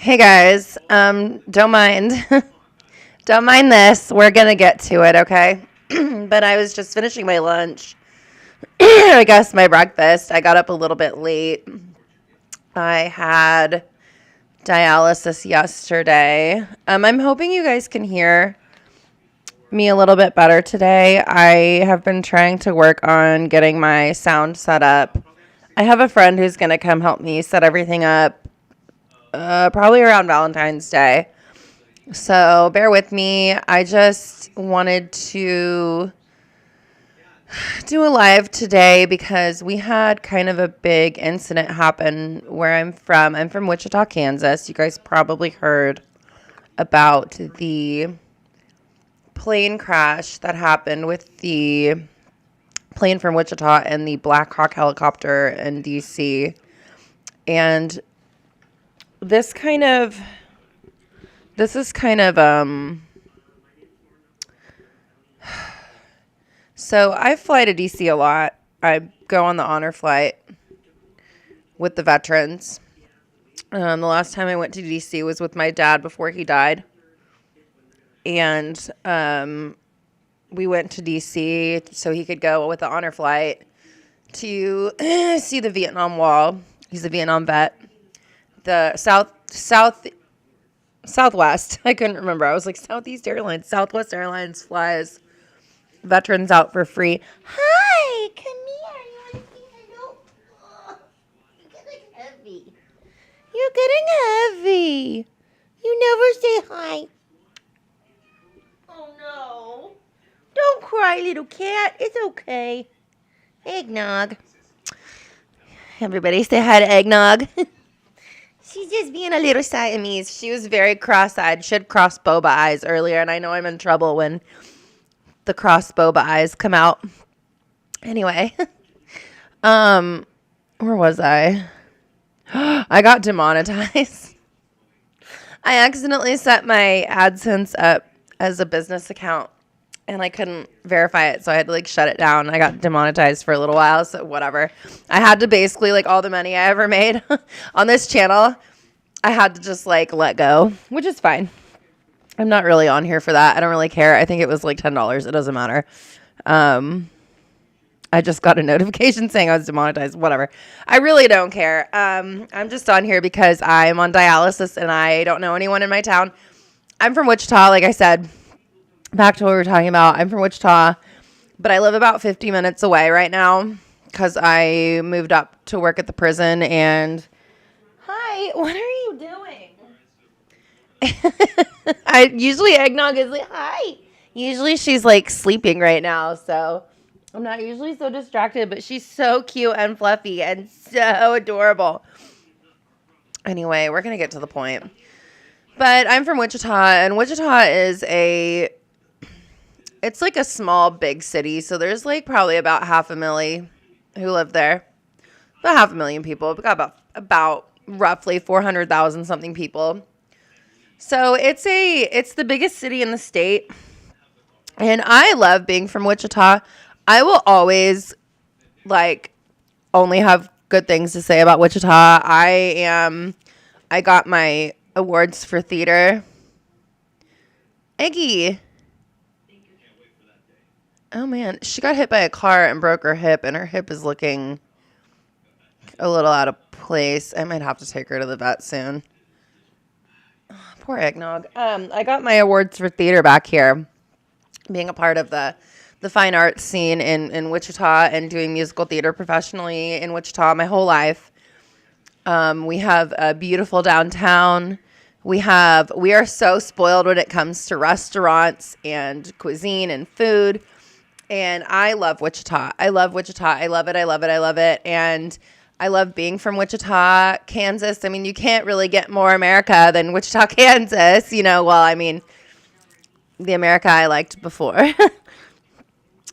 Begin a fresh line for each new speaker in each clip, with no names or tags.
Hey guys, don't mind, don't mind this. We're gonna get to it, okay? But I was just finishing my lunch. I guess my breakfast. I got up a little bit late. I had dialysis yesterday. I'm hoping you guys can hear me a little bit better today. I have been trying to work on getting my sound set up. I have a friend who's gonna come help me set everything up. Probably around Valentine's Day. So bear with me. I just wanted to do a live today because we had kind of a big incident happen where I'm from. I'm from Wichita, Kansas. You guys probably heard about the plane crash that happened with the plane from Wichita and the Blackhawk helicopter in DC. And this is kind of so I fly to DC a lot. I go on the honor flight with the veterans. The last time I went to DC was with my dad before he died. And we went to DC so he could go with the honor flight to see the Vietnam Wall. He's a Vietnam vet. The Southwest. I couldn't remember. I was like, Southeast Airlines. Southwest Airlines flies veterans out for free. Hi, come here. You want to say hello? Oh, you're getting heavy. You're getting heavy. You never say hi. Oh, no. Don't cry, little cat. It's okay. Eggnog. Everybody say hi to Eggnog. She's just being a little Siamese. She was very cross-eyed. She had cross boba eyes earlier, and I know I'm in trouble when the cross boba eyes come out. Anyway, where was I? I got demonetized. I accidentally set my AdSense up as a business account, and I couldn't verify it, so I had to shut it down. I got demonetized for a little while, so whatever. I had to basically all the money I ever made on this channel, I had to just let go, which is fine. I'm not really on here for that. I don't really care. I think it was $10. It doesn't matter. I just got a notification saying I was demonetized. Whatever. I really don't care. I'm just on here because I'm on dialysis and I don't know anyone in my town. I'm from Wichita, like I said. Back to what we were talking about. I'm from Wichita, but I live about 50 minutes away right now because I moved up to work at the prison. And hi, what are you doing? Usually Eggnog is hi. Usually she's sleeping right now, so I'm not usually so distracted, but she's so cute and fluffy and so adorable. Anyway, we're gonna get to the point. But I'm from Wichita, and Wichita is it's a small, big city, so there's probably about 500,000 who live there. About 500,000 people. We got about roughly 400,000 something people. So it's the biggest city in the state, and I love being from Wichita. I will always only have good things to say about Wichita. I got my awards for theater. Eggie. Oh man, she got hit by a car and broke her hip, and her hip is looking a little out of place. I might have to take her to the vet soon. Poor Eggnog. I got my awards for theater back here, being a part of the fine arts scene in Wichita and doing musical theater professionally in Wichita my whole life. We have a beautiful downtown. We are so spoiled when it comes to restaurants and cuisine and food. And I love Wichita. I love Wichita. I love it. I love it. I love it. And I love being from Wichita, Kansas. I mean, you can't really get more America than Wichita, Kansas. The America I liked before.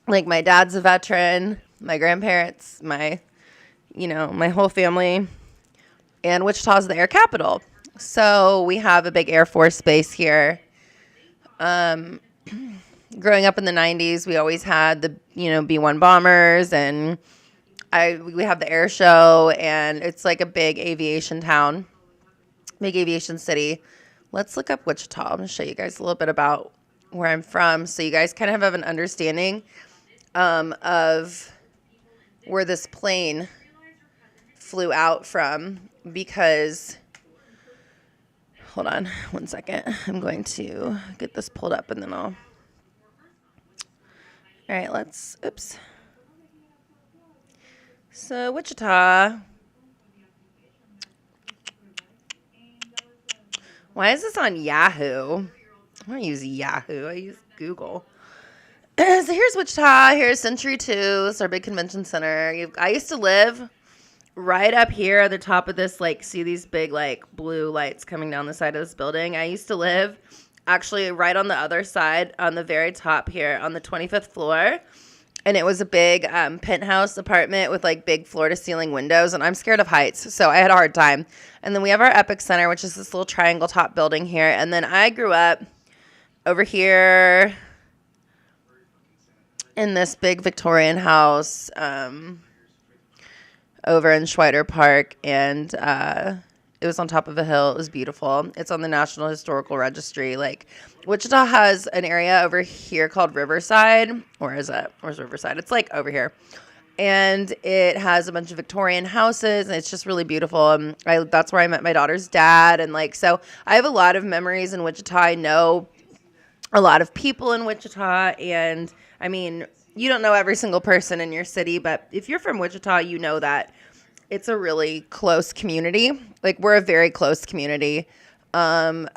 My dad's a veteran, my grandparents, my whole family. And Wichita's the air capital. So we have a big Air Force base here. Growing up in the 90s, we always had the, B-1 bombers, and we have the air show, and it's a big aviation town. big aviation city. Let's look up Wichita. I'm going to show you guys a little bit about where I'm from so you guys kind of have an understanding of where this plane flew out from, because hold on one second. I'm going to get this pulled up and then I'll. All right, oops. So Wichita. Why is this on Yahoo? I don't use Yahoo. I use Google. So here's Wichita. Here's Century 2. It's our big convention center. I used to live right up here at the top of this, like, see these big, like, blue lights coming down the side of this building? I used to live actually right on the other side, on the very top here, on the 25th floor. And it was a big penthouse apartment with, like, big floor-to-ceiling windows. And I'm scared of heights, so I had a hard time. And then we have our Epic Center, which is this little triangle top building here. And then I grew up over here in this big Victorian house over in Schweiter Park, and it was on top of a hill. It was beautiful. It's on the National Historical Registry. Like, Wichita has an area over here called Riverside. Where is it? Where's Riverside? It's like over here. And it has a bunch of Victorian houses, and it's just really beautiful. That's where I met my daughter's dad. And, like, so I have a lot of memories in Wichita. I know a lot of people in Wichita, and I mean, you don't know every single person in your city, but if you're from Wichita, you know that it's a really close community. Like, we're a very close community. And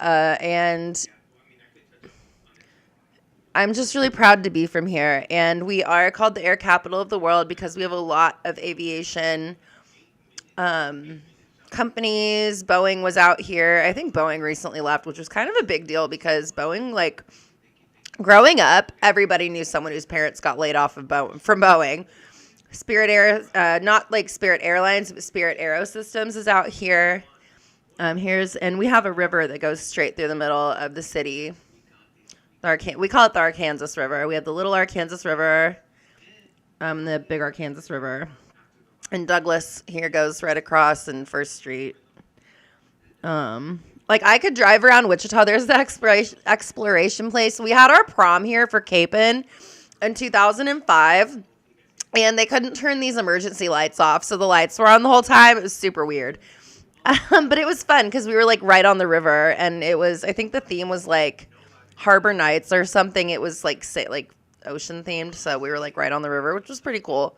I'm just really proud to be from here. And we are called the air capital of the world because we have a lot of aviation companies. Boeing was out here. I think Boeing recently left, which was kind of a big deal because Boeing, like, growing up, everybody knew someone whose parents got laid off from Boeing. Spirit Air, not like Spirit Airlines, but Spirit Aerosystems is out here. And we have a river that goes straight through the middle of the city. We call it the Arkansas River. We have the Little Arkansas River, the Big Arkansas River, and Douglas here goes right across in First Street. Like, I could drive around Wichita. There's the exploration place. We had our prom here for Capon in 2005, and they couldn't turn these emergency lights off, so the lights were on the whole time. It was super weird. But it was fun because we were, like, right on the river, and it was, I think the theme was, like, Harbor Nights or something. It was, like ocean themed, so we were, like, right on the river, which was pretty cool.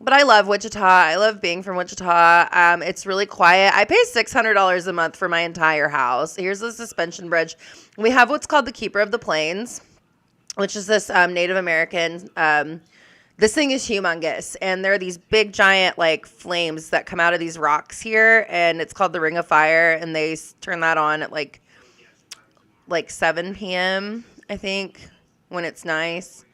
But I love Wichita. I love being from Wichita. It's really quiet. I pay $600 a month for my entire house. Here's the suspension bridge. We have what's called the Keeper of the Plains, which is this Native American. This thing is humongous, and there are these big, giant, like, flames that come out of these rocks here, and it's called the Ring of Fire, and they turn that on at, like 7 p.m., I think, when it's nice.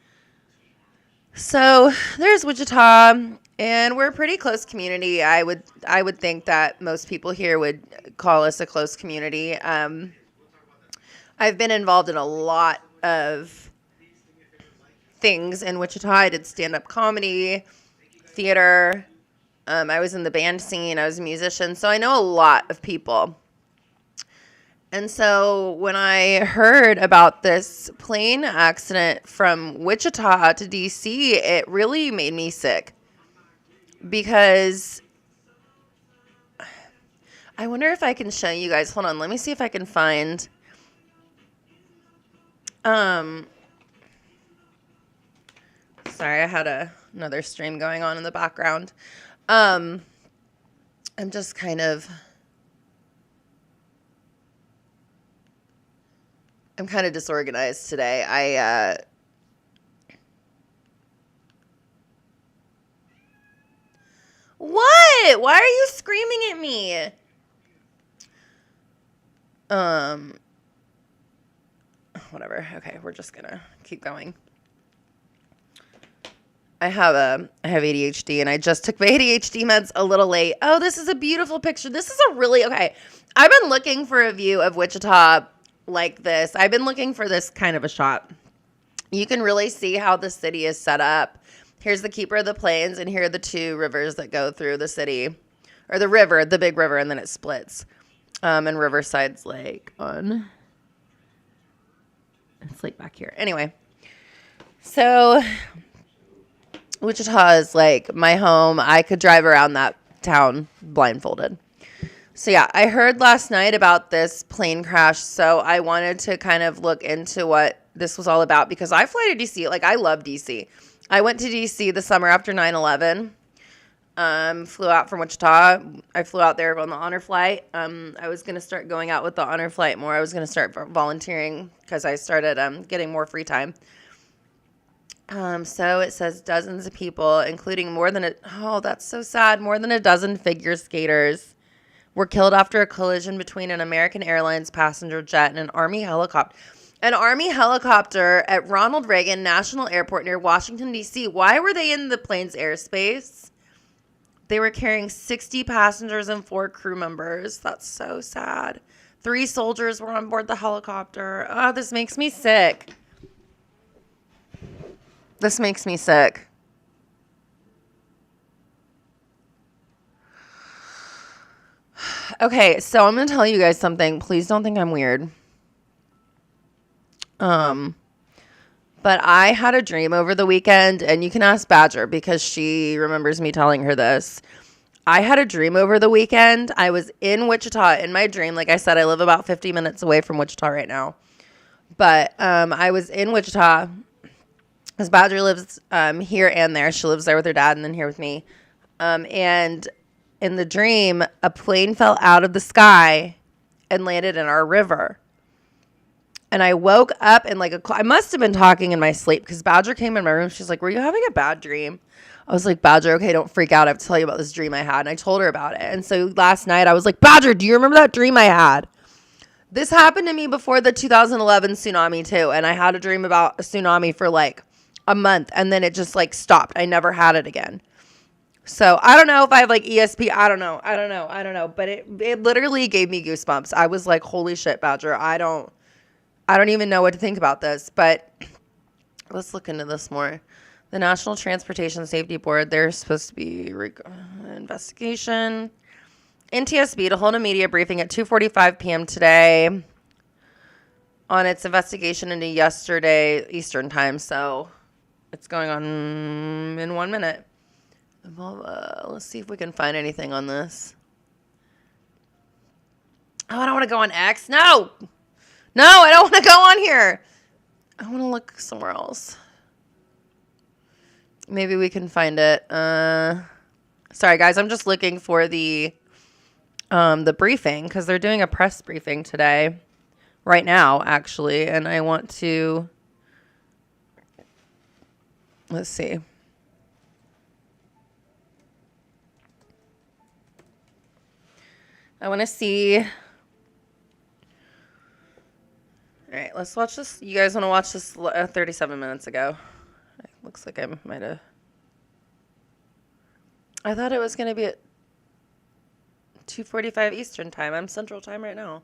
So there's Wichita, and we're a pretty close community. I would think that most people here would call us a close community. I've been involved in a lot of things in Wichita. I did stand-up comedy, theater. I was in the band scene. I was a musician, so I know a lot of people. And so when I heard about this plane accident from Wichita to D.C., it really made me sick. Because I wonder if I can show you guys. Hold on. Let me see if I can find. Sorry, I had another stream going on in the background. I'm just kind of. I'm kind of disorganized today. What? Why are you screaming at me? Whatever. Okay, we're just gonna keep going. I have ADHD, and I just took my ADHD meds a little late. Oh, this is a beautiful picture. This is okay. I've been looking for a view of Wichita like this. I've been looking for this kind of a shot. You can really see how the city is set up. Here's the Keeper of the Plains, and here are the two rivers that go through the city. Or the river, the big river, and then it splits. And Riverside's like on, it's like back here. Anyway, so Wichita is like my home. I could drive around that town blindfolded. So yeah, I heard last night about this plane crash, so I wanted to kind of look into what this was all about because I fly to DC. Like, I love DC. I went to DC the summer after 9/11. Flew out from Wichita. I flew out there on the honor flight. I was going to start going out with the honor flight more. I was going to start volunteering because I started getting more free time. So it says dozens of people, including that's so sad. More than a dozen figure skaters were killed after a collision between an American Airlines passenger jet and an Army helicopter. An Army helicopter at Ronald Reagan National Airport near Washington, D.C. Why were they in the plane's airspace? They were carrying 60 passengers and 4 crew members. That's so sad. 3 soldiers were on board the helicopter. Oh, this makes me sick. This makes me sick. Okay, so I'm going to tell you guys something. Please don't think I'm weird. But I had a dream over the weekend, and you can ask Badger because she remembers me telling her this. I had a dream over the weekend. I was in Wichita in my dream. Like I said, I live about 50 minutes away from Wichita right now. But I was in Wichita because Badger lives here and there. She lives there with her dad and then here with me. And in the dream, a plane fell out of the sky and landed in our river. And I woke up and I must have been talking in my sleep because Badger came in my room. She's like, were you having a bad dream? I was like, Badger, okay, don't freak out. I have to tell you about this dream I had. And I told her about it. And so last night I was like, Badger, do you remember that dream I had? This happened to me before the 2011 tsunami too. And I had a dream about a tsunami for like a month. And then it just like stopped. I never had it again. So I don't know if I have like ESP. I don't know. But it literally gave me goosebumps. I was like, holy shit, Badger. I don't even know what to think about this, but let's look into this more. The National Transportation Safety Board, they're supposed to be investigation. NTSB to hold a media briefing at 2:45 p.m. today on its investigation into yesterday Eastern time. So it's going on in 1 minute. Let's see if we can find anything on this. Oh, I don't want to go on X. No, I don't want to go on here. I want to look somewhere else. Maybe we can find it. Sorry, guys. I'm just looking for the briefing because they're doing a press briefing today, right now, actually. And I want to, let's see. I want to see. All right, let's watch this. You guys want to watch this 37 minutes ago? It looks like I might have. I thought it was going to be at 2:45 Eastern time. I'm Central time right now.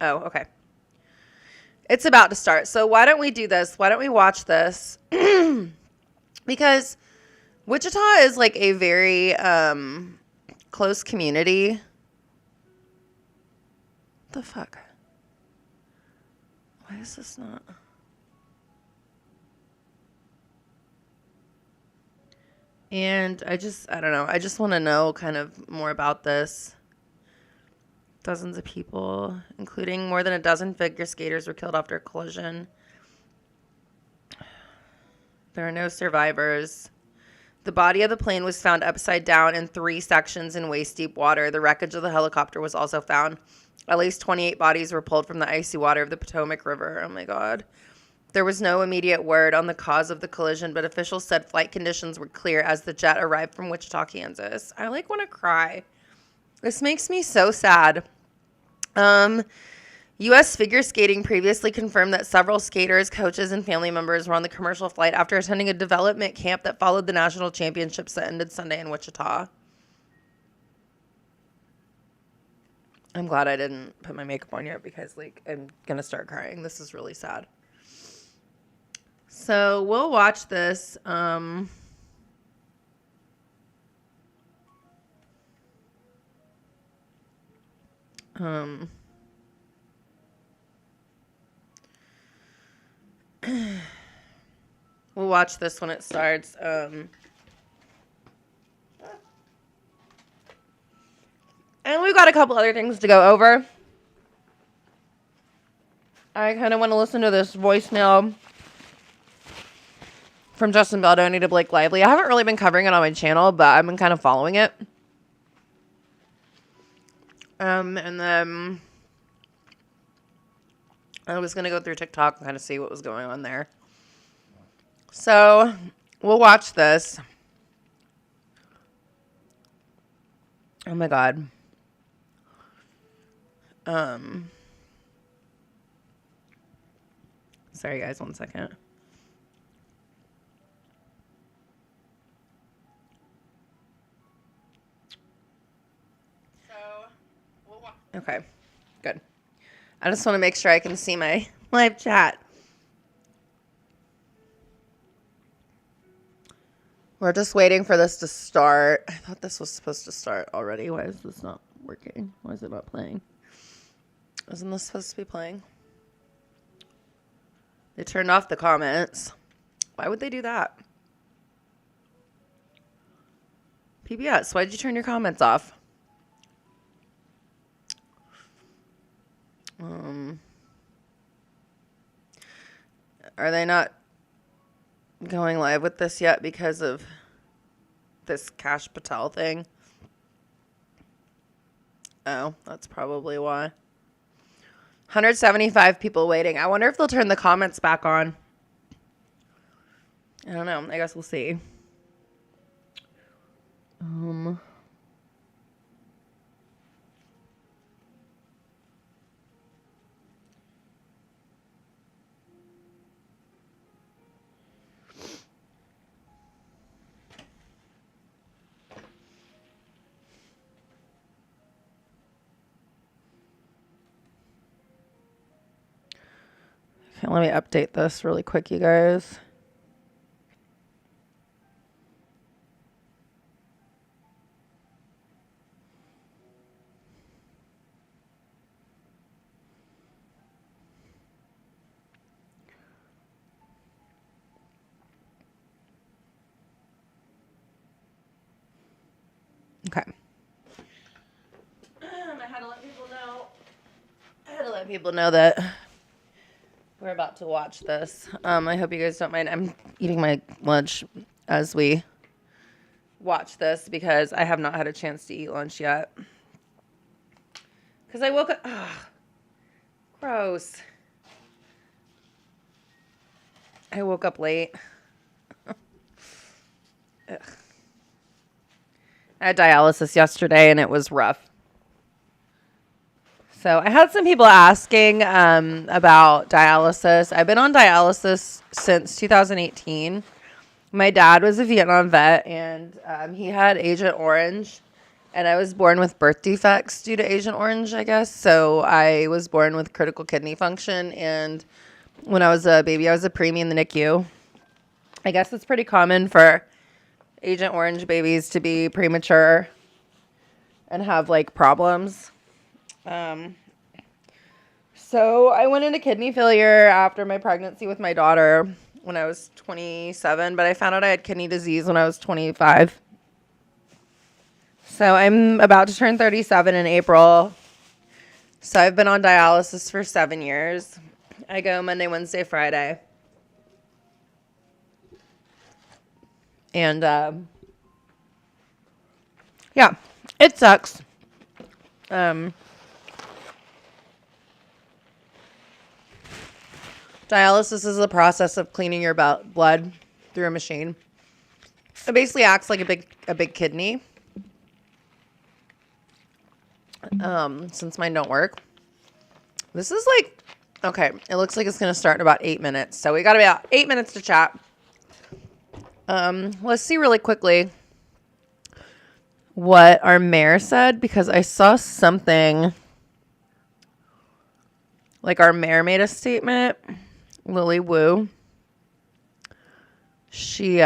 Oh, okay. It's about to start. So why don't we do this? Why don't we watch this? Because Wichita is like a very close community. What the fuck? Why is this not? And I don't know. I just want to know kind of more about this. Dozens of people, including more than a dozen figure skaters, were killed after a collision. There are no survivors. The body of the plane was found upside down in 3 sections in waist-deep water. The wreckage of the helicopter was also found. At least 28 bodies were pulled from the icy water of the Potomac River. Oh, my God. There was no immediate word on the cause of the collision, but officials said flight conditions were clear as the jet arrived from Wichita, Kansas. I want to cry. This makes me so sad. U.S. figure skating previously confirmed that several skaters, coaches, and family members were on the commercial flight after attending a development camp that followed the national championships that ended Sunday in Wichita. I'm glad I didn't put my makeup on yet because, I'm going to start crying. This is really sad. So we'll watch this. Um, we'll watch this when it starts. And we've got a couple other things to go over. I kind of want to listen to this voicemail from Justin Baldoni to Blake Lively. I haven't really been covering it on my channel, but I've been kind of following it. And then I was going to go through TikTok and kind of see what was going on there. So we'll watch this. Oh my God. Sorry guys, 1 second. Okay, good. I just want to make sure I can see my live chat. We're just waiting for this to start. I thought this was supposed to start already. Why is this not working? Why is it not playing? Isn't this supposed to be playing? They turned off the comments. Why would they do that? PBS, why did you turn your comments off? Are they not going live with this yet because of this Cash Patel thing? Oh, that's probably why. 175 people waiting. I wonder if they'll turn the comments back on. I don't know. I guess we'll see. Okay, let me update this really quick, you guys. Okay. I had to let people know. I had to let people know that we're about to watch this. I hope you guys don't mind. I'm eating my lunch as we watch this because I have not had a chance to eat lunch yet. Because I woke up. Ugh, gross. I woke up late. Ugh. I had dialysis yesterday and it was rough. So I had some people asking about dialysis. I've been on dialysis since 2018. My dad was a Vietnam vet and he had Agent Orange. And I was born with birth defects due to Agent Orange, I guess. So I was born with critical kidney function. And when I was a baby, I was a preemie in the NICU. I guess it's pretty common for Agent Orange babies to be premature and have like problems. So I went into kidney failure after my pregnancy with my daughter when I was 27, but I found out I had kidney disease when I was 25. So I'm about to turn 37 in April. So I've been on dialysis for 7 years. I go Monday, Wednesday, Friday. And, yeah, it sucks. Dialysis is the process of cleaning your blood through a machine. It basically acts like a big kidney. Since mine don't work. This is like, okay, it looks like it's going to start in about 8 minutes. So we got about 8 minutes to chat. Let's see really quickly what our mayor said, because I saw something like our mayor made a statement. Lily Wu. She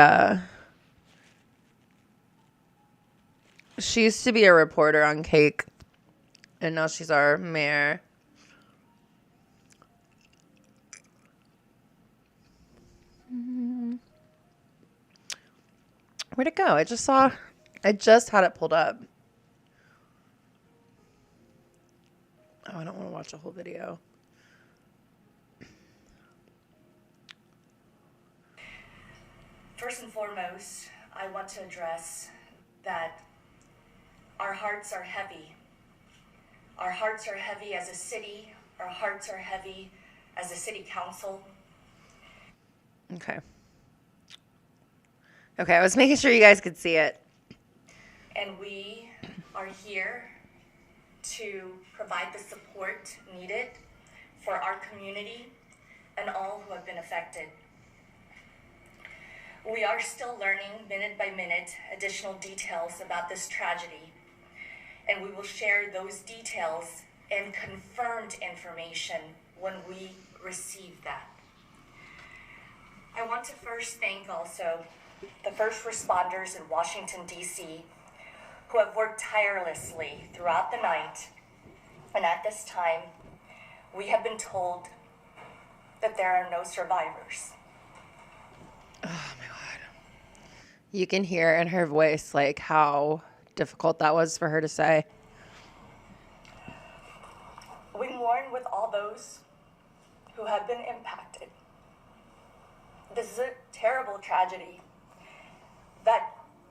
used to be a reporter on Cake, And now she's our mayor. Where'd it go? I just had it pulled up. Oh, I don't want to watch the whole video.
First and foremost, I want to address that our hearts are heavy. Our hearts are heavy as a city. Our hearts are heavy as a city council.
Okay. Okay, I was making sure you guys could see it.
And we are here to provide the support needed for our community and all who have been affected. We are still learning minute by minute additional details about this tragedy, and we will share those details and confirmed information when we receive that. I want to first thank also the first responders in Washington, D.C., who have worked tirelessly throughout the night. And at this time, we have been told that there are no survivors.
Oh my God. You can hear in her voice like how difficult that was for her to say.
We mourn with all those who have been impacted. This is a terrible tragedy that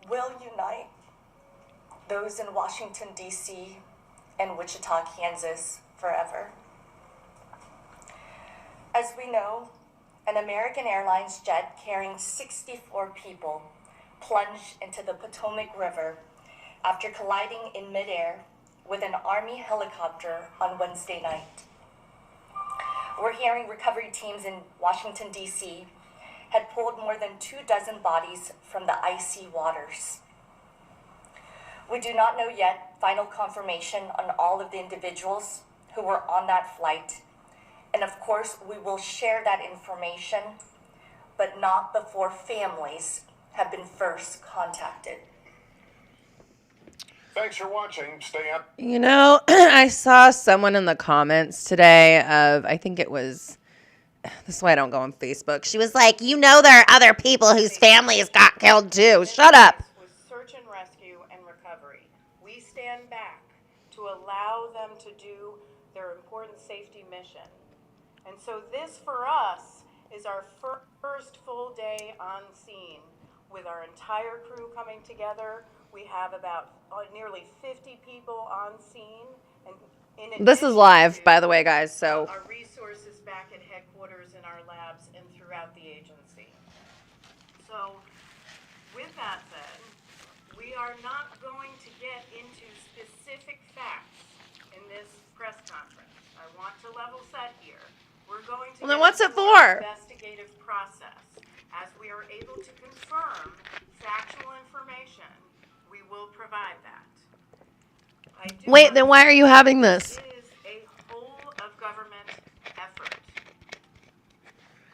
will unite those in Washington, D.C. and Wichita, Kansas forever. As we know, an American Airlines jet carrying 64 people plunged into the Potomac River after colliding in midair with an Army helicopter on Wednesday night. We're hearing recovery teams in Washington, D.C. had pulled more than 24 bodies from the icy waters. We do not know yet final confirmation on all of the individuals who were on that flight. And of course, we will share that information, but not before families have been first contacted.
Thanks for watching. Stay up.
You know, I saw someone in the comments today of, I think it was, this is why I don't go on Facebook. She was like, you know, there are other people whose families got killed too. Shut up.
With search and rescue and recovery, we stand back to allow them to do their important safety mission. And so this for us is our first full day on scene with our entire crew coming together. We have about nearly 50 people on scene. And in
This is live, by the way, guys. So
our resources back at headquarters, in our labs, and throughout the agency. So with that said, we are not going to get into specific facts in this press conference. I want to level set here. We're going to
Well, then what's it for?
Investigative process. As we are able to confirm factual information, we will provide that.
Wait, then why are you having this?
It is a whole of government effort.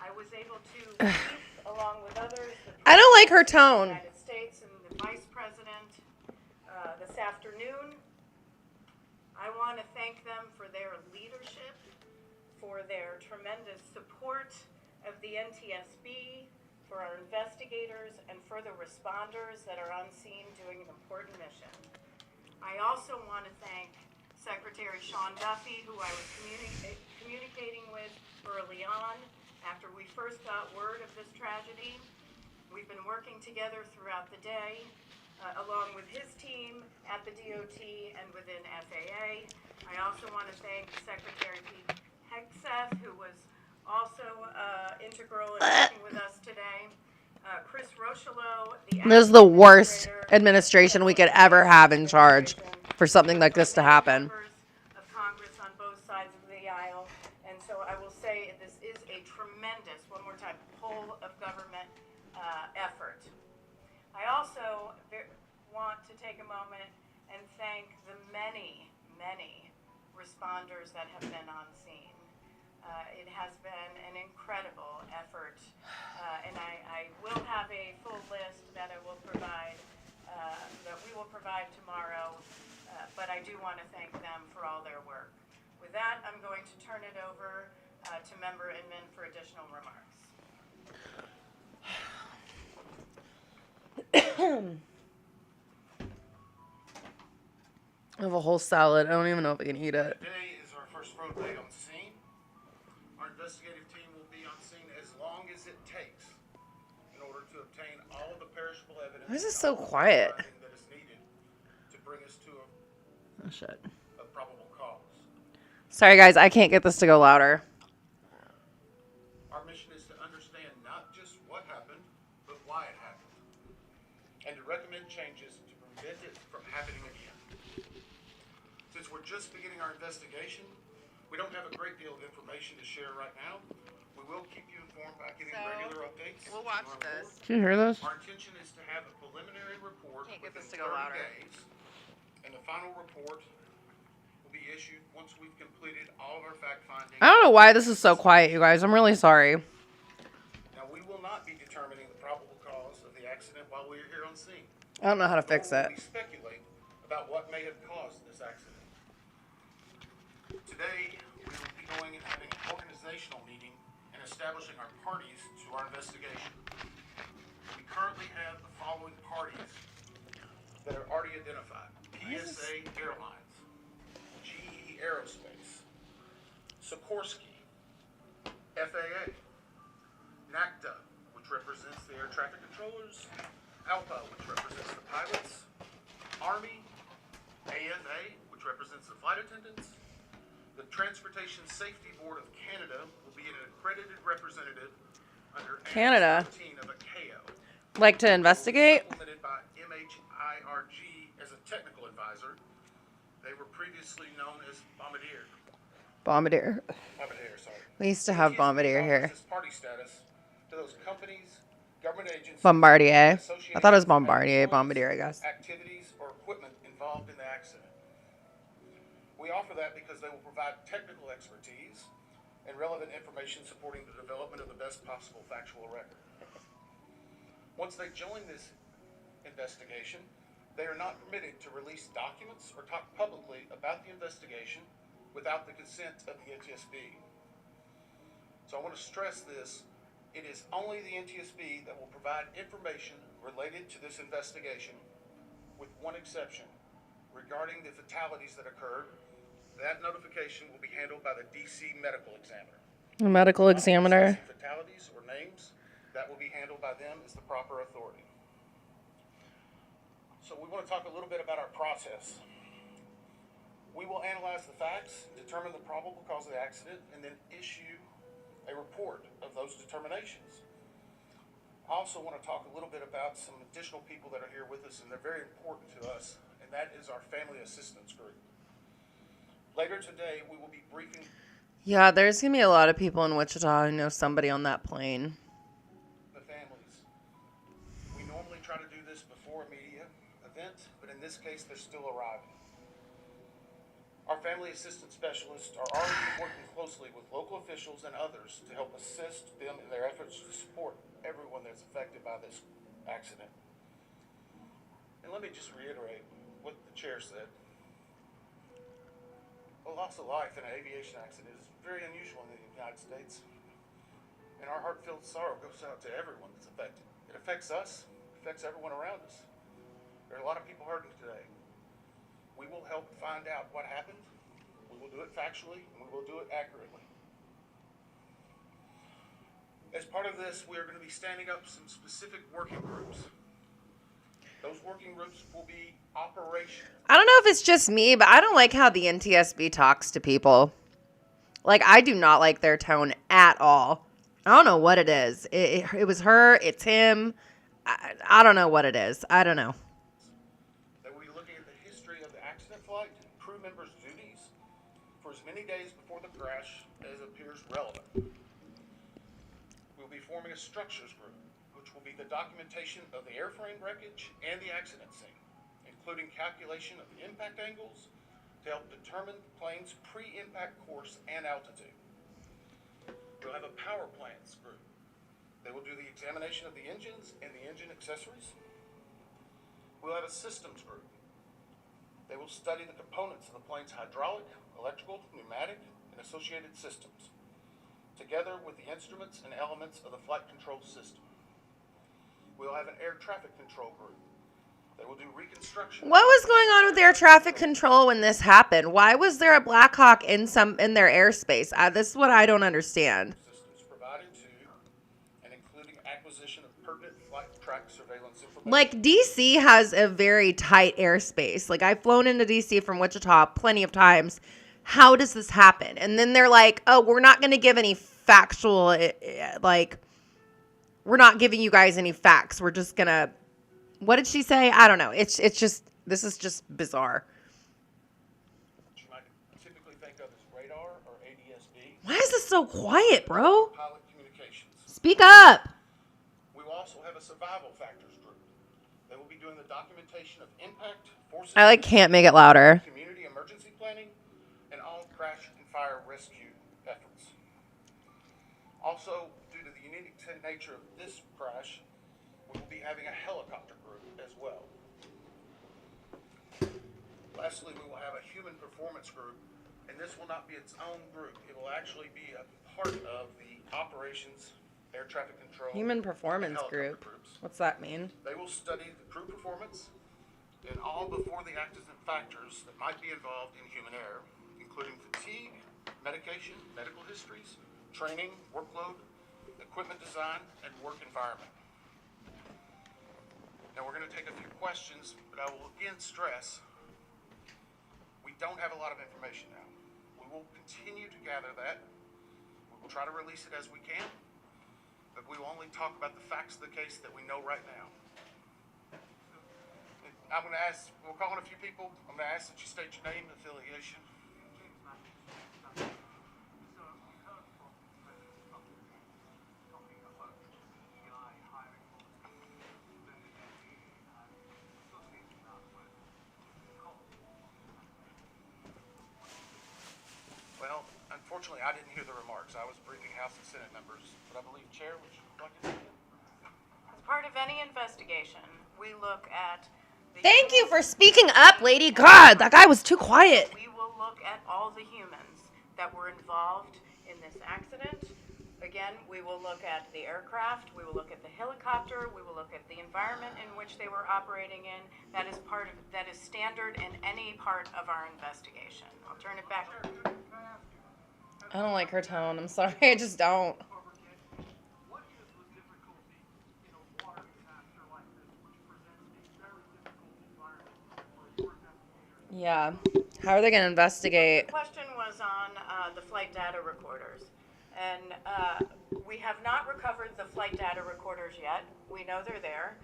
I was able to meet, along with others,
I don't like her tone.
United States and the Vice President this afternoon. I want to thank them for their leadership, for their tremendous support of the NTSB, for our investigators, and for the responders that are on scene doing an important mission. I also want to thank Secretary Sean Duffy, who I was communicating with early on after we first got word of this tragedy. We've been working together throughout the day, along with his team at the DOT and within FAA. I also want to thank Secretary Pete Hegseth, who was also integral in working with us today. Chris Rocheleau,
This is the worst administration we could ever have in charge for something like this to happen.
members of Congress on both sides of the aisle. And so I will say this is a tremendous, one more time, whole of government effort. I also want to take a moment and thank the many, many responders that have been on scene. It has been an incredible effort, and I will have a full list that I will provide, that we will provide tomorrow. But I do want to thank them for all their work. With that, I'm going to turn it over to Member Inman for additional remarks.
I have a whole salad. I don't even know if I can eat it.
Today is our first road day on scene. Our investigative team will be on scene as long as it takes in order to obtain all of the perishable evidence.
Why is this so quiet?
That is needed to bring us to
Oh, shit.
a probable cause.
Sorry, guys. I can't get this to go louder.
Our mission is to understand not just what happened, but why it happened, and to recommend changes to prevent it from happening again. Since we're just beginning our investigation, we don't have a great deal of information to share right now. We will keep you informed by getting regular updates.
We'll watch this.
Can you hear this?
Our intention is to have a preliminary report
Can't get
within
this to go
30
louder.
days, and the final report will be issued once we've completed all of our fact finding.
I don't know why this is so quiet, you guys. I'm really sorry.
Now, we will not be determining the probable cause of the accident while we are here on scene.
I don't know how to fix
Nor
it.
will we speculate about what may have caused this accident. Today, we will be going and having an organizational meeting and establishing our parties to our investigation. We currently have the following parties that are already identified: PSA Airlines, GE Aerospace, Sikorsky, FAA, NACTA, which represents the air traffic controllers, ALPA, which represents the pilots, Army, AFA, which represents the flight attendants. The Transportation Safety Board of Canada will be an accredited representative under
Canada?
Annex 13 of ICAO.
Like to investigate?
Supplemented by MHIRG as a technical advisor. They were previously known as Bombardier.
Bombardier.
Bombardier, sorry.
We used to have
NTSB
Bombardier
offers
here.
this party status to those companies, government agencies,
Bombardier. I thought it was
associations,
Bombardier.
and
Bombardier, I guess.
activities or equipment involved in the accident. We offer that because they will provide technical expertise and relevant information supporting the development of the best possible factual record. Once they join this investigation, they are not permitted to release documents or talk publicly about the investigation without the consent of the NTSB. So I want to stress this. It is only the NTSB that will provide information related to this investigation, with one exception. Regarding the fatalities that occurred, that notification will be handled by the DC medical examiner.
The medical examiner.
Discussing fatalities or names, that will be handled by them as the proper authority. So we want to talk a little bit about our process. We will analyze the facts, determine the probable cause of the accident, and then issue a report of those determinations. I also want to talk a little bit about some additional people that are here with us, and they're very important to us, and that is our family assistance group. Later today, we will be briefing
Yeah, there's going to be a lot of people in Wichita who know somebody on that plane.
the families. We normally try to do this before a media event, but in this case, they're still arriving. Our family assistance specialists are already working closely with local officials and others to help assist them in their efforts to support everyone that's affected by this accident. And let me just reiterate what the chair said. A loss of life in an aviation accident is very unusual in the United States. And our heartfelt sorrow goes out to everyone that's affected. It affects us, it affects everyone around us. There are a lot of people hurting today. We will help find out what happened. We will do it factually, and we will do it accurately. As part of this, we are going to be standing up some specific working groups. Those working groups will be operational.
I don't know if it's just me, but I don't like how the NTSB talks to people. Like, I do not like their tone at all. I don't know what it is. It was her. It's him. I don't know what it is. I don't know.
That we'll be looking at the history of the accident flight, crew members' duties for as many days before the crash as appears relevant. We'll be forming a structures group, which will be the documentation of the airframe wreckage and the accident scene, including calculation of the impact angles to help determine the plane's pre-impact course and altitude. We'll have a power plants group. They will do the examination of the engines and the engine accessories. We'll have a systems group. They will study the components of the plane's hydraulic, electrical, pneumatic, and associated systems, together with the instruments and elements of the flight control system. We'll have an air traffic control group. They will do reconstruction.
What was going on with air traffic control when this happened? Why was there a Blackhawk in their airspace? This is what I don't understand.
Systems provided to and including acquisition of pertinent flight track surveillance information.
Like, DC has a very tight airspace. Like, I've flown into DC from Wichita plenty of times. How does this happen? And then they're like, oh, we're not going to give any factual, like, we're not giving you guys any facts. We're just going to, what did she say? I don't know. It's just, this is just bizarre.
What you might typically think of as radar or ADS-B.
Why is this so quiet, bro?
Pilot communications.
Speak up.
We will also have a survival factors group. They will be doing the documentation of impact, forces,
I can't make it louder.
community emergency planning, and all crash and fire rescue efforts. Also, due to the unique nature of this crash, we will be having a helicopter group as well. Lastly, we will have a human performance group, and this will not be its own group. It will actually be a part of the operations, air traffic control,
Human performance
and helicopter
group.
groups.
What's that mean?
They will study the crew performance and all before the accident factors that might be involved in human error, including fatigue, medication, medical histories, training, workload, equipment design, and work environment. Now we're going to take a few questions, but I will again stress, we don't have a lot of information now. We will continue to gather that. We will try to release it as we can, but we will only talk about the facts of the case that we know right now. I'm going to ask, we'll call on a few people. I'm going to ask that you state your name and affiliation. Well, unfortunately, I didn't hear the remarks. I was briefing House and Senate members, but I believe, Chair, would you like to take it?
As part of any investigation, we look at the
Thank you for speaking up, lady. God, that guy was too quiet.
We will look at all the humans that were involved in this accident. Again, we will look at the aircraft, we will look at the helicopter, we will look at the environment in which they were operating in. That is standard in any part of our investigation. I'll turn it back.
I don't like her tone. I'm sorry. I just don't.
What is the difficulty in a water disaster like this, which presents a very difficult environment for your investigators?
Yeah. How are they going to investigate?
The question was on the flight data recorders. And we have not recovered the flight data recorders yet. We know they're there.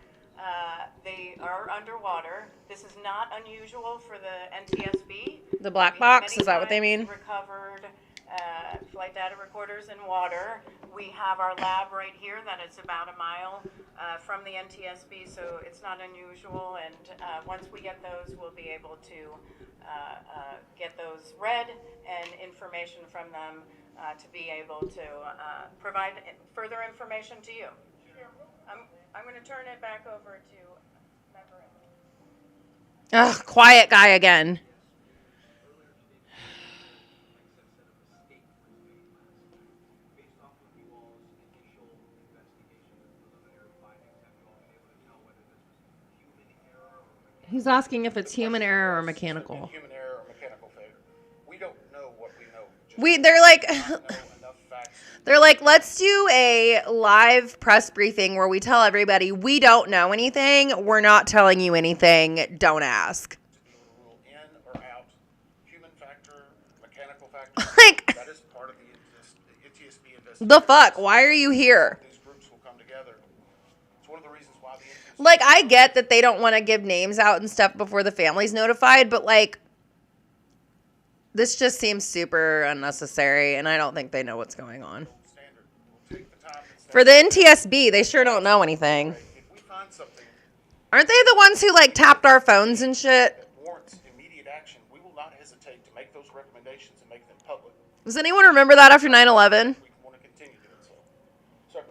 They are underwater. This is not unusual for the NTSB.
The black
We have
box?
many
Is that what they
times
mean?
Recovered flight data recorders in water. We have our lab right here that is about a mile from the NTSB, so it's not unusual. And once we get those, we'll be able to get those read and information from them to be able to provide further information to you. I'm going to turn it back over to Member Emily.
Ugh, quiet guy again. He's asking if it's human error or mechanical.
Human error or mechanical failure. We don't know what we know.
They're like, let's do a live press briefing where we tell everybody we don't know anything. We're not telling you anything. Don't ask.
To be able to rule in or out human factor, mechanical factor.
Like,
That is part of the NTSB investigation.
the fuck? Why are you here?
These groups will come together. It's one of the reasons why the NTSB.
Like, I get that they don't want to give names out and stuff before the family's notified, but like, this just seems super unnecessary, and I don't think they know what's going on.
Standard. We'll take the time and
For the NTSB, they sure don't know anything.
if we find something
Aren't they the ones who like tapped our phones and shit?
that warrants immediate action, we will not hesitate to make those recommendations and make them public.
Does anyone remember that after 9/11?
We want to continue doing so. Sir.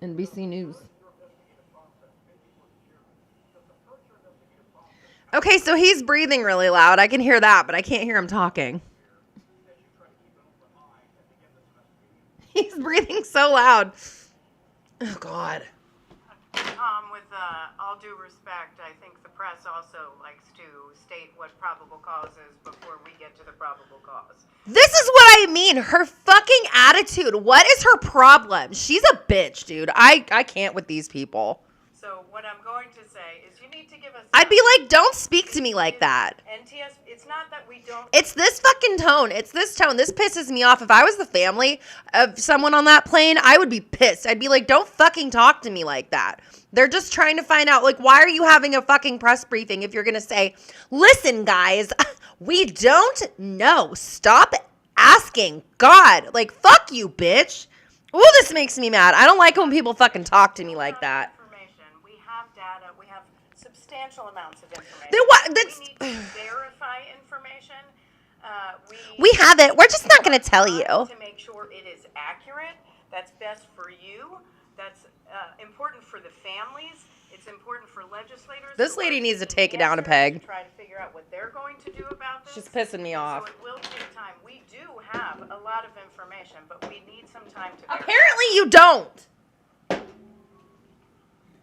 NBC News.
Does the purchase
Okay, so he's breathing really loud. I can hear that, but I can't hear him talking. He's breathing so loud. Oh, God.
Tom, with all due respect, I think the press also likes to state what probable cause is before we get to the probable cause.
This is what I mean. Her fucking attitude. What is her problem? She's a bitch, dude. I can't with these people.
So what I'm going to say is you need to give us...
I'd be like, don't speak to me like that.
NTS, it's not that we don't...
It's this fucking tone. It's this tone. This pisses me off. If I was the family of someone on that plane, I would be pissed. I'd be like, don't fucking talk to me like that. They're just trying to find out, like, why are you having a fucking press briefing if you're going to say, listen, guys, we don't know. Stop asking. God, like, fuck you, bitch. Ooh, this makes me mad. I don't like when people fucking talk to me like that.
We have data. We have substantial amounts of information.
Then what? That's,
we need to verify information.
we have it. We're just not going to tell you.
To make sure it is accurate. That's best for you. That's important for the families. It's important for legislators.
This lady needs to take it down a peg.
To try to figure out what they're going to do about this.
She's pissing me off.
So it will take time. We do have a lot of information, but we need some time to verify.
Apparently you don't.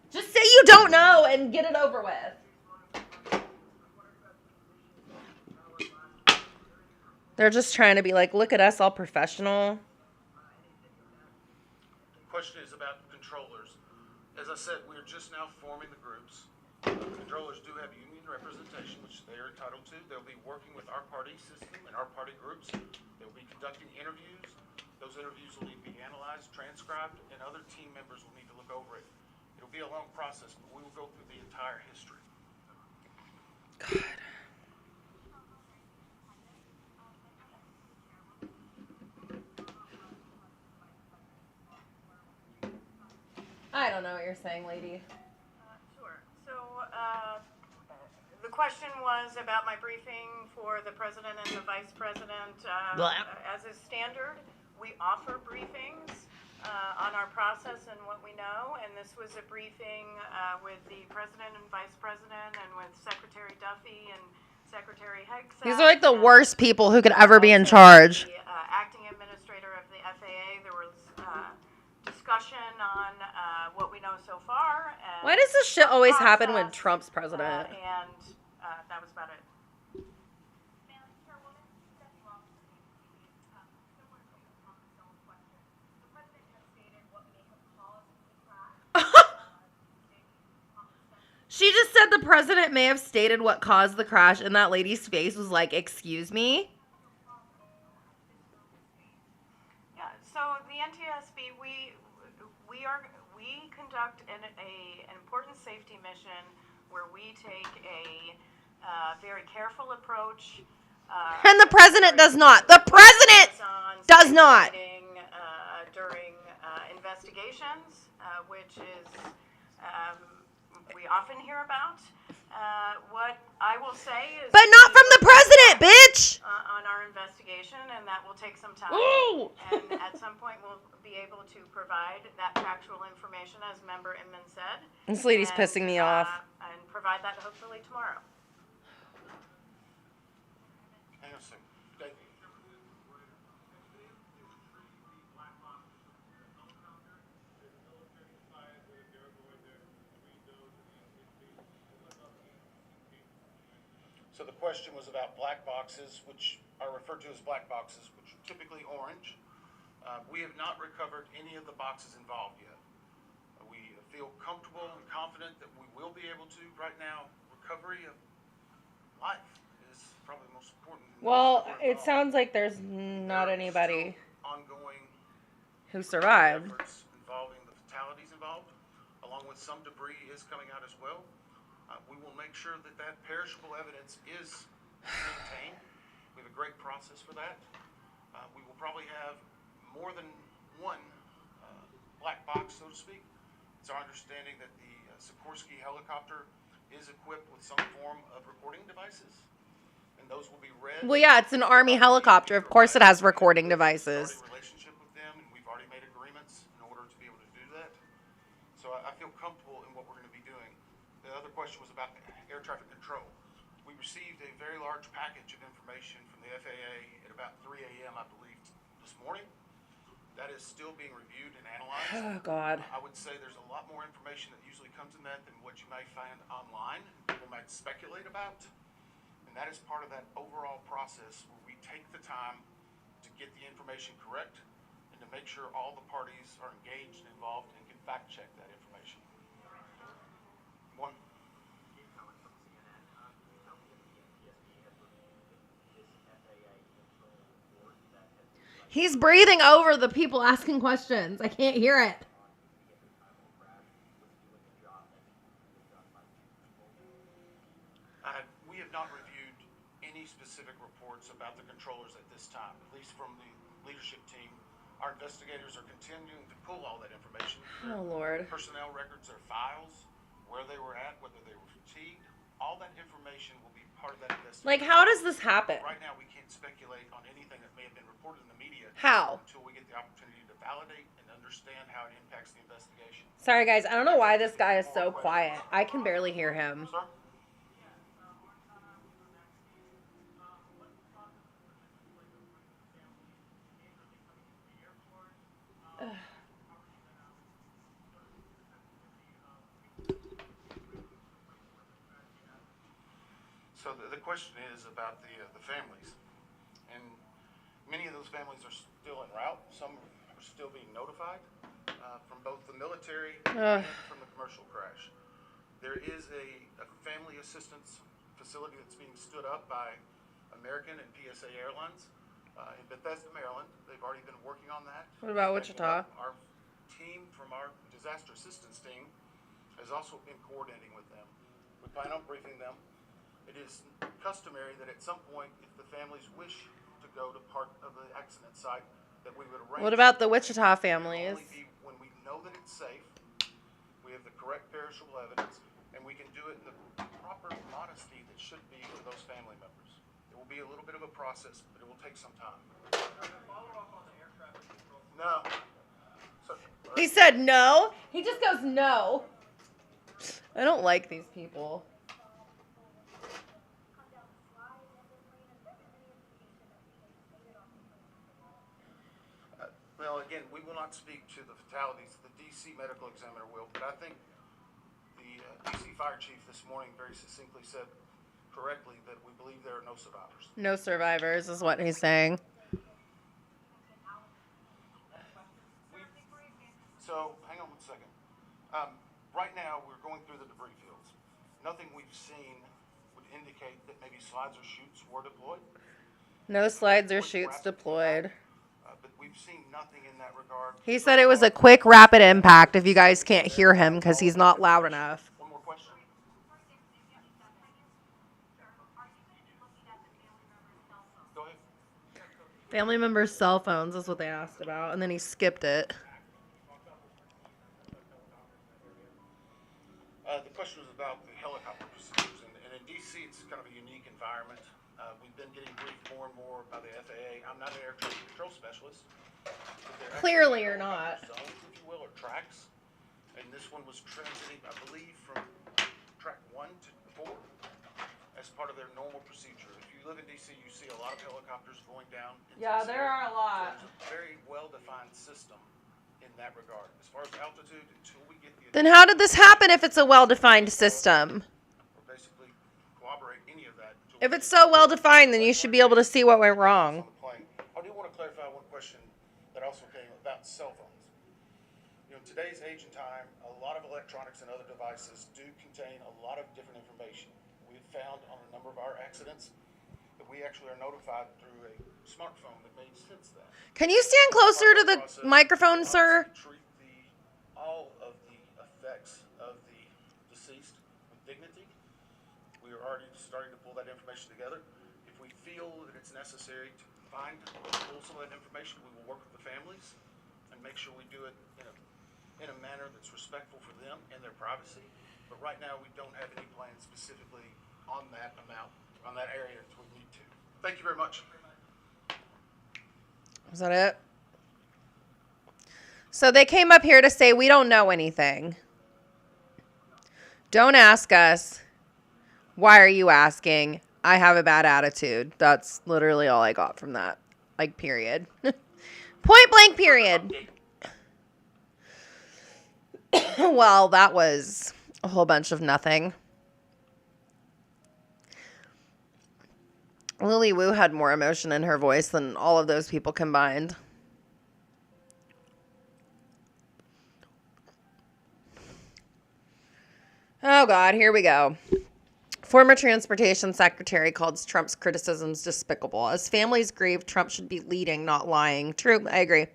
Just say you don't know and get it over with. They're just trying to be like, look at us, all professional.
Question is about controllers. As I said, we're just now forming the groups. Controllers do have union representation, which they are entitled to. They'll be working with our party system and our party groups. They'll be conducting interviews. Those interviews will need to be analyzed, transcribed, and other team members will need to look over it. It'll be a long process, but we will go through the entire history.
God. I don't know what you're saying, lady.
Sure. So the question was about my briefing for the president and the vice president. As is standard, we offer briefings on our process and what we know, and this was a briefing with the president and vice president and with Secretary Duffy and Secretary Higgs.
These are like the worst people who could ever be in charge.
The acting administrator of the FAA. There was discussion on what we know so far. And
Why does this shit always happen when Trump's president?
And that was about it.
She just said the president may have stated what caused the crash, and that lady's face was like, excuse me?
Yeah, so the NTSB, we conduct an important safety mission where we take a very careful approach.
And the president does not. The president does not.
During investigations, which is we often hear about. What I will say is...
But not from the president, bitch!
On our investigation, and that will take some time.
Ooh.
And at some point, we'll be able to provide that factual information, as Member Inman said.
This lady's pissing me off.
And provide that hopefully tomorrow.
Hang on a second. Dave. So the question was about black boxes, which are referred to as black boxes, which are typically orange. We have not recovered any of the boxes involved yet. We feel comfortable and confident that we will be able to. Right now, recovery of life is probably the most important.
Well, it sounds like there's not anybody
ongoing
who survived.
efforts involving the fatalities involved, along with some debris is coming out as well. We will make sure that that perishable evidence is maintained. We have a great process for that. We will probably have more than one black box, so to speak. It's our understanding that the Sikorsky helicopter is equipped with some form of recording devices, and those will be read.
Well, yeah, it's an Army helicopter. Of course it has recording devices.
Relationship with them, and we've already made agreements in order to be able to do that. So I feel comfortable in what we're going to be doing. The other question was about air traffic control. We received a very large package of information from the FAA at about 3 a.m., I believe, this morning. That is still being reviewed and analyzed.
Oh, God.
I would say there's a lot more information that usually comes in that than what you may find online, people might speculate about. And that is part of that overall process where we take the time to get the information correct and to make sure all the parties are engaged and involved and can fact check that information. One.
He's breathing over the people asking questions. I can't hear it.
We have not reviewed any specific reports about the controllers at this time, at least from the leadership team. Our investigators are continuing to pull all that information.
Oh, Lord.
Personnel records, their files, where they were at, whether they were fatigued. All that information will be part of that investigation.
Like, how does this happen?
Right now, we can't speculate on anything that may have been reported in the media.
How?
Until we get the opportunity to validate and understand how it impacts the investigation.
Sorry, guys. I don't know why this guy is so quiet. I can barely hear him.
Sir? So the question is about the families, and many of those families are still en route. Some are still being notified from both the military and from the commercial crash. There is a family assistance facility that's being stood up by American and PSA Airlines in Bethesda, Maryland. They've already been working on that.
What about Wichita?
Our team from our disaster assistance team has also been coordinating with them. We plan on briefing them. It is customary that at some point, if the families wish to go to part of the accident site, that we would arrange.
What about the Wichita families?
Only be when we know that it's safe, we have the correct perishable evidence, and we can do it in the proper modesty that should be for those family members. It will be a little bit of a process, but it will take some time. No.
He said no. He just goes no. I don't like these people.
Well, again, we will not speak to the fatalities. The D.C. medical examiner will, but I think the D.C. fire chief this morning very succinctly said correctly that we believe there are no survivors.
No survivors is what he's saying.
So, hang on one second. Right now, we're going through the debris fields. Nothing we've seen would indicate that maybe slides or chutes were deployed.
No slides or chutes deployed.
But we've seen nothing in that regard.
He said it was a quick, rapid impact if you guys can't hear him because he's not loud enough.
One more question. Go ahead.
Family members' cell phones is what they asked about, and then he skipped it.
The question was about the helicopter procedures, and in D.C. it's kind of a unique environment. We've been getting briefed more and more by the FAA. I'm not an air traffic control specialist.
Clearly you're not.
Zones, if you will, or tracks. And this one was transiting, I believe, from track 1 to 4 as part of their normal procedure. If you live in D.C., you see a lot of helicopters going down.
Yeah, there are a lot.
So there's a very well-defined system in that regard. As far as altitude, until we get the...
Then how did this happen if it's a well-defined system?
Or basically corroborate any of that.
If it's so well-defined, then you should be able to see what went wrong.
On the plane. I do want to clarify one question that also came about cell phones. You know, in today's age and time, a lot of electronics and other devices do contain a lot of different information. We've found on a number of our accidents that we actually are notified through a smartphone that made sense that.
Can you stand closer to the microphone, sir?
Treat all of the effects of the deceased with dignity. We are already starting to pull that information together. If we feel that it's necessary to pull some of that information, we will work with the families and make sure we do it in a manner that's respectful for them and their privacy. But right now, we don't have any plans specifically on that amount, on that area until we need to. Thank you very much.
Is that it? So they came up here to say we don't know anything. Don't ask us. Why are you asking? I have a bad attitude. That's literally all I got from that. Like, period. Point blank, period. Well, that was a whole bunch of nothing. Lily Wu had more emotion in her voice than all of those people combined. Oh, God, here we go. Former Transportation Secretary calls Trump's criticisms despicable. As families grieve, Trump should be leading, not lying. True, I agree.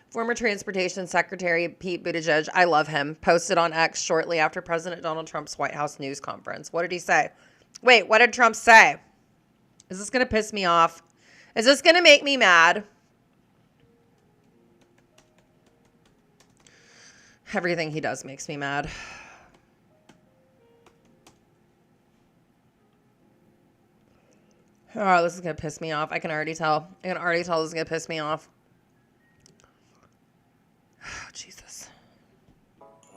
Former Transportation Secretary Pete Buttigieg, I love him, posted on X shortly after President Donald Trump's White House news conference. What did he say? Wait, what did Trump say? Is this going to piss me off? Is this going to make me mad? Everything he does makes me mad. Oh, this is going to piss me off. I can already tell. I can already tell this is going to piss me off. Oh, Jesus.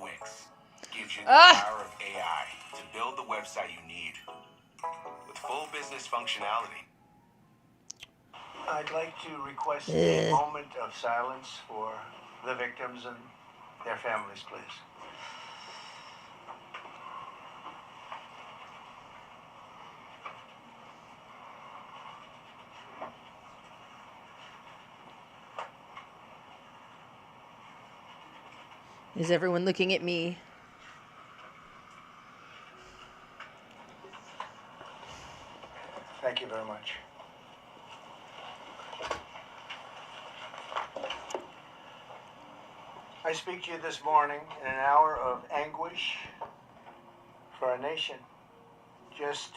Wix gives you the power of AI to build the website you need with full business functionality.
I'd like to request a moment of silence for the victims and their families, please.
Is everyone looking at me?
Thank you very much. I speak to you this morning in an hour of anguish for our nation. Just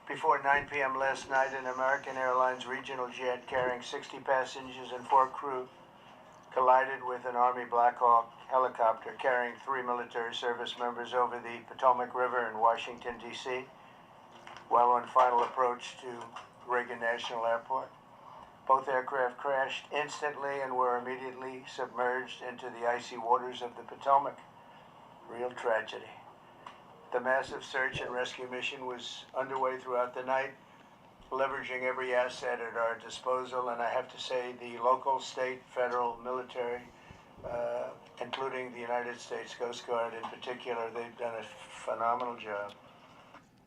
before 9 p.m. last night, an American Airlines regional jet carrying 60 passengers and 4 crew collided with an Army Blackhawk helicopter carrying 3 military service members over the Potomac River in Washington, D.C., while on final approach to Reagan National Airport. Both aircraft crashed instantly and were immediately submerged into the icy waters of the Potomac. Real tragedy. The massive search and rescue mission was underway throughout the night, leveraging every asset at our disposal, and I have to say the local, state, federal, military, including the United States Coast Guard in particular, they've done a phenomenal job.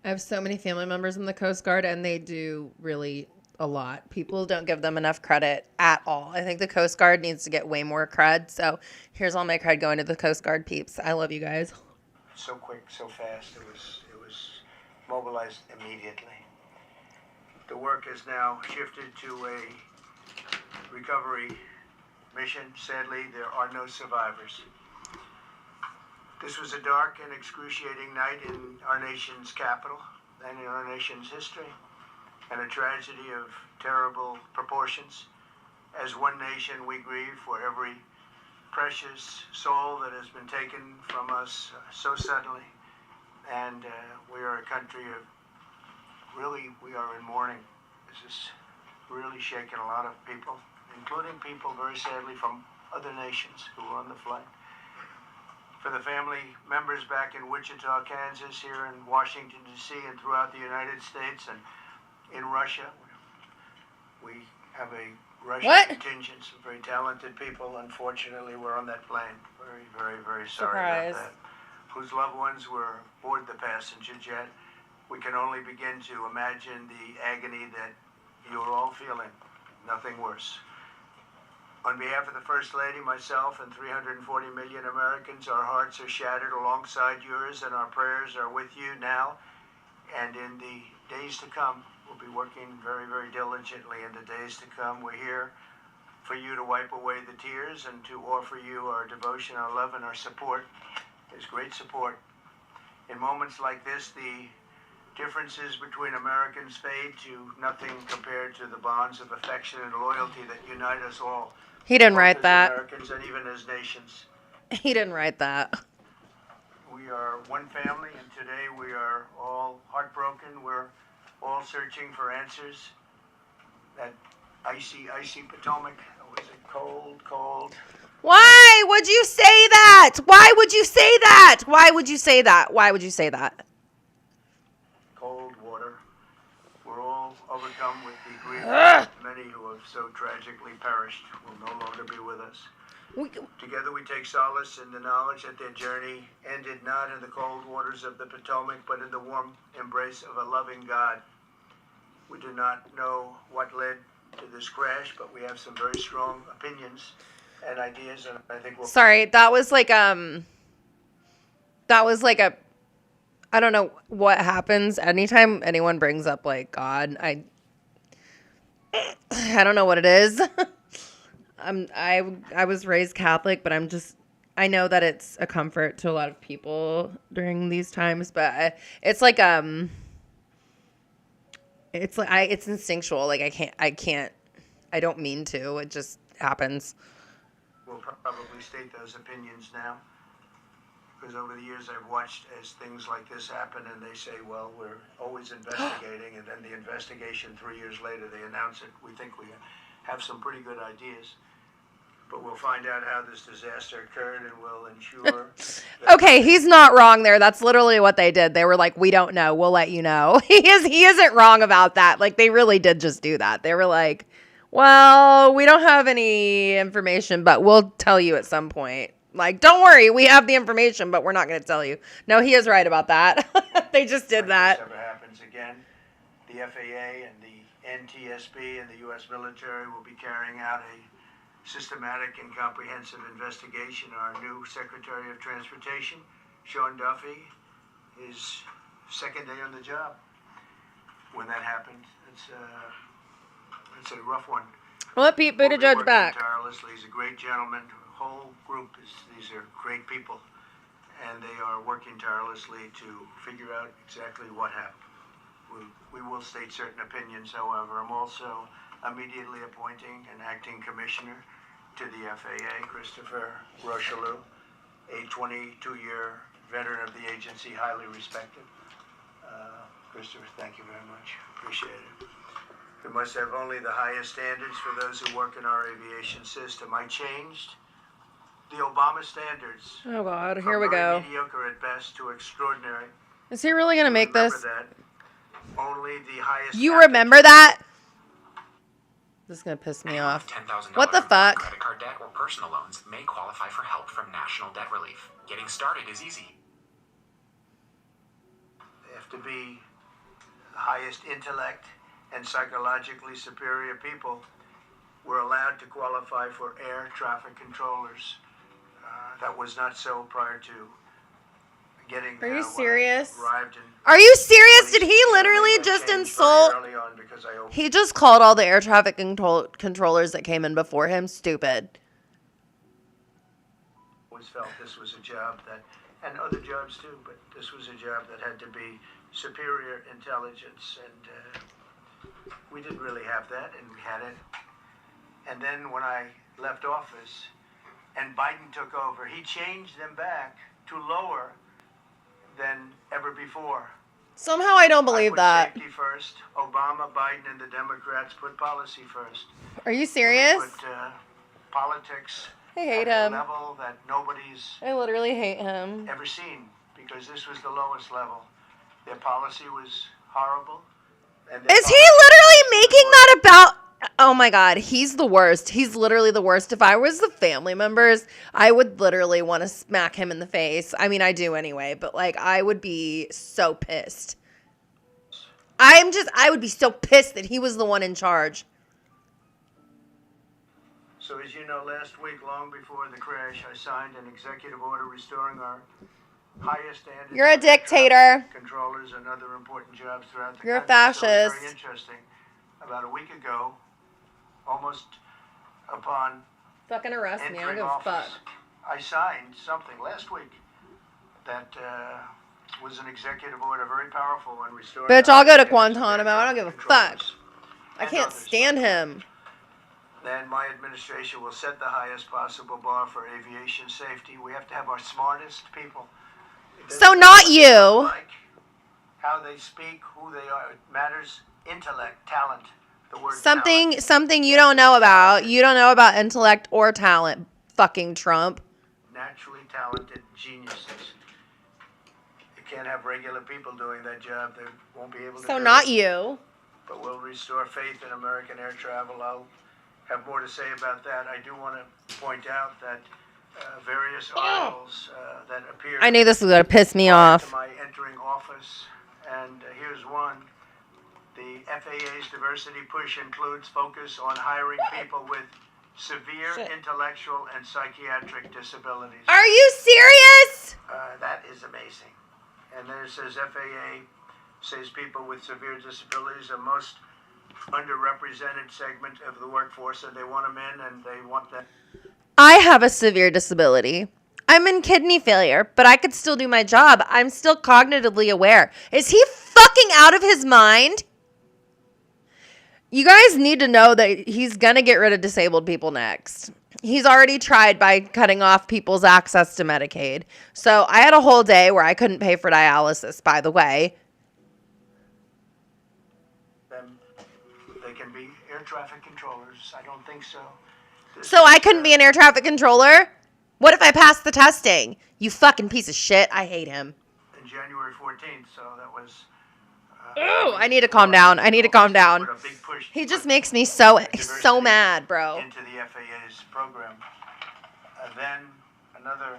I have so many family members in the Coast Guard, and they do really a lot. People don't give them enough credit at all. I think the Coast Guard needs to get way more cred. So here's all my cred going to the Coast Guard peeps. I love you guys.
So quick, so fast. It was mobilized immediately. The work has now shifted to a recovery mission. Sadly, there are no survivors. This was a dark and excruciating night in our nation's capital and in our nation's history, and a tragedy of terrible proportions. As one nation, we grieve for every precious soul that has been taken from us so suddenly, and we are a country of we are in mourning. This has really shaken a lot of people, including people, very sadly, from other nations who were on the flight. For the family members back in Wichita, Kansas, here in Washington, D.C., and throughout the United States and in Russia, we have a Russian contingent, some very talented people. Unfortunately, were on that plane. Very, very, very sorry about that. Whose loved ones were aboard the passenger jet. We can only begin to imagine the agony that you are all feeling. Nothing worse. On behalf of the First Lady, myself, and 340 million Americans, our hearts are shattered alongside yours, and our prayers are with you now and in the days to come. We'll be working very, very diligently in the days to come. We're here for you to wipe away the tears and to offer you our devotion, our love, and our support. There's great support. In moments like this, the differences between Americans fade to nothing compared to the bonds of affection and loyalty that unite us all.
He didn't write that.
Americans and even as nations.
He didn't write that.
We are one family, and today we are all heartbroken. We're all searching for answers. That icy, icy Potomac, was it cold, cold?
Why would you say that? Why would you say that? Why would you say that? Why would you say that?
Cold water. we're all overcome with the grief that many who have so tragically perished will no longer be with us. Together we take solace in the knowledge that their journey ended not in the cold waters of the Potomac, but in the warm embrace of a loving God. We do not know what led to this crash, but we have some very strong opinions and ideas, and I think we'll...
Sorry, that was like a, I don't know what happens anytime anyone brings up like God. I don't know what it is. I was raised Catholic, but I know that it's a comfort to a lot of people during these times, but it's like it's instinctual. Like I don't mean to. It just happens.
We'll probably state those opinions now, because over the years I've watched as things like this happen, and they say, well, we're always investigating, and then the investigation 3 years later they announce it. We think we have some pretty good ideas, but we'll find out how this disaster occurred, and we'll ensure
Okay, he's not wrong there. That's literally what they did. They were like, we don't know, we'll let you know. He isn't wrong about that. Like, they really did just do that. They were like, well, we don't have any information, but we'll tell you at some point. Like, don't worry, we have the information, but we're not going to tell you. No, he is right about that. They just did that.
If this ever happens again, the FAA and the NTSB and the U.S. military will be carrying out a systematic and comprehensive investigation. Our new Secretary of Transportation, Sean Duffy, his second day on the job. When that happened, it's a rough one.
We'll let Pete Buttigieg back.
Tirelessly. He's a great gentleman. The whole group these are great people, and they are working tirelessly to figure out exactly what happened. We will state certain opinions, however. I'm also immediately appointing an acting commissioner to the FAA, Christopher Rocheleau, a 22-year veteran of the agency, highly respected. Christopher, thank you very much. Appreciate it. We must have only the highest standards for those who work in our aviation system. I changed the Obama standards.
Oh, God. Here we go.
From mediocre at best to extraordinary.
Is he really going to make this?
That only the highest.
You remember that? This is going to piss me off. What the fuck?
Credit card debt or personal loans may qualify for help from National Debt Relief. Getting started is easy.
They have to be the highest intellect and psychologically superior people were allowed to qualify for air traffic controllers. That was not so prior to getting.
Are you serious?
Arrived in
Are you serious? Did he literally just insult? He just called all the air traffic controllers that came in before him stupid.
Always felt this was a job that, and other jobs too, but this was a job that had to be superior intelligence, and we didn't really have that, and we had it. And then when I left office and Biden took over, he changed them back to lower than ever before.
Somehow I don't believe that.
Safety first. Obama, Biden, and the Democrats put policy first.
Are you serious?
They put politics
I hate
at
him.
a level that nobody's
I literally hate him.
ever seen, because this was the lowest level. Their policy was horrible. And
Is he literally making that about? Oh my God, he's the worst. He's literally the worst. If I was the family members, I would literally want to smack him in the face. I mean, I do anyway, but like, I would be so pissed. I would be so pissed that he was the one in charge.
So as you know, last week, long before the crash, I signed an executive order restoring our highest standards.
You're a dictator.
Controllers and other important jobs throughout the
You're a
country.
fascist.
So it's very interesting. About a week ago, almost upon
Fucking arrest me. I don't
entering
give a fuck.
office, I signed something last week that was an executive order, very powerful when restoring.
Bitch, I'll go to
standards
Guantanamo. I don't give a fuck.
controllers
I
and
can't
others.
stand him.
Then my administration will set the highest possible bar for aviation safety. We have to have our smartest people. It
So
doesn't
not
matter what they
you.
look like, how they speak, who they are. It matters. Intellect, talent. The word talent.
Something you don't know about. You don't know about intellect or talent, fucking Trump.
Naturally talented geniuses. You can't have regular people doing that job. They won't be able to
So
do
not
it.
you.
but will restore faith in American air travel. I'll have more to say about that. I do want to point out that various articles that appeared.
I knew this was going to piss me
prior
off.
to my entering office, and here's one. The FAA's diversity push includes focus on hiring people with severe intellectual and psychiatric disabilities.
Are you serious?
That is amazing. And then it says FAA says people with severe disabilities are most underrepresented segment of the workforce, and they want them in, and they want them.
I have a severe disability. I'm in kidney failure, but I could still do my job. I'm still cognitively aware. Is he fucking out of his mind? You guys need to know that he's going to get rid of disabled people next. He's already tried by cutting off people's access to Medicaid. So I had a whole day where I couldn't pay for dialysis, by the way.
They can be air traffic controllers. I don't think so.
So I couldn't be an air traffic controller? What if I passed the testing? You fucking piece of shit. I hate him.
In January 14th, so that was...
Oh, I need to calm down. I need to calm down. He just makes me so mad, bro.
Into the FAA's program. Then another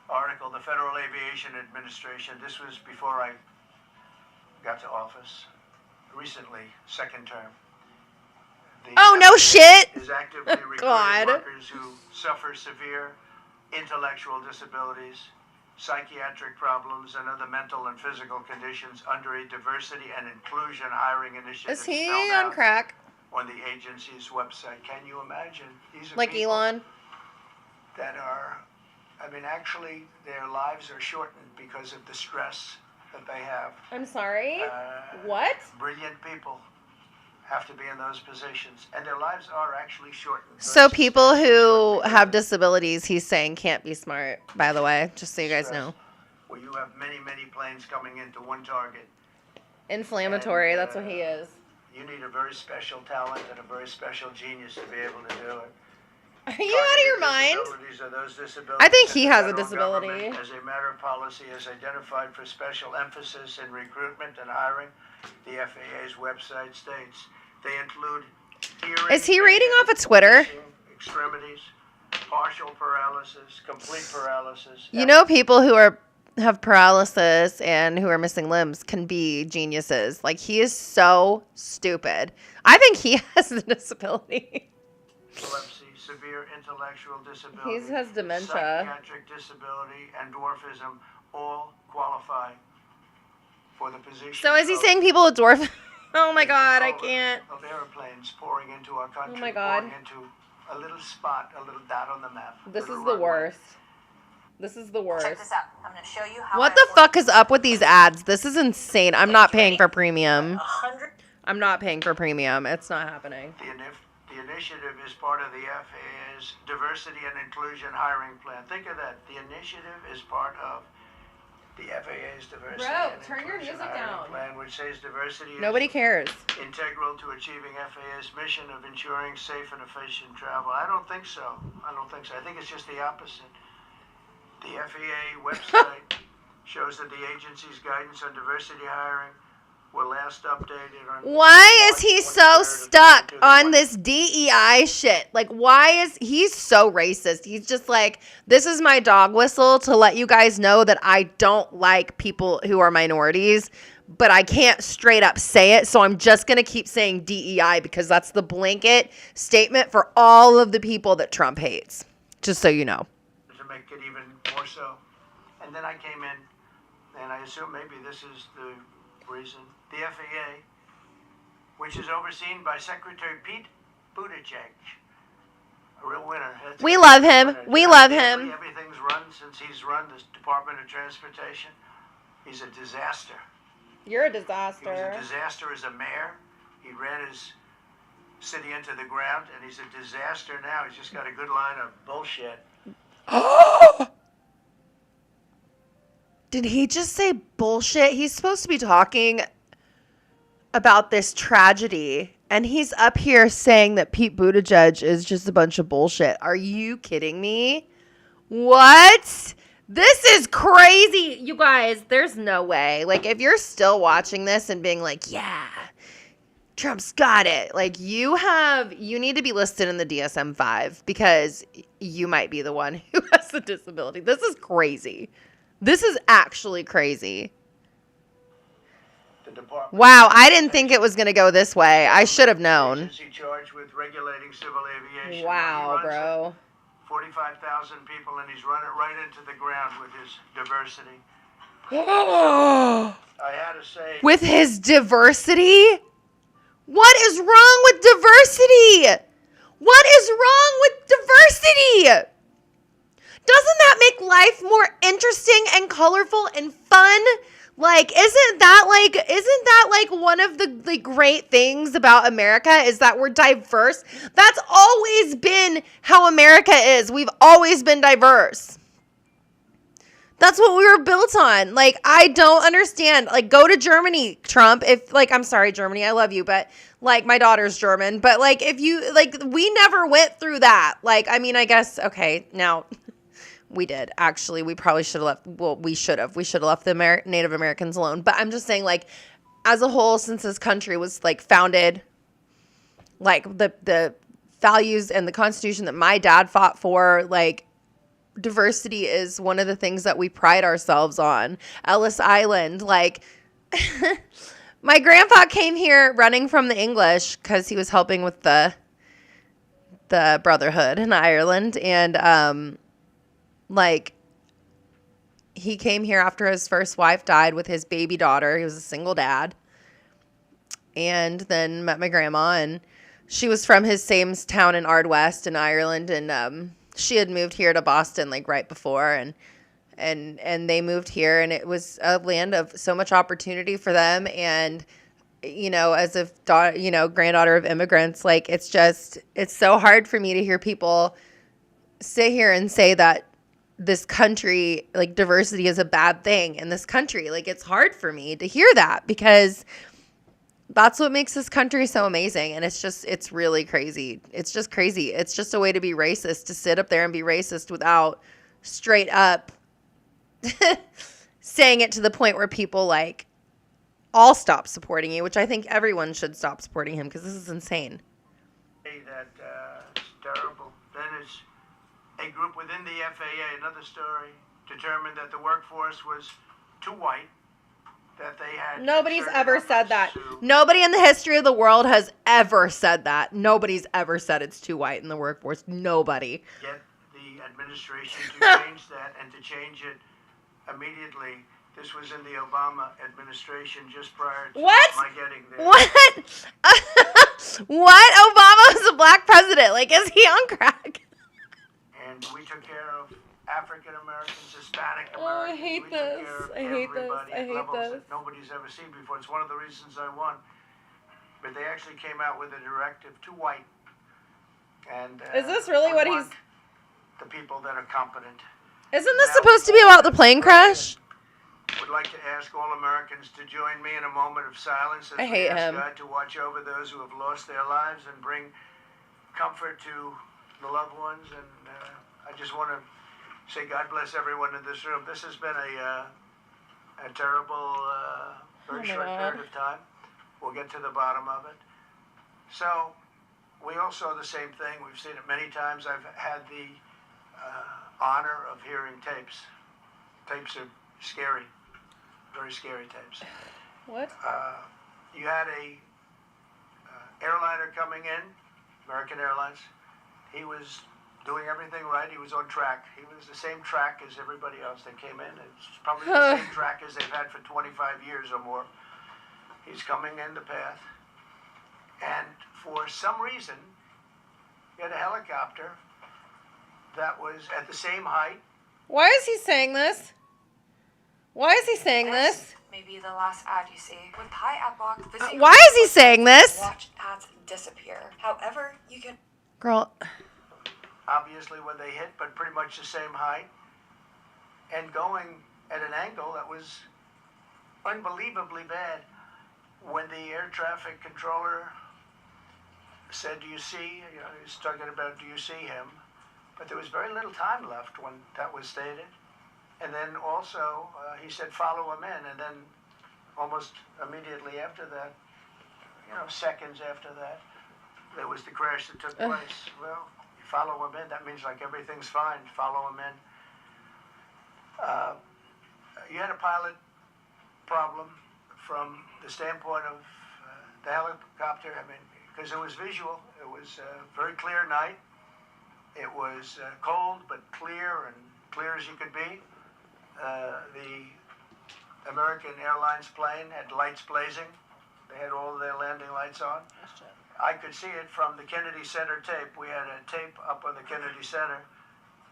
article, the Federal Aviation Administration. This was before I got to office. Recently, second term.
Oh, no shit.
Is actively recruiting workers who suffer severe intellectual disabilities, psychiatric problems, and other mental and physical conditions under a diversity and inclusion hiring initiative.
Is he on crack?
On the agency's website. Can you imagine? These are
like
people
Elon?
That are, I mean, actually, their lives are shortened because of the stress that they have.
I'm sorry? What?
Brilliant people have to be in those positions, and their lives are actually shortened.
So people who have disabilities, he's saying, can't be smart, by the way, just so you guys know.
Well, you have many, many planes coming into one target.
Inflammatory, that's what he is.
You need a very special talent and a very special genius to be able to do it.
Are you out of your mind?
Are those disabilities
I think he has a
federal
disability.
government, as a matter of policy, has identified for special emphasis in recruitment and hiring. The FAA's website states they include hearing.
Is he reading off of Twitter?
Extremities, partial paralysis, complete paralysis.
You know, people who have paralysis and who are missing limbs can be geniuses. Like, he is so stupid. I think he has the disability.
Epilepsy, severe intellectual disability,
He has dementia.
psychiatric disability, and dwarfism all qualify for the position.
So is he saying people with dwarf? Oh my God, I
controller
can't.
Of airplanes pouring into our country.
Oh my God.
Pouring into a little spot, a little dot on the map.
This is
little
the
runway.
worst. This is the worst.
Check this out. I'm going to show you how
What the fuck is up with these ads? This is insane. I'm not paying for premium.
100
I'm not paying for premium. It's not happening.
The initiative is part of the FAA's diversity and inclusion hiring plan. Think of that. The initiative is part of the FAA's diversity
Bro,
and
turn your
inclusion
music
hiring
down.
plan, which says diversity is
Nobody cares.
integral to achieving FAA's mission of ensuring safe and efficient travel. I don't think so. I think it's just the opposite. The FAA website shows that the agency's guidance on diversity hiring were last updated on...
Why is he so
March 23rd of
stuck
2021.
on this DEI shit? Like, why is he's so racist? He's just like, this is my dog whistle to let you guys know that I don't like people who are minorities, but I can't straight up say it. So I'm just going to keep saying DEI because that's the blanket statement for all of the people that Trump hates. Just so you know.
To make it even more so. And then I came in, and I assume maybe this is the reason. The FAA, which is overseen by Secretary Pete Buttigieg, a real winner.
We love him.
Winner.
We love him.
Everything's run since he's run the Department of Transportation. He's a disaster.
You're a
He was
disaster.
a disaster as a mayor. He ran his city into the ground, and he's a disaster now. He's just got a good line of bullshit.
Did he just say bullshit? He's supposed to be talking about this tragedy, and he's up here saying that Pete Buttigieg is just a bunch of bullshit. Are you kidding me? What? This is crazy. You guys, there's no way. Like, if you're still watching this and being like, yeah, Trump's got it. Like, you need to be listed in the DSM-5 because you might be the one who has a disability. This is crazy. This is actually crazy. Wow, I didn't think it was going to go this way. I should have known.
Agency charged with regulating civil aviation.
Wow, bro.
45,000 people, and he's run it right into the ground with his diversity. I had to say...
With his diversity? What is wrong with diversity? What is wrong with diversity? Doesn't that make life more interesting and colorful and fun? Like, isn't that like one of the great things about America is that we're diverse? That's always been how America is. We've always been diverse. That's what we were built on. Like, I don't understand. Like, go to Germany, Trump. If, like, I'm sorry, Germany, I love you, but, like, my daughter's German. But, like, if you, like, we never went through that. Like, I mean, I guess, okay, now, we did. Actually, we probably should have left, well, we should have. We should have left the Native Americans alone. But I'm just saying, like, as a whole, since this country was, like, founded, like, the values and the Constitution that my dad fought for, like, diversity is one of the things that we pride ourselves on. Ellis Island, like, my grandpa came here running from the English because he was helping with the Brotherhood in Ireland, and like, he came here after his first wife died with his baby daughter. He was a single dad, and then met my grandma, and she was from his same town in Ardwest in Ireland, and she had moved here to Boston like right before, and they moved here, and it was a land of so much opportunity for them. And, you know, as a daughter, you know, granddaughter of immigrants, like, it's so hard for me to hear people sit here and say that this country, like, diversity is a bad thing in this country. Like, it's hard for me to hear that because that's what makes this country so amazing. And it's really crazy. It's just crazy. It's just a way to be racist, to sit up there and be racist without straight up saying it to the point where people, like, all stop supporting you, which I think everyone should stop supporting him because this is insane.
That it's terrible. Then it's a group within the FAA, another story, determined that the workforce was too white. That they had.
Nobody's ever said that. Nobody in the history of the world has ever said that. Nobody's ever said it's too white in the workforce. Nobody.
Get the administration to change that and to change it immediately. This was in the Obama administration just prior to my getting there.
What? What? Obama was a black president. Like, is he on crack?
And we took care of African Americans, Hispanic Americans.
Oh, I hate this. I hate this. I hate this.
That nobody's ever seen before. It's one of the reasons I won. But they actually came out with a directive to white. And
is this really what he's?
The people that are competent.
Isn't this supposed to be about the plane crash?
Would like to ask all Americans to join me in a moment of silence as
I hate
we ask
him.
God to watch over those who have lost their lives and bring comfort to the loved ones. And I just want to say God bless everyone in this room. This has been a terrible, very short period of time. We'll get to the bottom of it. So we all saw the same thing. We've seen it many times. I've had the honor of hearing tapes. Tapes are scary, very scary tapes.
What?
You had a airliner coming in, American Airlines. He was doing everything right. He was on track. He was the same track as everybody else that came in. It's probably the same track as they've had for 25 years or more. He's coming in the path. And for some reason, he had a helicopter that was at the same height.
Why is he saying this? Why is he saying this?
Maybe the last ad you see. With Hi AdBlock, the
why is he saying this?
watch ads disappear. However, you can.
Girl.
Obviously when they hit, but pretty much the same height. And going at an angle that was unbelievably bad. When the air traffic controller said, do you see, you know, he was talking about, do you see him? But there was very little time left when that was stated. And then also, he said, follow him in. And then almost immediately after that, seconds after that, there was the crash that took place. Well, you follow them in. That means like everything's fine. Follow them in. You had a pilot problem from the standpoint of the helicopter. I mean, because it was visual. It was a very clear night. It was cold but clear, and clear as you could be. The American Airlines plane had lights blazing. They had all of their landing lights on. I could see it from the Kennedy Center tape. We had a tape up on the Kennedy Center.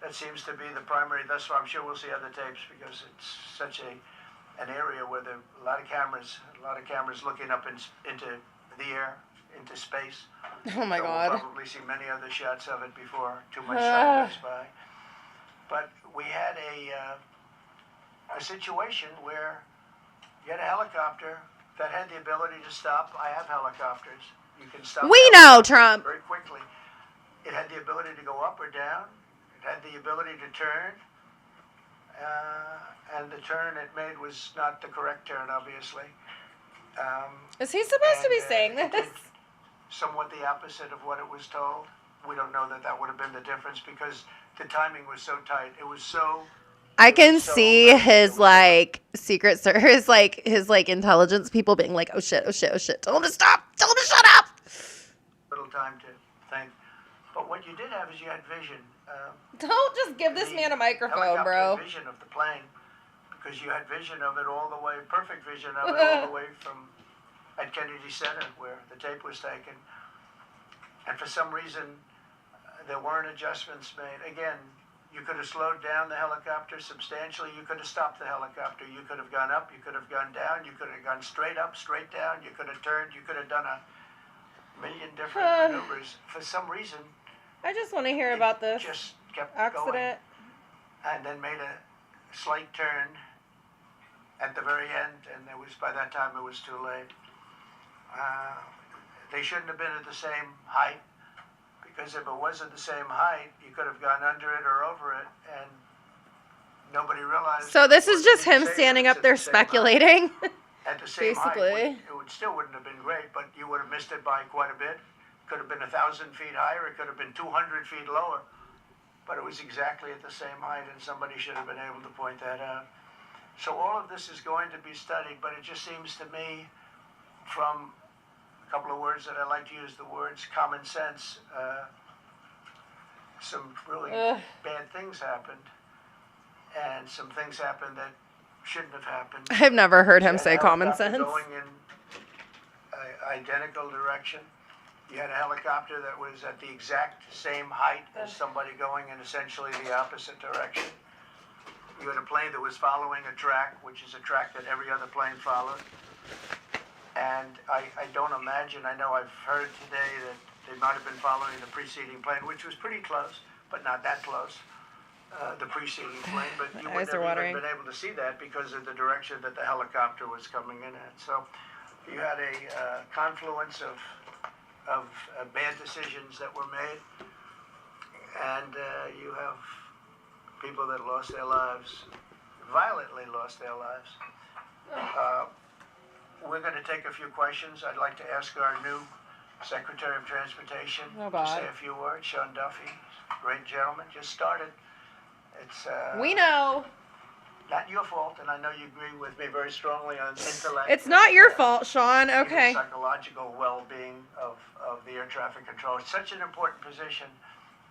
That seems to be the primary. Thus far, I'm sure we'll see other tapes because it's such an area where there are a lot of cameras looking up into the air, into space.
Oh my
So
God.
We'll probably see many other shots of it before too much time goes by. But we had a situation where you had a helicopter that had the ability to stop. I have helicopters. You can stop.
We know, Trump.
Very quickly. It had the ability to go up or down. It had the ability to turn. And the turn it made was not the correct turn, obviously.
Is he supposed to be saying
it
this?
did somewhat the opposite of what it was told. We don't know that would have been the difference because the timing was so tight. It was so...
I can see his like secret service, his intelligence people being like, oh shit. Tell him to stop. Tell him to shut up.
Little time to think. But what you did have is you had vision.
Don't just give this man a microphone, bro.
Vision of the plane, because you had vision of it all the way, perfect vision of it all the way from at Kennedy Center where the tape was taken. And for some reason, there weren't adjustments made. Again, you could have slowed down the helicopter substantially. You could have stopped the helicopter. You could have gone up. You could have gone down. You could have gone straight up, straight down. You could have turned. You could have done a million different maneuvers. For some reason,
I just want to hear about this
just kept
accident.
going, and then made a slight turn at the very end, and by that time it was too late. They shouldn't have been at the same height, because if it was at the same height, you could have gone under it or over it, and nobody realized.
So this is just him standing up there speculating.
At the same
basically.
height, it still wouldn't have been great, but you would have missed it by quite a bit. Could have been 1,000 feet higher. It could have been 200 feet lower. But it was exactly at the same height, and somebody should have been able to point that out. So all of this is going to be studied, but it just seems to me, from a couple of words that I like to use, the words common sense, some really bad things happened, and some things happened that shouldn't have happened.
I've never heard him
You had
say
a
common
helicopter
sense.
Going in identical direction. You had a helicopter that was at the exact same height as somebody going in essentially the opposite direction. You had a plane that was following a track, which is a track that every other plane followed. And I don't imagine, I know I've heard today that they might have been following the preceding plane, which was pretty close, but not that close, the preceding plane. But you wouldn't have even been able to see that because of the direction that the helicopter was coming in at. So you had a confluence of bad decisions that were made, and you have people that lost their lives, violently lost their lives. We're going to take a few questions. I'd like to ask our new Secretary of Transportation to say a few words. Sean Duffy, great gentleman, just started. It's
we know.
Not your fault, and I know you agree with me very strongly on intellect.
It's not your fault, Sean. Okay.
Psychological well-being of the air traffic control. It's such an important position,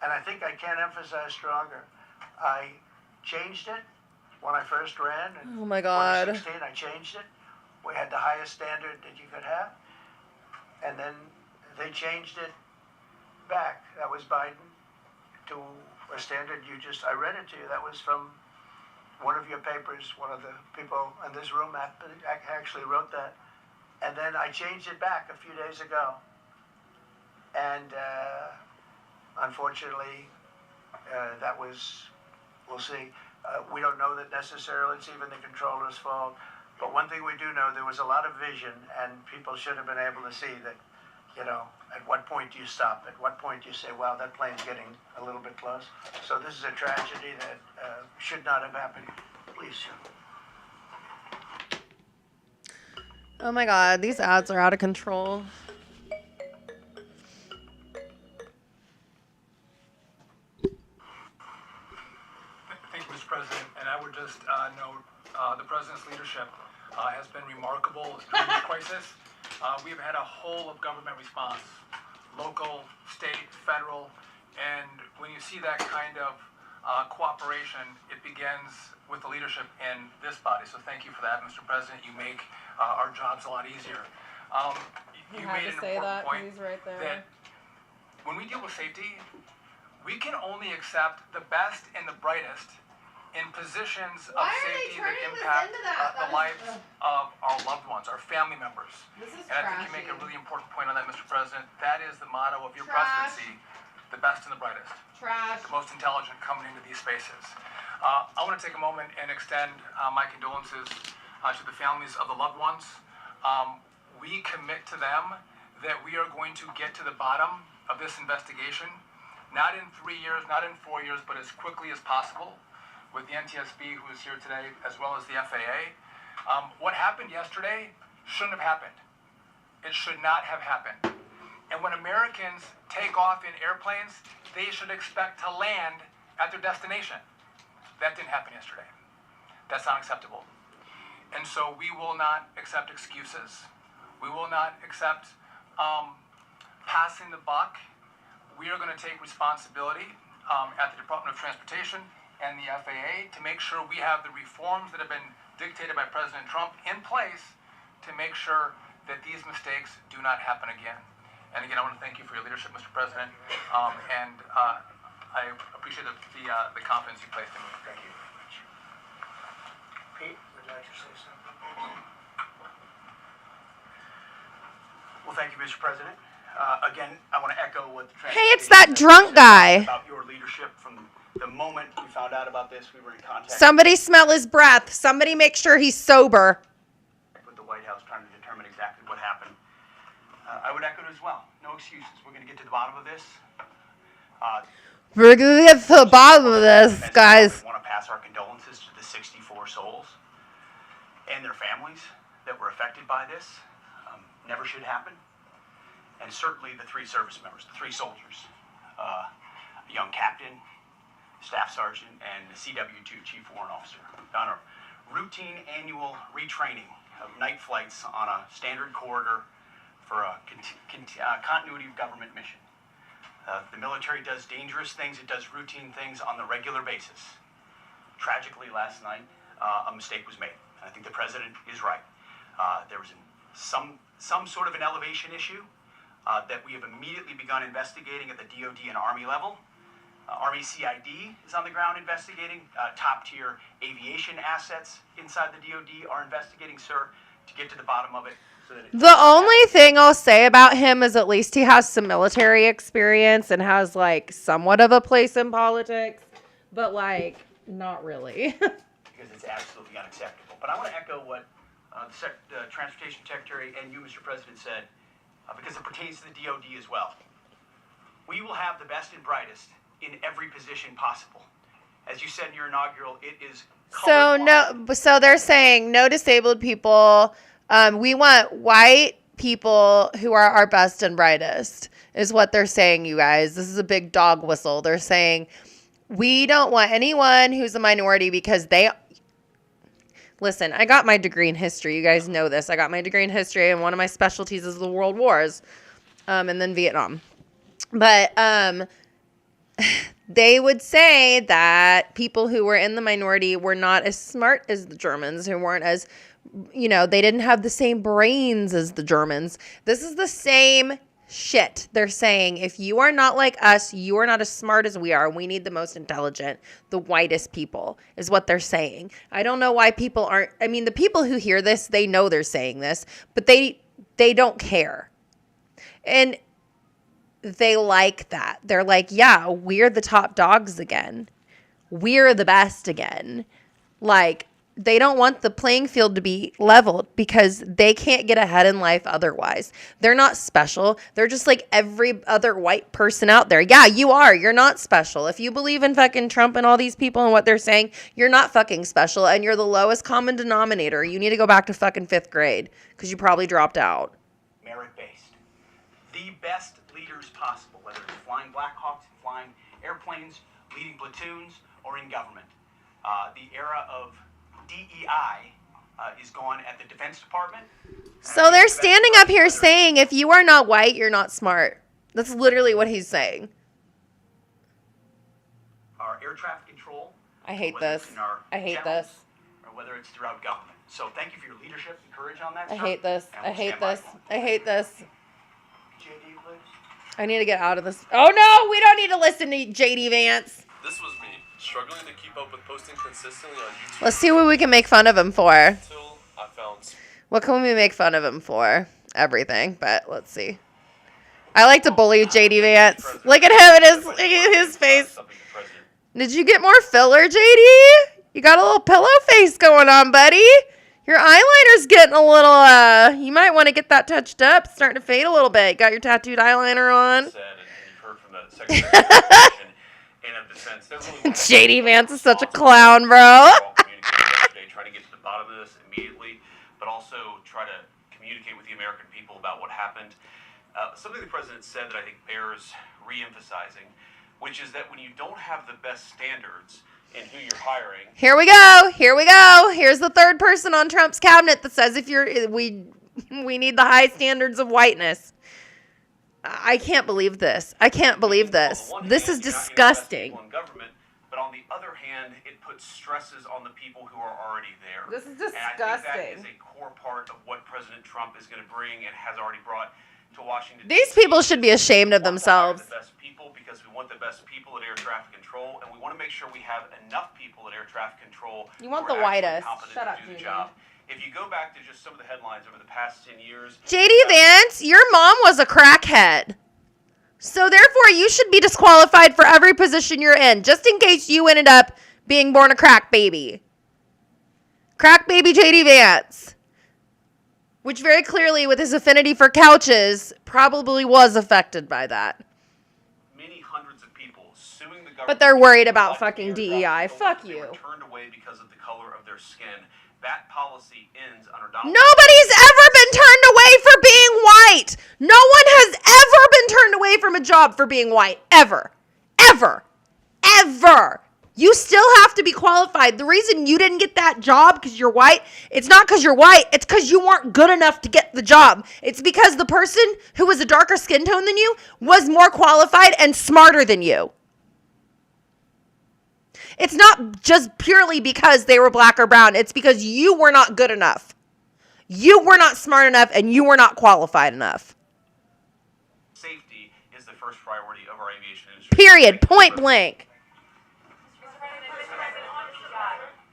and I think I can't emphasize stronger. I changed it when I first ran in
Oh my God.
2016. I changed it. We had the highest standard that you could have, and then they changed it back. That was Biden, to a standard I read it to you. That was from one of your papers. One of the people in this room actually wrote that. And then I changed it back a few days ago. And unfortunately, that was, we'll see. We don't know that necessarily it's even the controller's fault. But one thing we do know, there was a lot of vision, and people should have been able to see that, at what point do you stop? At what point do you say, wow, that plane's getting a little bit close? So this is a tragedy that should not have happened. Please.
Oh my God, these ads are out of control.
leadership has been remarkable during this crisis. We've had a whole of government response, local, state, federal, and when you see that kind of cooperation, it begins with the leadership in this body. So thank you for that, Mr. President. You make our jobs a lot easier. You made an important point that when we deal with safety, we can only accept the best and the brightest in positions of safety that impact the lives of our loved ones, our family members. And I think you make a really important point on that, Mr. President. That is the motto of your presidency, the best and the brightest. The most intelligent coming into these spaces. I want to take a moment and extend my condolences to the families of the loved ones. We commit to them that we are going to get to the bottom of this investigation, not in 3 years, not in 4 years, but as quickly as possible with the NTSB, who is here today, as well as the FAA. What happened yesterday shouldn't have happened. It should not have happened. And when Americans take off in airplanes, they should expect to land at their destination. That didn't happen yesterday. That's not acceptable. And so we will not accept excuses. We will not accept passing the buck. We are going to take responsibility at the Department of Transportation and the FAA to make sure we have the reforms that have been dictated by President Trump in place to make sure that these mistakes do not happen again. And again, I want to thank you for your leadership, Mr. President, and I appreciate the confidence you placed in me. Thank you.
Pete, would you like to say something? Well, thank you, Mr. President. Again, I want to echo what the
Hey, it's that drunk guy.
about your leadership from the moment we found out about this. We were in contact.
Somebody smell his breath. Somebody make sure he's sober.
With the White House trying to determine exactly what happened. I would echo it as well. No excuses. We're going to get to the bottom of this.
We're going to get to the bottom of this, guys.
We want to pass our condolences to the 64 souls and their families that were affected by this. Never should happen. And certainly the 3 service members, the 3 soldiers, a young captain, staff sergeant, and the CW2 chief warrant officer, on a routine annual retraining of night flights on a standard corridor for a continuity of government mission. The military does dangerous things. It does routine things on the regular basis. Tragically, last night, a mistake was made. I think the president is right. There was some sort of an elevation issue that we have immediately begun investigating at the DoD and Army level. Army CID is on the ground investigating. Top-tier aviation assets inside the DoD are investigating, sir, to get to the bottom of it.
The only thing I'll say about him is at least he has some military experience and has, like, somewhat of a place in politics, but, like, not really.
Because it's absolutely unacceptable. But I want to echo what the Transportation Secretary and you, Mr. President, said, because it pertains to the DoD as well. We will have the best and brightest in every position possible. As you said in your inaugural, it is
So they're saying no disabled people. We want white people who are our best and brightest, is what they're saying, you guys. This is a big dog whistle. They're saying we don't want anyone who's a minority because they... Listen, I got my degree in history. You guys know this. I got my degree in history, and one of my specialties is the World Wars, and then Vietnam. But they would say that people who were in the minority were not as smart as the Germans, who weren't as, they didn't have the same brains as the Germans. This is the same shit. They're saying, if you are not like us, you are not as smart as we are. We need the most intelligent, the whitest people, is what they're saying. I don't know why people aren't, the people who hear this, they know they're saying this, but they don't care. And they like that. They're like, yeah, we're the top dogs again. We're the best again. Like, they don't want the playing field to be leveled because they can't get ahead in life otherwise. They're not special. They're just like every other white person out there. Yeah, you are. You're not special. If you believe in fucking Trump and all these people and what they're saying, you're not fucking special, and you're the lowest common denominator. You need to go back to fucking 5th grade because you probably dropped out.
Merit-based. The best leaders possible, whether it's flying Blackhawks, flying airplanes, leading platoons, or in government. The era of DEI
is gone at the Defense Department.
So they're standing up here saying, if you are not white, you're not smart. That's literally what he's saying.
Our air traffic control.
I hate
whether it's
this.
in our
I hate
generals,
this.
Or whether it's throughout government. So thank you for your leadership and courage on that.
I
sir,
hate this.
and
I
we'll
hate
stand by
this.
you.
I hate this.
JD, please.
I need to get out of this. Oh no, we don't need to listen to JD Vance.
This was me, struggling to keep up with posting consistently on YouTube.
Let's see what we can make fun of him for.
Until I found...
What can we make fun of him for? Everything, but let's see. I like to bully JD Vance. Look at him and his face. Did you get more filler, JD? You got a little pillow face going on, buddy. Your eyeliner's getting a little, you might want to get that touched up. It's starting to fade a little bit. Got your tattooed eyeliner on. JD Vance is such a clown, bro.
Try to get to the bottom of this immediately, but also try to communicate with the American people about what happened. Something the president said that I think bears re-emphasizing, which is that when you don't have the best standards in who you're hiring.
Here we go. Here we go. Here's the third person on Trump's cabinet that says we need the high standards of whiteness. I can't believe this. I can't believe this. This is disgusting.
But on the other hand, it puts stresses on the people who are already there.
This is
And I think that
disgusting.
is a core part of what President Trump is going to bring and has already brought to Washington.
These people should be ashamed of themselves.
We want to hire the best people because we want the best people at air traffic control, and we want to make sure we have enough people at air traffic control.
You want
who
the
are actually
whitest.
competent
Shut
to
up,
do the
JD.
job. If you go back to just some of the headlines over the past 10 years,
JD Vance, your mom was a crackhead. So therefore, you should be disqualified for every position you're in, just in case you ended up being born a crack baby. Crack baby JD Vance. Which very clearly, with his affinity for couches, probably was affected by that.
many hundreds of people suing the government.
But they're worried about
Like
fucking
air
DEI.
traffic
Fuck
controllers, they
you.
were turned away because of the color of their skin. That policy ends under Donald
Nobody's ever been turned away for being white. No one has ever been turned away from a job for being white. Ever. Ever. Ever. You still have to be qualified. The reason you didn't get that job because you're white, it's not because you're white. It's because you weren't good enough to get the job. It's because the person who was a darker skin tone than you was more qualified and smarter than you. It's not just purely because they were black or brown. It's because you were not good enough. You were not smart enough and you were not qualified enough.
Safety is the first priority of our aviation industry.
Period. Point blank.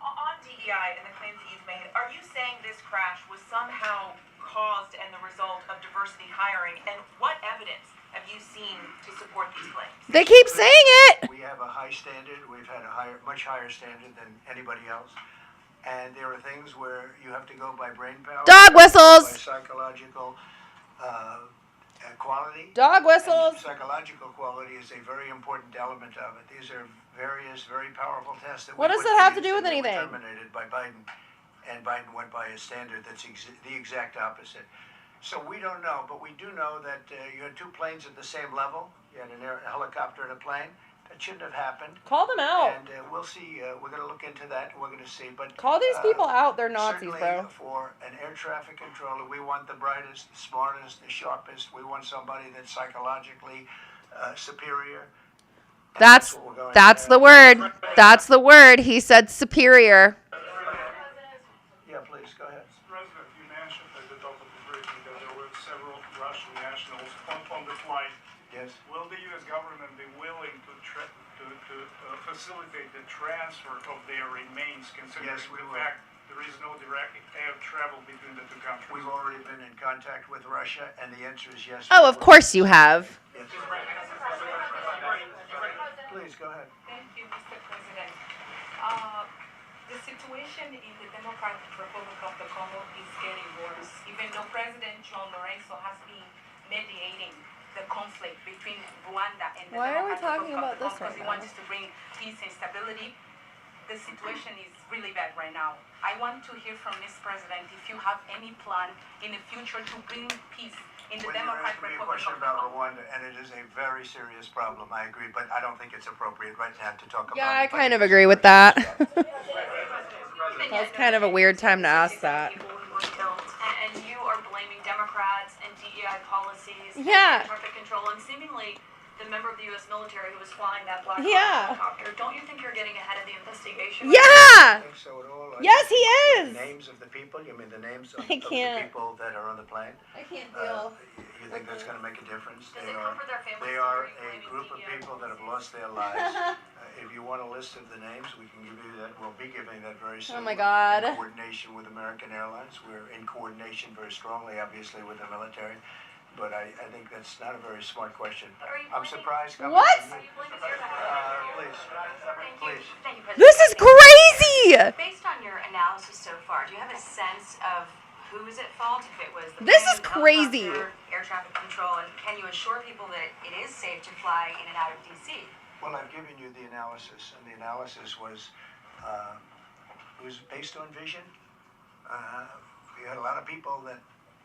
On DEI and the claims that you've made, are you saying this crash was somehow caused and the result of diversity hiring? And what evidence have you seen to support these claims?
They keep saying it.
We have a high standard. We've had a much higher standard than anybody else. And there are things where you have to go by brain power.
Dog whistles.
By psychological quality.
Dog whistles.
And psychological quality is a very important element of it. These are various, very powerful tests that
What
we
does
put
it have to
these
do with
and they were
anything?
terminated by Biden, and Biden went by a standard that's the exact opposite. So we don't know, but we do know that you had two planes at the same level. You had a helicopter and a plane. That shouldn't have happened.
Call them out.
And we'll see. We're going to look into that. We're going to see. But
Call these people out. They're Nazis,
certainly
bro.
for an air traffic controller, we want the brightest, the smartest, the sharpest. We want somebody that's psychologically superior. And
That's
what we're going
the
to-
word. That's the word. He said superior.
Yeah, please go ahead.
President, you mentioned at the top of the briefing that there were several Russian nationals on the flight.
Yes.
Will the U.S. government be willing to facilitate the transfer of their remains, considering
Yes, we
the
will.
fact there is no direct air travel between the two countries?
We've already been in contact with Russia, and the answer is yes.
Oh,
we
of
will.
course you have.
Yes. Please go ahead.
Thank you, Mr. President. The situation in the Democratic Republic of the Congo is getting worse, even though President John Lorenzo has been mediating the conflict between Rwanda and the
Why are we
Democratic
talking
Republic
about
of the
this
Congo
right
because he
now?
wants to bring peace and stability. the situation is really bad right now. I want to hear from Ms. President if you have any plan in the future to bring peace in the
Well, you're
Democratic
asking me a
Republic
question
of the
about
Congo.
Rwanda, and it is a very serious problem. I agree, but I don't think it's appropriate right now to talk about
Yeah,
it.
I kind of agree with that. That's kind of a weird time to ask that.
And you are blaming Democrats and DEI policies
Yeah.
and traffic control, and seemingly the member of the U.S. military who was flying that Blackhawk
Yeah.
helicopter. Don't you think you're getting ahead of the investigation?
Yeah.
I think so at all.
Yes, he
The
is.
names of the people? You mean the names of
I
the
can't.
people that are on the plane?
I can't deal.
You think that's going to make a difference?
Does it comfort their families
They
to
are
hear you
a
blaming
group of
DEI
people that have
policies?
lost their lives. If you want a list of the names, we can give you that. We'll be giving that very soon.
Oh my God.
In coordination with American Airlines. We're in coordination very strongly, obviously, with the military. But I think that's not a very smart question. I'm surprised.
What?
Are you blaming your
Please. Please.
Thank you, President.
This is crazy.
Based on your analysis so far, do you have a sense of who is at fault? If it was the
This
plane,
is crazy.
helicopter, air traffic control, and can you assure people that it is safe to fly in and out of D.C.?
Well, I've given you the analysis, and the analysis was it was based on vision. You had a lot of people that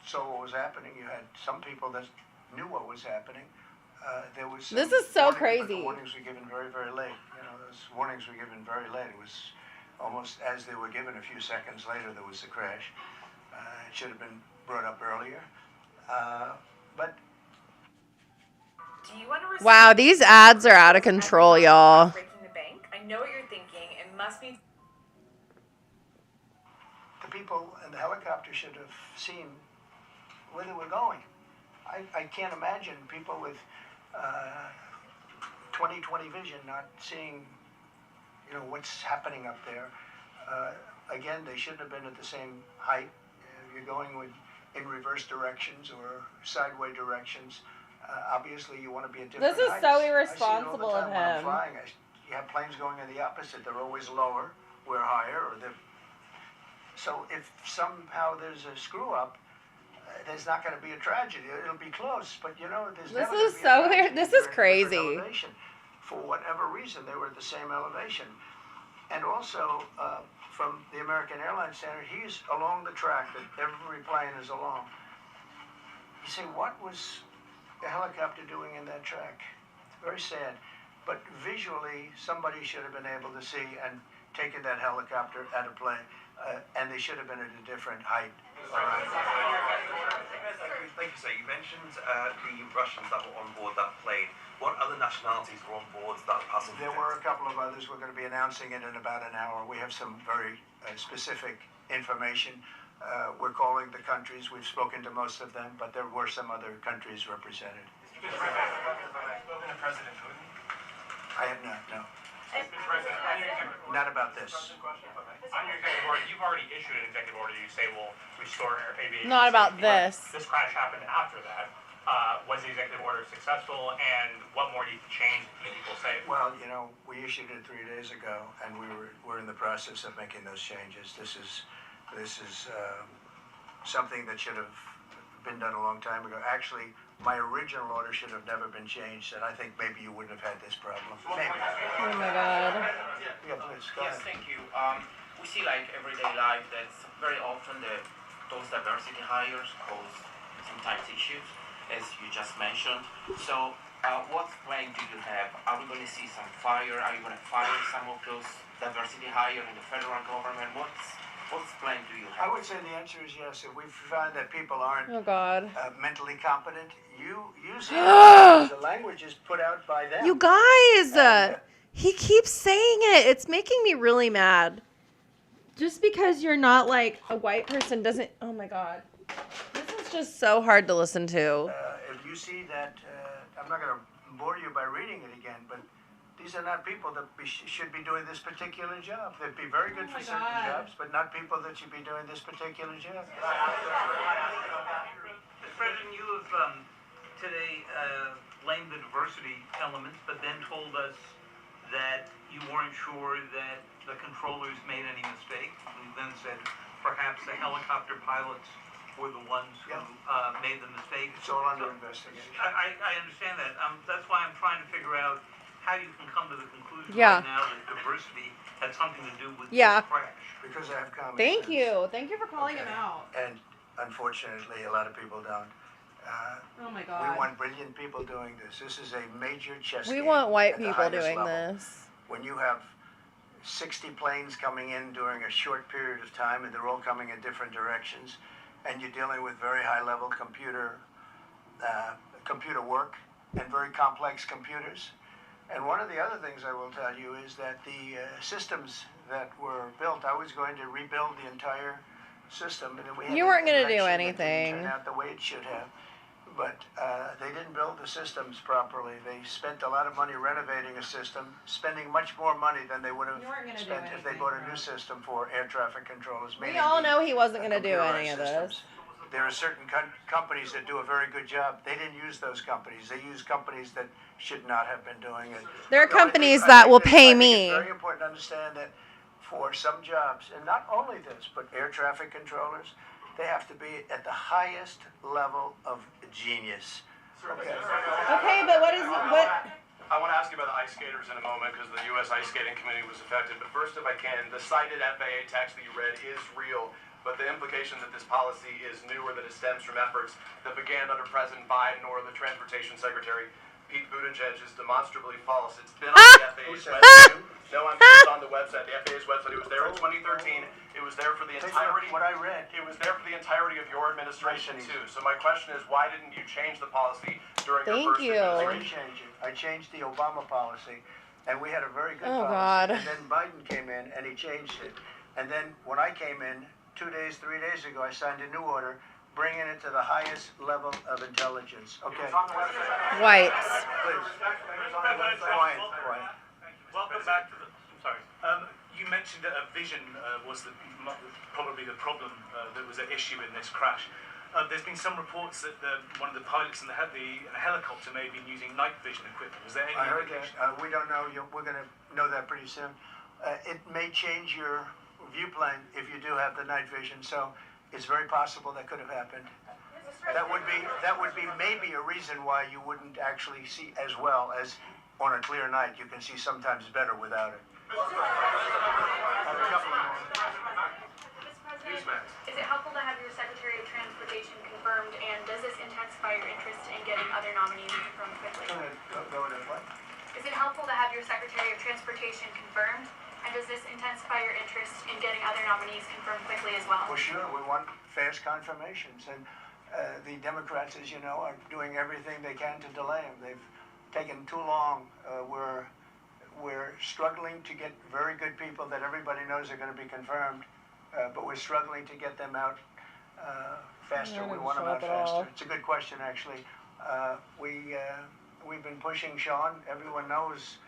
saw what was happening. You had some people that knew what was happening. There was
This is so
warnings, but
crazy.
the warnings were given very, very late. You know, those warnings were given very late. It was almost as they were given. A few seconds later, there was the crash. It should have been brought up earlier. But
Do you want to receive
Wow, these ads are out of control, y'all.
breaking the bank? I know what you're thinking. It must be.
the people in the helicopter should have seen where they were going. I can't imagine people with 20/20 vision not seeing, what's happening up there. Again, they shouldn't have been at the same height. You're going in reverse directions or sideway directions. Obviously, you want to be at different
This is
heights.
so
I see it all the
irresponsible
time
of
when I'm
him.
flying. You have planes going in the opposite. They're always lower. We're higher, or they're. So if somehow there's a screw up, there's not going to be a tragedy. It'll be close, but there's
This
never
is
gonna be a
so
tragedy
weird. This
if you're
is
in a different
crazy.
elevation. For whatever reason, they were at the same elevation. And also, from the American Airlines Center, he's along the track that every plane is along. You say, what was the helicopter doing in that track? It's very sad. But visually, somebody should have been able to see and taken that helicopter out of plane, and they should have been at a different height.
Thank you, sir. You mentioned the Russians that were on board that plane. What other nationalities were on board that passenger?
There were a couple of others. We're going to be announcing it in about an hour. We have some very specific information. We're calling the countries. We've spoken to most of them, but there were some other countries represented.
Mr. President, have you spoken to President Putin?
I have not, no.
Mr. President, on your executive order.
Not about this.
On your executive order, you've already issued an executive order. You say will restore aviation.
Not about
safety, but
this.
This crash happened after that. Was the executive order successful, and what more needs to change to keep people safe?
Well, we issued it 3 days ago, and we're in the process of making those changes. This is something that should have been done a long time ago. Actually, my original order should have never been changed, and I think maybe you wouldn't have had this problem. Maybe.
Oh my God.
Yeah, please, go
Yes,
ahead.
thank you. We see everyday life that very often those diversity hires cause sometimes issues, as you just mentioned. So, what plan do you have? Are we going to see some fire? Are you going to fire some of those diversity hires in the federal government? What's plan do you have?
I would say the answer is yes. If we find that people aren't
Oh God.
mentally competent, you see the language is put out by them.
You guys, he keeps saying it. It's making me really mad. Just because you're not a white person doesn't. Oh my God. This is just so hard to listen to.
If you see that, I'm not going to bore you by reading it again, but these are not people that should be doing this particular job. They'd be very good for certain jobs, but not people that should be doing this particular job.
Mr. President, you have today blamed the diversity elements, but then told us that you weren't sure that the controllers made any mistake. You then said perhaps the helicopter pilots were the ones who made the mistake.
It's all under investigation.
I understand that. That's why I'm trying to figure out how you can come to the conclusion
Yeah.
right now that diversity had something to do with
Yeah.
this crash.
Because I have common
Thank
sense.
you. Thank you for calling him out.
And unfortunately, a lot of people don't.
Oh my
We
God.
want brilliant people doing this. This is a major chess
We
game
want white
at the
people
highest
doing
level.
this.
When you have 60 planes coming in during a short period of time, and they're all coming in different directions, and you're dealing with very high-level computer work and very complex computers. And one of the other things I will tell you is that the systems that were built, I was going to rebuild the entire system. And we had
You weren't
an
going to do
election that didn't
anything.
turn out the way it should have. But they didn't build the systems properly. They spent a lot of money renovating a system, spending much more money than they would have
You weren't gonna do
spent if they
anything,
bought a
bro.
new system for air traffic controllers.
We
meaning
all
the
know he wasn't going to do
computerized
any of
systems.
this.
There are certain companies that do a very good job. They didn't use those companies. They used companies that should not have been doing it.
There are
No, I think-
companies
I
that
think
will
that-
pay
I think
me.
It's very important to understand that for some jobs, and not only this, but air traffic controllers, they have to be at the highest level of genius. Okay.
Okay, but what is what?
I want to ask you about the ice skaters in a moment because the U.S. Ice Skating Committee was affected. But first, if I can, the cited FAA text that you read is real, but the implication that this policy is new or that it stems from efforts that began under President Biden or the Transportation Secretary Pete Buttigieg is demonstrably false. It's been on the FAA's website. No, it's on the website, the FAA's website. It was there in 2013. It was there for the entirety.
What I read.
It was there for the entirety of your administration too. So my question is, why didn't you change the policy during your
Thank
first
you.
I
administration?
did change it. I changed the Obama policy, and we had a very good
Oh,
policy.
God.
And then Biden came in, and he changed it. And then when I came in 3 days ago, I signed a new order, bringing it to the highest level of intelligence. Okay.
Whites.
Please. Quiet.
Welcome back to the. I'm sorry. You mentioned that a vision was probably the problem that was at issue in this crash. There's been some reports that one of the pilots in the helicopter may have been using night vision equipment. Was there any
I heard
indication?
that. We don't know. We're going to know that pretty soon. It may change your viewplane if you do have the night vision. So it's very possible that could have happened. That would be maybe a reason why you wouldn't actually see as well as on a clear night. You can see sometimes better without it.
Is it helpful to have your Secretary of Transportation confirmed, and does this intensify your interest in getting other nominees confirmed quickly?
Go ahead. What?
Is it helpful to have your Secretary of Transportation confirmed, and does this intensify your interest in getting other nominees confirmed quickly as well?
Well, sure. We want fast confirmations, and the Democrats, as you know, are doing everything they can to delay them. They've taken too long. We're struggling to get very good people that everybody knows are going to be confirmed, but we're struggling to get them out faster. We want them out faster. It's a good question, actually. We've been pushing Sean. Everyone knows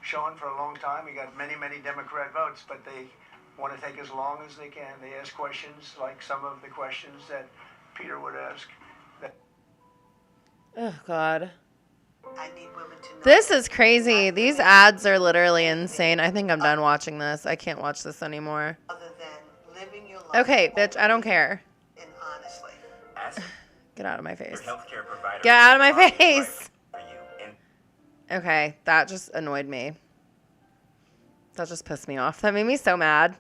Sean for a long time. He got many, many Democrat votes, but they want to take as long as they can. They ask questions like some of the questions that Peter would ask.
Oh, God.
I need women to know.
This is crazy. These ads are literally insane. I think I'm done watching this. I can't watch this anymore.
Other than living your life
Okay, bitch, I don't care.
and honestly.
Get out of my face.
Your healthcare provider
Get out of my
is
face.
right for you. And
Okay, that just annoyed me. That just pissed me off. That made me so mad.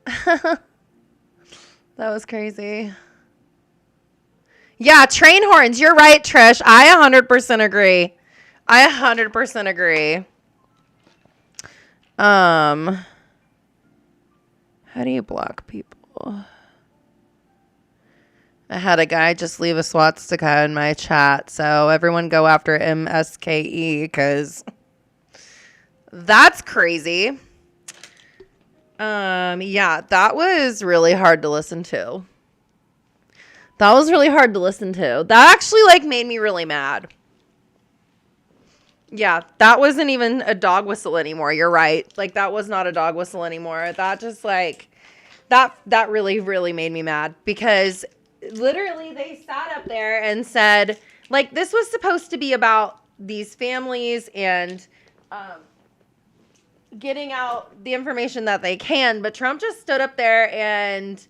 That was crazy. Yeah, train horns. You're right, Trish. I 100% agree. I 100% agree. How do you block people? I had a guy just leave a swastika in my chat, so everyone go after MSKE because that's crazy. Yeah, that was really hard to listen to. That was really hard to listen to. That actually made me really mad. Yeah, that wasn't even a dog whistle anymore. You're right. That was not a dog whistle anymore. That just that really, really made me mad because literally they sat up there and said, this was supposed to be about these families and getting out the information that they can, but Trump just stood up there and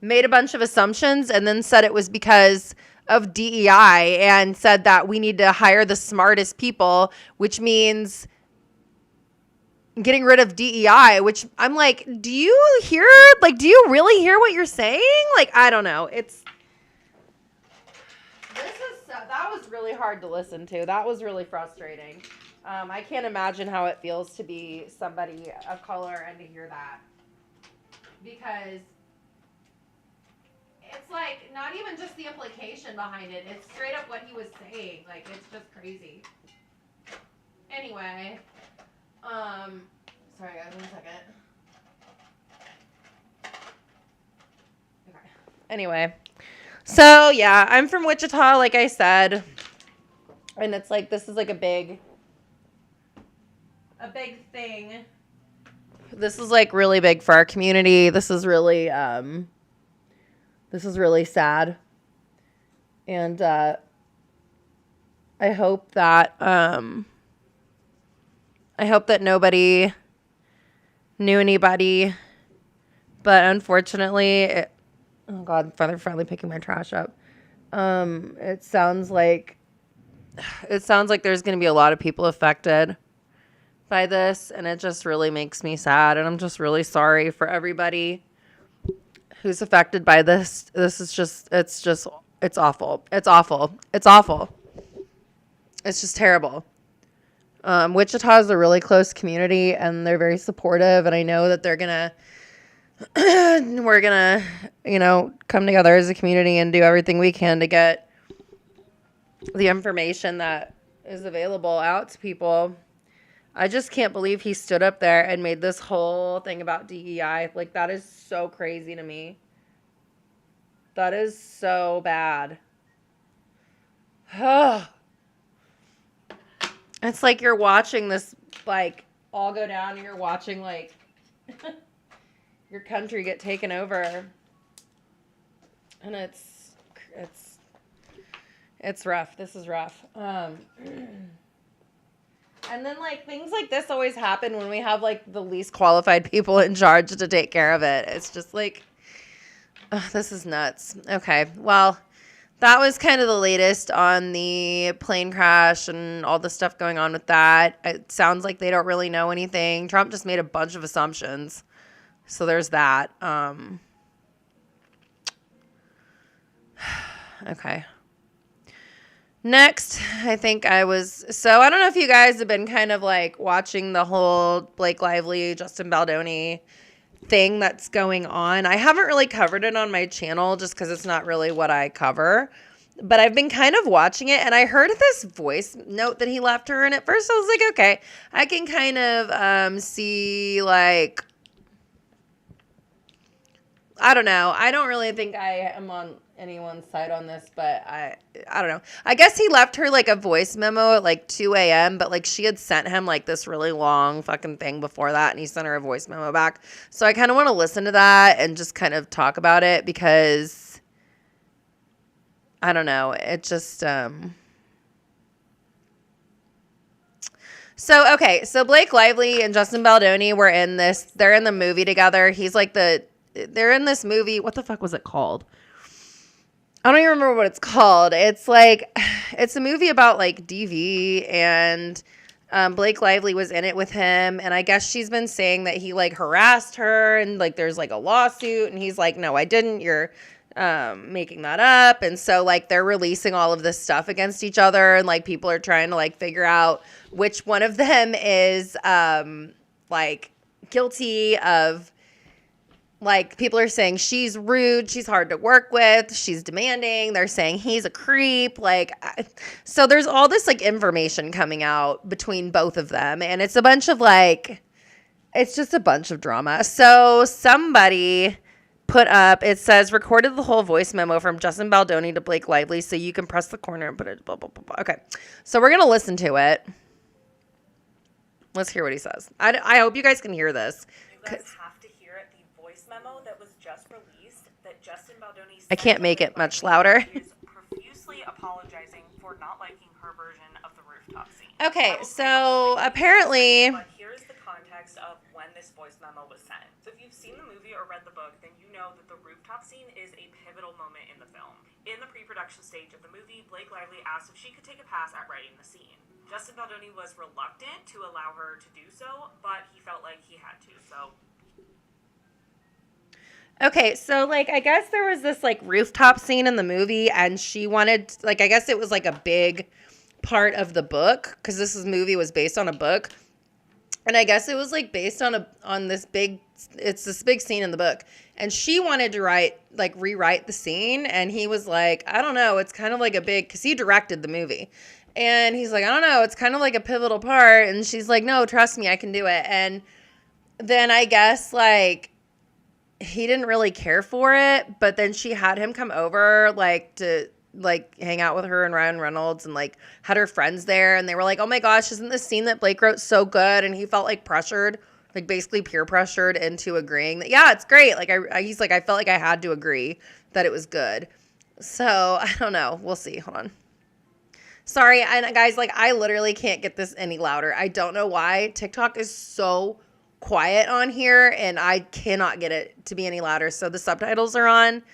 made a bunch of assumptions and then said it was because of DEI and said that we need to hire the smartest people, which means getting rid of DEI, which I'm like, do you really hear what you're saying? Like, I don't know. That was really hard to listen to. That was really frustrating. I can't imagine how it feels to be somebody of color and to hear that. Because it's like not even just the implication behind it. It's straight up what he was saying. Like, it's just crazy. Anyway, sorry guys, 1 second. Okay. Anyway, so yeah, I'm from Wichita, like I said, and it's like this is like a big thing. This is like really big for our community. This is really sad, and I hope that nobody knew anybody, but unfortunately, oh God, they're finally picking my trash up. It sounds like there's going to be a lot of people affected by this, and it just really makes me sad, and I'm just really sorry for everybody who's affected by this. This is it's awful. It's awful. It's awful. It's just terrible. Wichita is a really close community, and they're very supportive, and I know that we're gonna, come together as a community and do everything we can to get the information that is available out to people. I just can't believe he stood up there and made this whole thing about DEI. Like, that is so crazy to me. That is so bad. It's like you're watching this, like, all go down, and you're watching, like, your country get taken over. And it's rough. This is rough. And then, like, things like this always happen when we have, like, the least qualified people in charge to take care of it. It's just like, this is nuts. Okay, well, that was kind of the latest on the plane crash and all the stuff going on with that. It sounds like they don't really know anything. Trump just made a bunch of assumptions. So there's that. Okay. Next, I think I don't know if you guys have been kind of like watching the whole Blake Lively, Justin Baldoni thing that's going on. I haven't really covered it on my channel just because it's not really what I cover. But I've been kind of watching it, and I heard this voice note that he left her. And at first I was like, okay, I can kind of see, like, I don't know. I don't really think I am on anyone's side on this, but I don't know. I guess he left her like a voice memo at like 2 a.m., but like she had sent him like this really long fucking thing before that, and he sent her a voice memo back. So I kind of want to listen to that and just kind of talk about it because I don't know. It just So Blake Lively and Justin Baldoni were in this. They're in the movie together. He's like they're in this movie. What the fuck was it called? I don't even remember what it's called. It's like, it's a movie about like DV, and Blake Lively was in it with him. And I guess she's been saying that he like harassed her, and like there's like a lawsuit, and he's like, no, I didn't. You're making that up. And so like they're releasing all of this stuff against each other, and like people are trying to like figure out which one of them is like guilty of. Like, people are saying she's rude, she's hard to work with, she's demanding. They're saying he's a creep. Like, so there's all this, like, information coming out between both of them. And it's a bunch of, like, it's just a bunch of drama. So somebody put up, it says, recorded the whole voice memo from Justin Baldoni to Blake Lively so you can press the corner and put it, blah, blah, blah, blah. Okay, so we're going to listen to it. Let's hear what he says. I hope you guys can hear this.
Memo that was just released that Justin Baldoni
I can't make it much louder.
is profusely apologizing for not liking her version of the rooftop scene.
Okay, so apparently...
But here's the context of when this voice memo was sent. So if you've seen the movie or read the book, then you know that the rooftop scene is a pivotal moment in the film. In the pre-production stage of the movie, Blake Lively asked if she could take a pass at writing the scene. Justin Baldoni was reluctant to allow her to do so, but he felt like he had to, so...
Okay, so, like, I guess there was this, like, rooftop scene in the movie, and she wanted, like, I guess it was, like, a big part of the book, because movie was based on a book, and I guess it was, like, based on this big, it's this big scene in the book, and she wanted to rewrite the scene, and he was like, I don't know, it's kind of like a big, because he directed the movie, and he's like, I don't know, it's kind of like a pivotal part, and she's like, no, trust me, I can do it, and then I guess, like, he didn't really care for it, but then she had him come over, like, to, like, hang out with her and Ryan Reynolds, and, like, had her friends there, and they were like, oh my gosh, isn't this scene that Blake wrote so good? And he felt, like, pressured, like, basically peer pressured into agreeing that, yeah, it's great. Like, he's like, I felt like I had to agree that it was good. So, I don't know. We'll see. Hold on. Sorry, and guys, like, I literally can't get this any louder. I don't know why. TikTok is so quiet on here, and I cannot get it to be any louder. So the subtitles are on,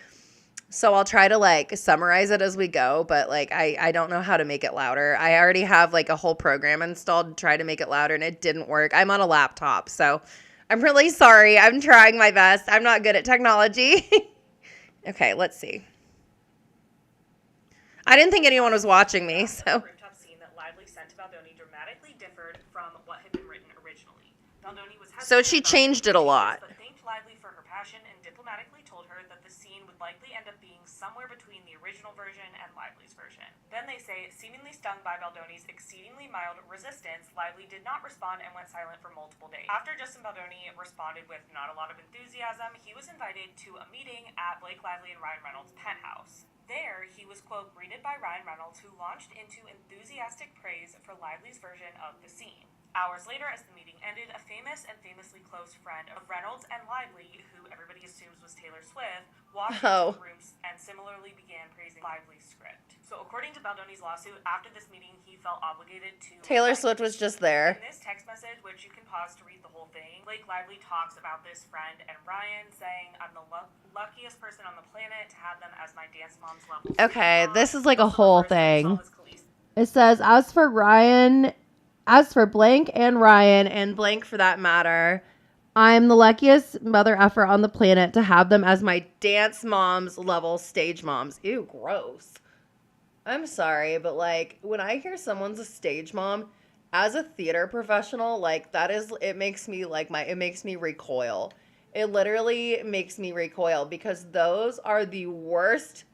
so I'll try to, like, summarize it as we go, but, like, I don't know how to make it louder. I already have, like, a whole program installed to try to make it louder, and it didn't work. I'm on a laptop, so I'm really sorry. I'm trying my best. I'm not good at technology. Okay, let's see. I didn't think anyone was watching me, so.
Rooftop scene that Lively sent to Baldoni dramatically differed from what had been written originally. Baldoni was
So she changed it a lot.
But thanked Lively for her passion and diplomatically told her that the scene would likely end up being somewhere between the original version and Lively's version. Then they say, seemingly stung by Baldoni's exceedingly mild resistance, Lively did not respond and went silent for multiple days. After Justin Baldoni responded with not a lot of enthusiasm, he was invited to a meeting at Blake Lively and Ryan Reynolds' penthouse. There, he was, quote, greeted by Ryan Reynolds, who launched into enthusiastic praise for Lively's version of the scene. Hours later, as the meeting ended, a famous and famously close friend of Reynolds and Lively, who everybody assumes was Taylor Swift, walked into the rooms and similarly began praising Lively's script. So according to Baldoni's lawsuit, after this meeting, he felt obligated to...
Taylor Swift was just there.
In this text message, which you can pause to read the whole thing, Blake Lively talks about this friend and Ryan, saying, I'm the luckiest person on the planet to have them as my dance mom's level.
Okay, this is like a whole thing. It says, as for blank and Ryan, and blank for that matter, I'm the luckiest mother effer on the planet to have them as my dance moms level stage moms. Ew, gross. I'm sorry, but, like, when I hear someone's a stage mom, as a theater professional, like, it makes me, like, it makes me recoil. It literally makes me recoil, because those are the worst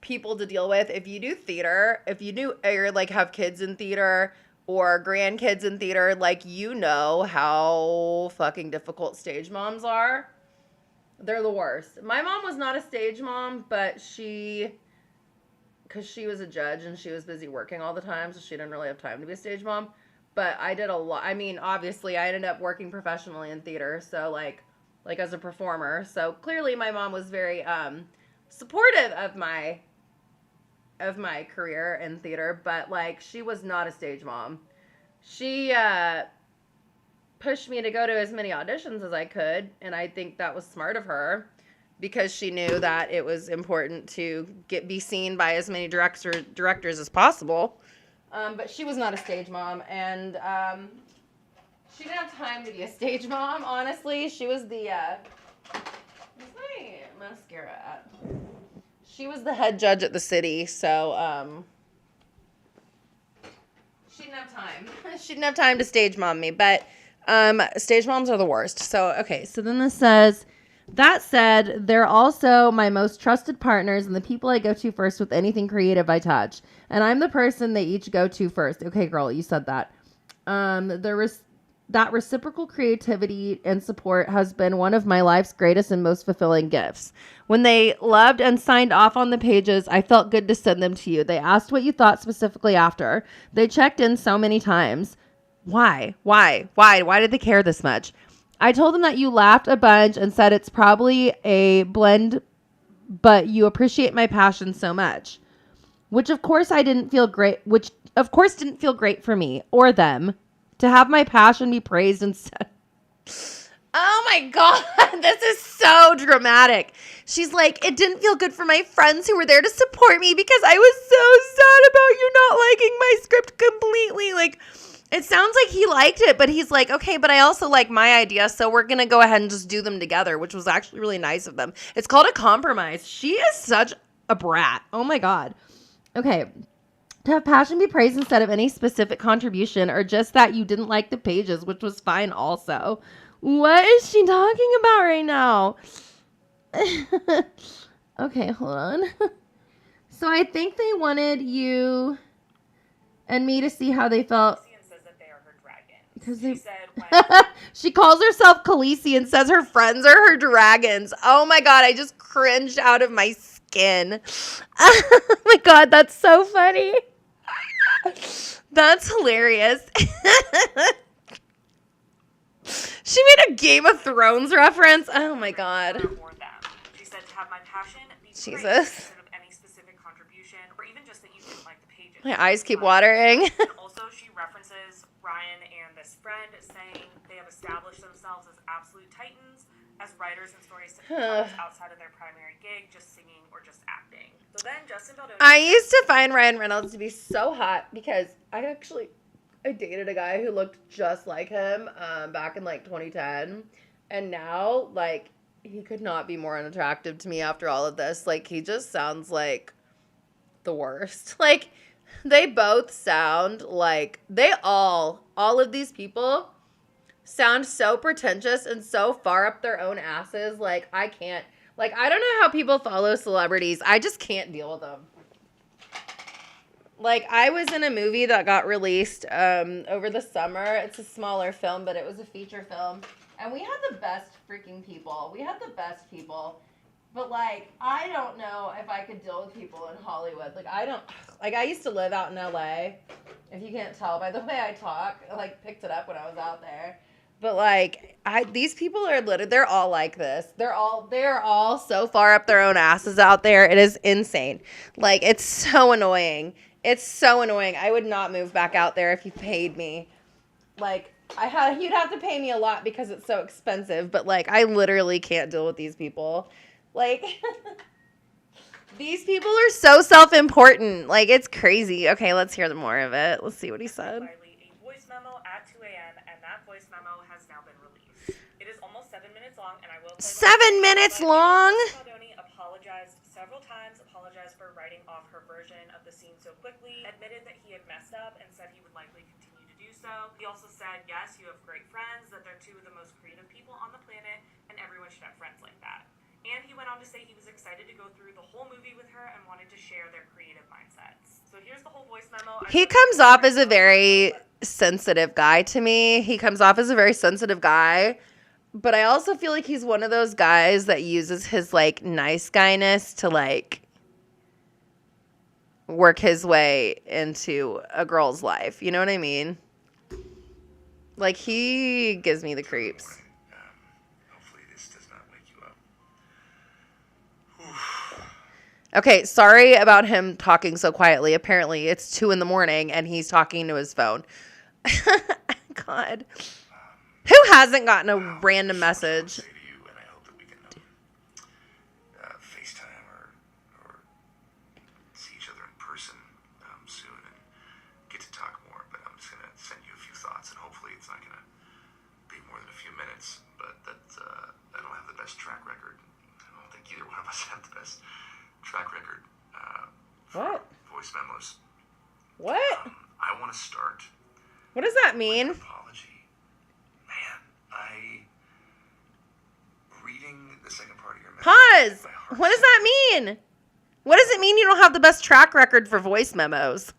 people to deal with. If you do theater, or, like, have kids in theater, or grandkids in theater, like, you know how fucking difficult stage moms are. They're the worst. My mom was not a stage mom, but because she was a judge and she was busy working all the time, so she didn't really have time to be a stage mom. But I did a lot. I mean, obviously, I ended up working professionally in theater, so, like as a performer. So clearly my mom was very supportive of my career in theater, but, like, she was not a stage mom. She pushed me to go to as many auditions as I could, and I think that was smart of her, because she knew that it was important to be seen by as many directors as possible. But she was not a stage mom, and she didn't have time to be a stage mom, honestly. She was the where's my mascara at? She was the head judge at the city, so she didn't have time. She didn't have time to stage mom me, but stage moms are the worst. So, okay, so then this says, that said, they're also my most trusted partners and the people I go to first with anything creative I touch. And I'm the person they each go to first. Okay, girl, you said that. That reciprocal creativity and support has been one of my life's greatest and most fulfilling gifts. When they loved and signed off on the pages, I felt good to send them to you. They asked what you thought specifically after. They checked in so many times. Why? Why did they care this much? I told them that you laughed a bunch and said it's probably a blend, but you appreciate my passion so much. Which of course didn't feel great for me or them to have my passion be praised instead. Oh my God, this is so dramatic. She's like, it didn't feel good for my friends who were there to support me because I was so sad about you not liking my script completely. Like, it sounds like he liked it, but he's like, okay, but I also like my idea, so we're going to go ahead and just do them together, which was actually really nice of them. It's called a compromise. She is such a brat. Oh my God. Okay. To have passion be praised instead of any specific contribution, or just that you didn't like the pages, which was fine also. What is she talking about right now? Okay, hold on. So I think they wanted you and me to see how they felt. Because they she calls herself Khaleesi and says her friends are her dragons. Oh my God, I just cringed out of my skin. Oh my God, that's so funny. That's hilarious. She made a Game of Thrones reference. Oh my God.
She said to have my passion be
Jesus.
instead of any specific contribution, or even just that you didn't like the pages.
My eyes keep watering.
And also, she references Ryan and this friend saying they have established themselves as absolute titans, as writers and storytellers outside of their primary gig, just singing or just acting. So then Justin Baldoni.
I used to find Ryan Reynolds to be so hot because I dated a guy who looked just like him back in like 2010, and now like he could not be more unattractive to me after all of this. Like, he just sounds like the worst. Like, they both sound like all of these people sound so pretentious and so far up their own asses. Like, I can't, like, I don't know how people follow celebrities. I just can't deal with them. Like, I was in a movie that got released over the summer. It's a smaller film, but it was a feature film. And we had the best freaking people. But, like, I don't know if I could deal with people in Hollywood. Like, I used to live out in LA. If you can't tell by the way I talk, I, like, picked it up when I was out there. But, like, these people are they're all like this. They're all so far up their own asses out there. It is insane. Like, it's so annoying. It's so annoying. I would not move back out there if you paid me. Like, you'd have to pay me a lot because it's so expensive. But, like, I literally can't deal with these people. Like, these people are so self-important. Like, it's crazy. Okay, let's hear more of it. Let's see what he said.
A voice memo at 2 a.m. and that voice memo has now been released. It is almost 7 minutes long, and I will play
7 minutes long?
Baldoni apologized several times, apologized for writing off her version of the scene so quickly, admitted that he had messed up, and said he would likely continue to do so. He also said, yes, you have great friends, that they're two of the most creative people on the planet, and everyone should have friends like that. And he went on to say he was excited to go through the whole movie with her and wanted to share their creative mindsets. So here's the whole voice memo.
He comes off as a very sensitive guy to me. But I also feel like he's one of those guys that uses his, like, nice guyness to, like, work his way into a girl's life. You know what I mean? Like, he gives me the creeps.
Hopefully this does not wake you up.
Okay, sorry about him talking so quietly. Apparently, it's 2 a.m. and he's talking to his phone. God. Who hasn't gotten a random message?
FaceTime or see each other in person soon and get to talk more. But I'm just going to send you a few thoughts, and hopefully it's not going to be more than a few minutes. But I don't have the best track record. I don't think either one of us have the best track record for voice memos.
What?
I want to start.
What does that mean?
Reading the second part of your message.
Pause. What does that mean? What does it mean you don't have the best track record for voice memos?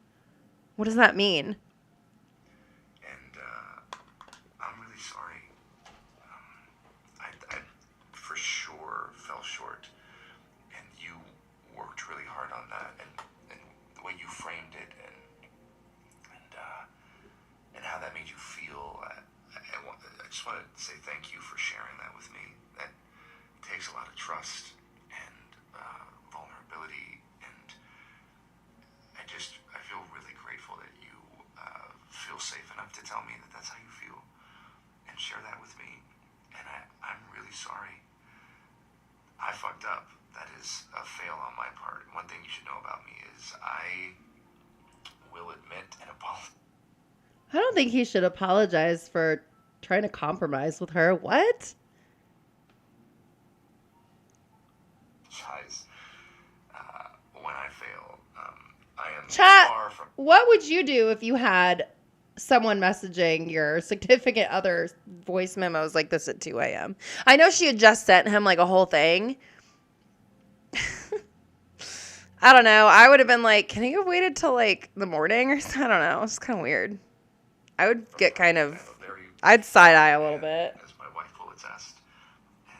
What does that mean?
And I'm really sorry. I for sure fell short. And you worked really hard on that. And the way you framed it and how that made you feel. I just want to say thank you for sharing that with me. That takes a lot of trust and vulnerability, and I feel really grateful that you feel safe enough to tell me that that's how you feel and share that with me. And should know about me is I will admit and apologize.
I don't think he should apologize for trying to compromise with her. What?
When I fail. I am
Chat,
far from.
what would you do if you had someone messaging your significant other voice memos like this at 2 a.m.? I know she had just sent him like a whole thing. I don't know. I would have been like, can you have waited till like the morning or something? I don't know. It's kind of weird. I would get kind of, I'd side eye a little bit.
As my wife will attest. And,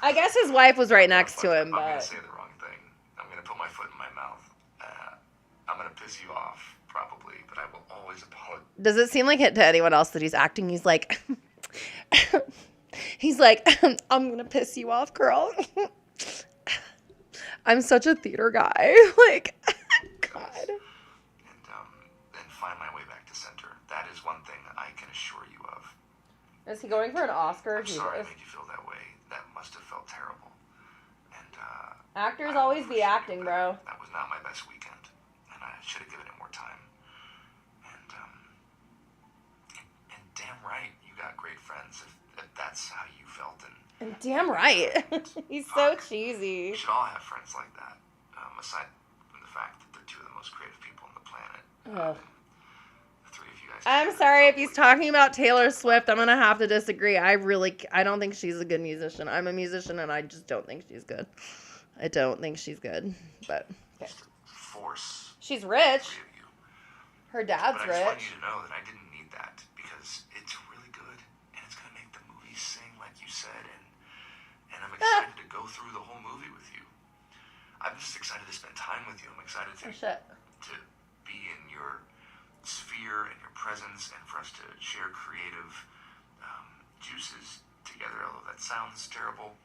I guess his wife was right next to him,
I'm going
but.
to say the wrong thing. I'm going to put my foot in my mouth. I'm going to piss you off, probably, but I will always apologize.
Does it seem like it to anyone else that he's acting? He's like, I'm going to piss you off, girl. I'm such a theater guy. Like, God.
And find my way back to center. That is one thing I can assure you of.
Is he going for an Oscar?
I'm sorry I made you feel that way. That must have felt terrible. And,
actors always be acting, bro.
That was not my best weekend. And I should have given it more time. And damn right, you got great friends if that's how you felt.
And damn right. He's so cheesy.
We should all have friends like that. Aside from the fact that they're two of the most creative people on the planet. The three of you guys.
I'm sorry if he's talking about Taylor Swift. I'm going to have to disagree. I don't think she's a good musician. I'm a musician and I just don't think she's good. I don't think she's good. But, okay.
Force.
She's rich. Her dad's
but I just want
rich.
you to know that I didn't need that because it's really good and it's going to make the movie sing like you said and I'm excited to go through the whole movie with you. I'm just excited to spend time with you. I'm excited to be in your sphere and your presence and for us to share creative juices together, although that sounds terrible.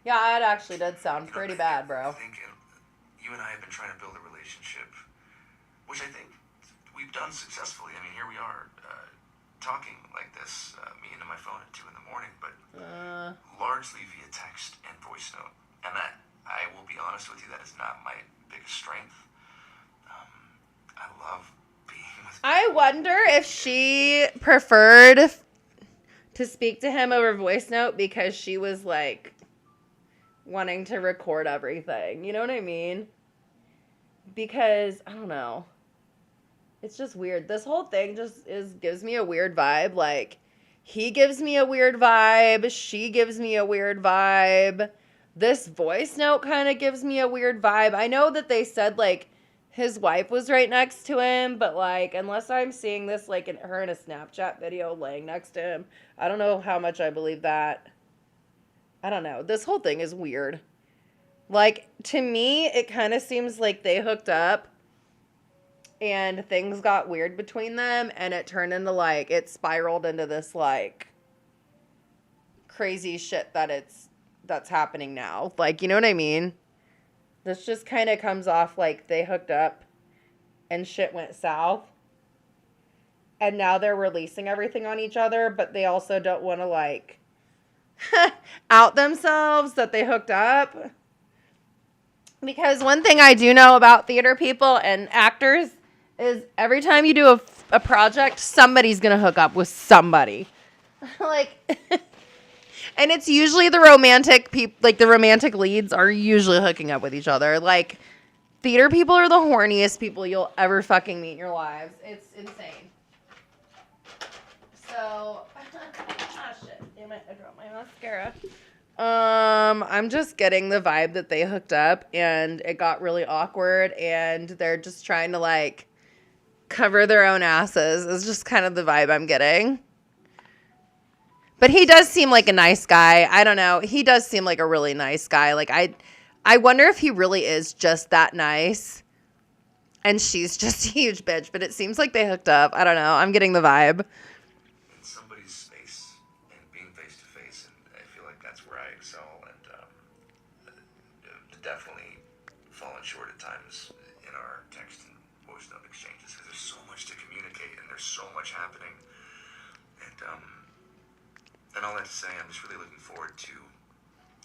Yeah, it actually did sound pretty bad, bro.
I think you and I have been trying to build a relationship, which I think we've done successfully. I mean, here we are talking like this, me into my phone at 2 a.m, but largely via text and voice note. And that, I will be honest with you, that is not my biggest strength. I love being with you.
I wonder if she preferred to speak to him over voice note because she was like wanting to record everything. You know what I mean? Because, I don't know. It's just weird. This whole thing just gives me a weird vibe. Like, he gives me a weird vibe. She gives me a weird vibe. This voice note kind of gives me a weird vibe. I know that they said, like, his wife was right next to him, but, like, unless I'm seeing this, like, her in a Snapchat video laying next to him, I don't know how much I believe that. I don't know. This whole thing is weird. Like, to me, it kind of seems like they hooked up and things got weird between them and it turned into, like, it spiraled into this, like, crazy shit that's happening now. Like, you know what I mean? This just kind of comes off like they hooked up and shit went south. And now they're releasing everything on each other, but they also don't want to, like, out themselves that they hooked up. Because one thing I do know about theater people and actors is every time you do a project, somebody's going to hook up with somebody. Like, and it's usually the romantic people, like the romantic leads are usually hooking up with each other. Like, theater people are the horniest people you'll ever fucking meet in your lives. It's insane. So, shit, damn it, I dropped my mascara. I'm just getting the vibe that they hooked up and it got really awkward and they're just trying to, like, cover their own asses is just kind of the vibe I'm getting. But he does seem like a nice guy. I don't know. He does seem like a really nice guy. Like, I wonder if he really is just that nice and she's just a huge bitch, but it seems like they hooked up. I don't know. I'm getting the vibe.
In somebody's space and being face to face, and I feel like that's where I excel and definitely fallen short at times in our text and voice note exchanges because there's so much to communicate and there's so much happening. And all that to say, I'm just really looking forward to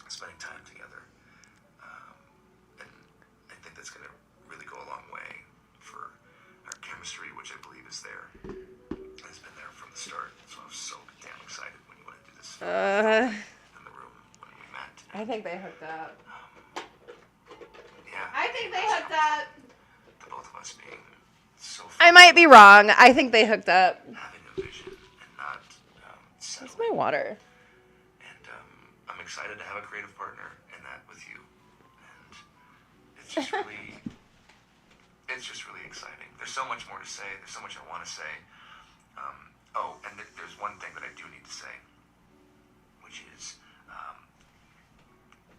spending time together. And I think
I think they hooked up.
Yeah.
I think they hooked up.
The both of us being so
I might be wrong. I think they hooked up.
having a vision and not
Where's my water?
And I'm excited to have a creative partner in that with you. And it's just really, exciting. There's so much more to say. There's so much I want to say. And there's one thing that I do need to say, which is,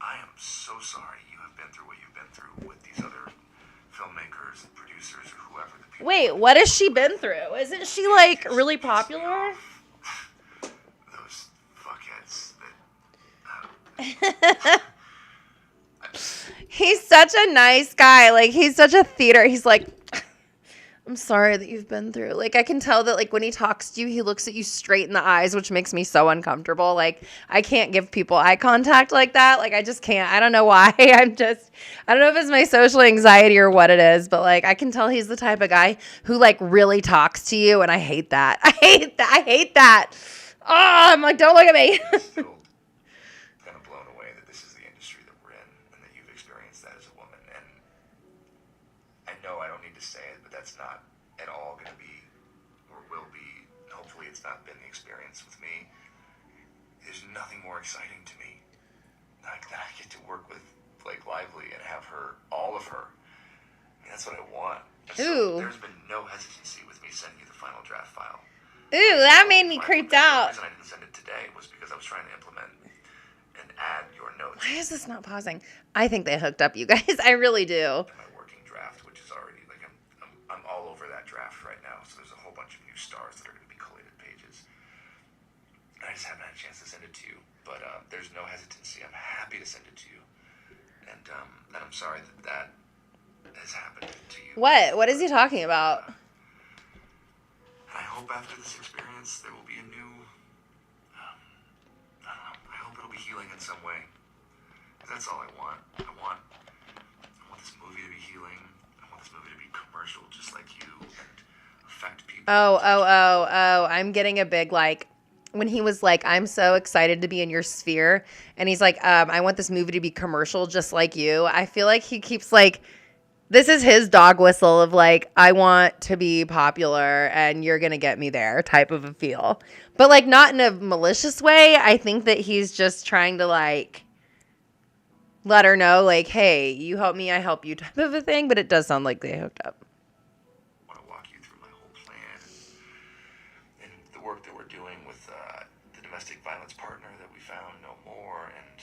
I am so sorry you have been through what you've been through with these other filmmakers and producers or whoever. The people
Wait, what has she been through? Isn't she like really popular?
those fuckheads
He's such a nice guy. Like, he's such a theater. He's like, I'm sorry that you've been through. Like, I can tell that, like, when he talks to you, he looks at you straight in the eyes, which makes me so uncomfortable. Like, I can't give people eye contact like that. Like, I just can't. I don't know why. I don't know if it's my social anxiety or what it is, but, like, I can tell he's the type of guy who, like, really talks to you, and I hate that. I hate that. Oh, I'm like, don't look at me.
still kind of blown away that this is the industry that we're in and that you've experienced that as a woman. And I know I don't need to say it, but that's not at all going to be or will be. Hopefully it's not been the experience with me. There's nothing more exciting to me. I get to work with Blake Lively and have her, all of her. I mean, that's what I want. So there's been no hesitancy with me sending you the final draft file.
Ooh, that made me creeped out.
The reason I didn't send it today was because I was trying to implement and add your notes.
Why is this not pausing? I think they hooked up, you guys. I really do.
My working draft, which is already like I'm all over that draft right now. So there's a whole bunch of new stars that are going to be collated pages. And I just haven't had a chance to send it to you, but there's no hesitancy. I'm happy to send it to you, and I'm sorry that has happened to you.
What? What is he talking about?
I hope after this experience there will be a new, I don't know, I hope it'll be healing in some way. That's all I want. I want this movie to be healing. I want this movie to be commercial just like you and affect people.
Oh. I'm getting a big, like, when he was like, I'm so excited to be in your sphere. And he's like, I want this movie to be commercial just like you. I feel like he keeps like, this is his dog whistle of like, I want to be popular and you're going to get me there type of a feel. But like not in a malicious way. I think that he's just trying to like let her know like, hey, you help me, I help you type of a thing. But it does sound like they hooked up.
I want to walk you through my whole plan and the work that we're doing with the domestic violence partner that we found no more and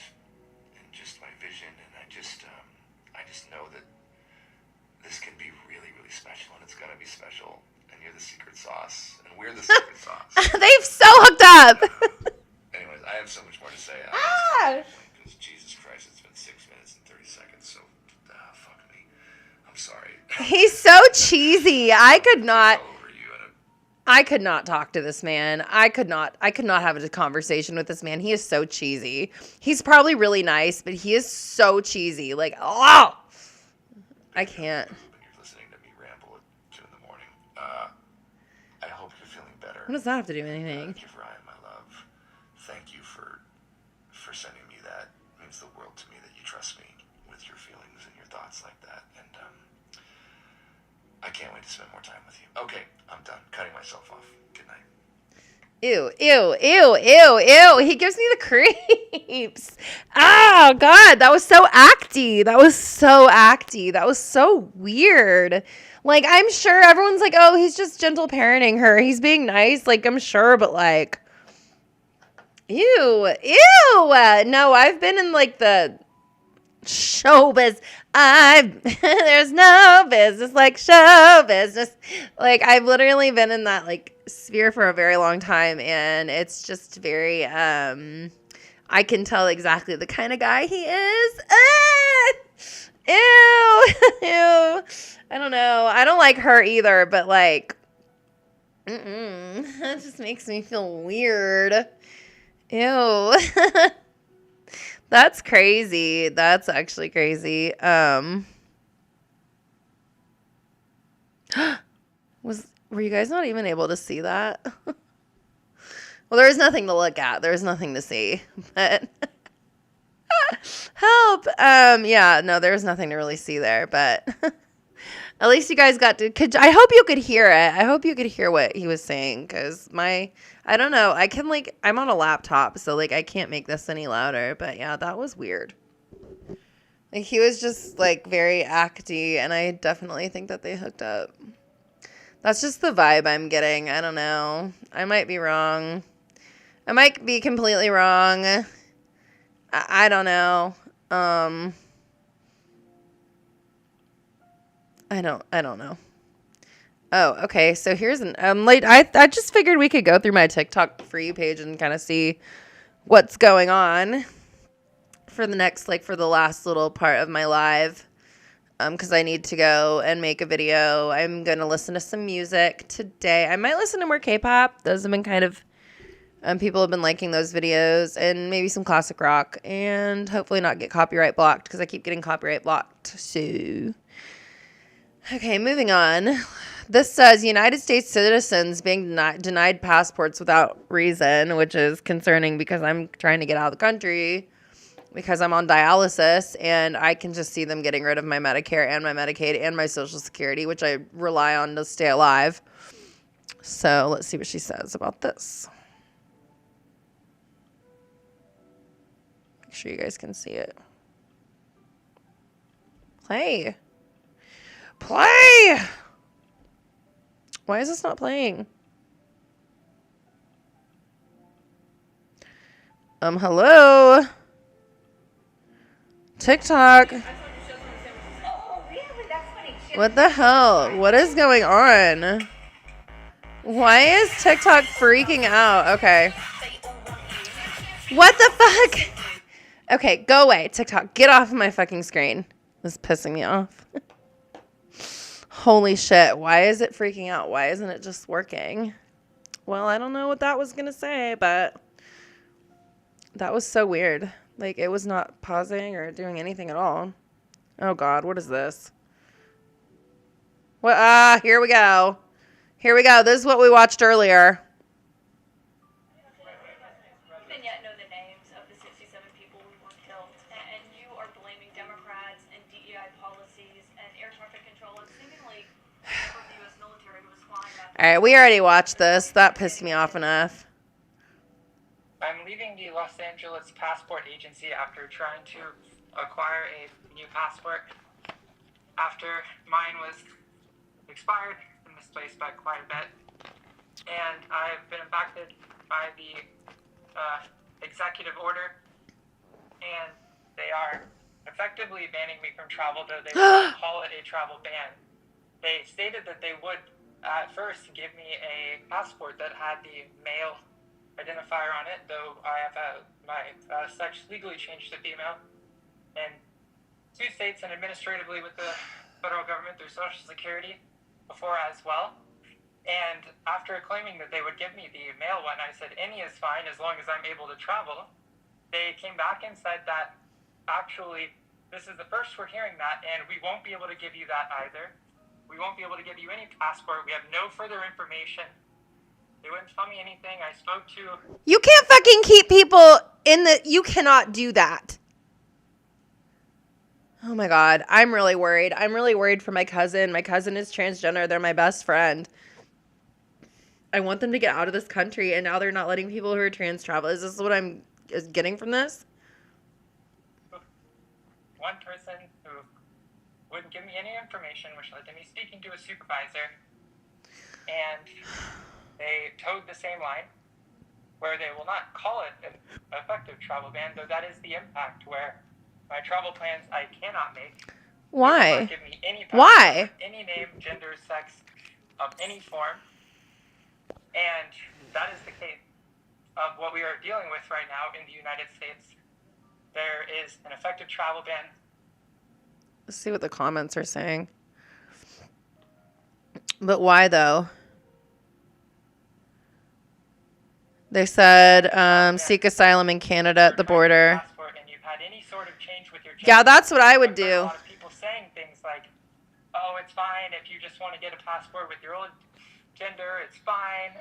just my vision. And I just know that this can be really, really special, and it's going to be special, and you're the secret sauce, and we're the secret sauce.
They've so hooked up.
Anyways, I have so much more to say. Because Jesus Christ, it's been 6 minutes and 30 seconds, so fuck me. I'm sorry.
He's so cheesy. I could not talk to this man. I could not have a conversation with this man. He is so cheesy. He's probably really nice, but he is so cheesy. Like, oh, I can't.
You're listening to me ramble at 2 in the morning. I hope you're feeling better.
What does that have to do with anything?
Thank you, Ryan, my love. Thank you for sending me that. It means the world to me that you trust me with your feelings and your thoughts like that. And I can't wait to spend more time with you. Okay, I'm done cutting myself off. Good night.
Ew. He gives me the creeps. Oh, God. That was so acty. That was so weird. Like, I'm sure everyone's like, oh, he's just gentle parenting her. He's being nice. Like, I'm sure, but like, ew. No, I've been in like the showbiz. There's no business like show business. Like, I've literally been in that like sphere for a very long time, and it's just very I can tell exactly the kind of guy he is. Ew. I don't know. I don't like her either, but like that just makes me feel weird. Ew. That's crazy. That's actually crazy. Were you guys not even able to see that? Well, there was nothing to look at. There was nothing to see. But Help. Yeah, no, there's nothing to really see there, but at least you guys got to, I hope you could hear it. I hope you could hear what he was saying, because I don't know, I'm on a laptop, so, like, I can't make this any louder, but yeah, that was weird. Like, he was just, like, very acty, and I definitely think that they hooked up. That's just the vibe I'm getting. I don't know. I might be wrong. I might be completely wrong. I don't know. I don't know. Oh, okay. So here's I just figured we could go through my TikTok for you page and kind of see what's going on for the last little part of my live. Because I need to go and make a video. I'm going to listen to some music today. I might listen to more K-pop. Those have been kind of, people have been liking those videos, and maybe some classic rock, and hopefully not get copyright blocked, because I keep getting copyright blocked. So, okay, moving on. This says United States citizens being denied passports without reason, which is concerning because I'm trying to get out of the country because I'm on dialysis, and I can just see them getting rid of my Medicare and my Medicaid and my Social Security, which I rely on to stay alive. So let's see what she says about this. Make sure you guys can see it. Play. Why is this not playing? Hello? TikTok. What the hell? What is going on? Why is TikTok freaking out? Okay. What the fuck? Okay, go away, TikTok. Get off of my fucking screen. This is pissing me off. Holy shit. Why is it freaking out? Why isn't it just working? Well, I don't know what that was going to say, but that was so weird. Like, it was not pausing or doing anything at all. Oh, God. What is this? What? Here we go. Here we go. This is what we watched earlier.
Even yet know the names of the 67 people who were killed, and you are blaming Democrats and DEI policies and air traffic control and seemingly a member of the U.S. military who was flying that.
All right, we already watched this. That pissed me off enough.
I'm leaving the Los Angeles Passport Agency after trying to acquire a new passport after mine was expired and misplaced by quite a bit. And I've been impacted by the executive order, and they are effectively banning me from travel, though they won't call it a travel ban. They stated that they would at first give me a passport that had the male identifier on it, though I have my sex legally changed to female, and 2 states and administratively with the federal government through Social Security before as well. And after claiming that they would give me the male one, I said any is fine as long as I'm able to travel. They came back and said that actually this is the first we're hearing that, and we won't be able to give you that either. We won't be able to give you any passport. We have no further information. They wouldn't tell me anything. I spoke to...
You can't fucking keep people in the... You cannot do that. Oh my God. I'm really worried. I'm really worried for my cousin. My cousin is transgender. They're my best friend. I want them to get out of this country, and now they're not letting people who are trans travel. Is this what I'm getting from this?
One person who wouldn't give me any information, which led to me speaking to a supervisor, and they towed the same line, where they will not call it an effective travel ban, though that is the impact, where my travel plans I cannot make.
Why?
They will not give me any
Why?
any name, gender, sex, of any form. And that is the case of what we are dealing with right now in the United States. There is an effective travel ban.
Let's see what the comments are saying. But why, though? They said, seek asylum in Canada at the border.
And you've had any sort of change with your
Yeah, that's what I would do.
A lot of people saying things like, oh, it's fine if you just want to get a passport with your old gender, it's fine.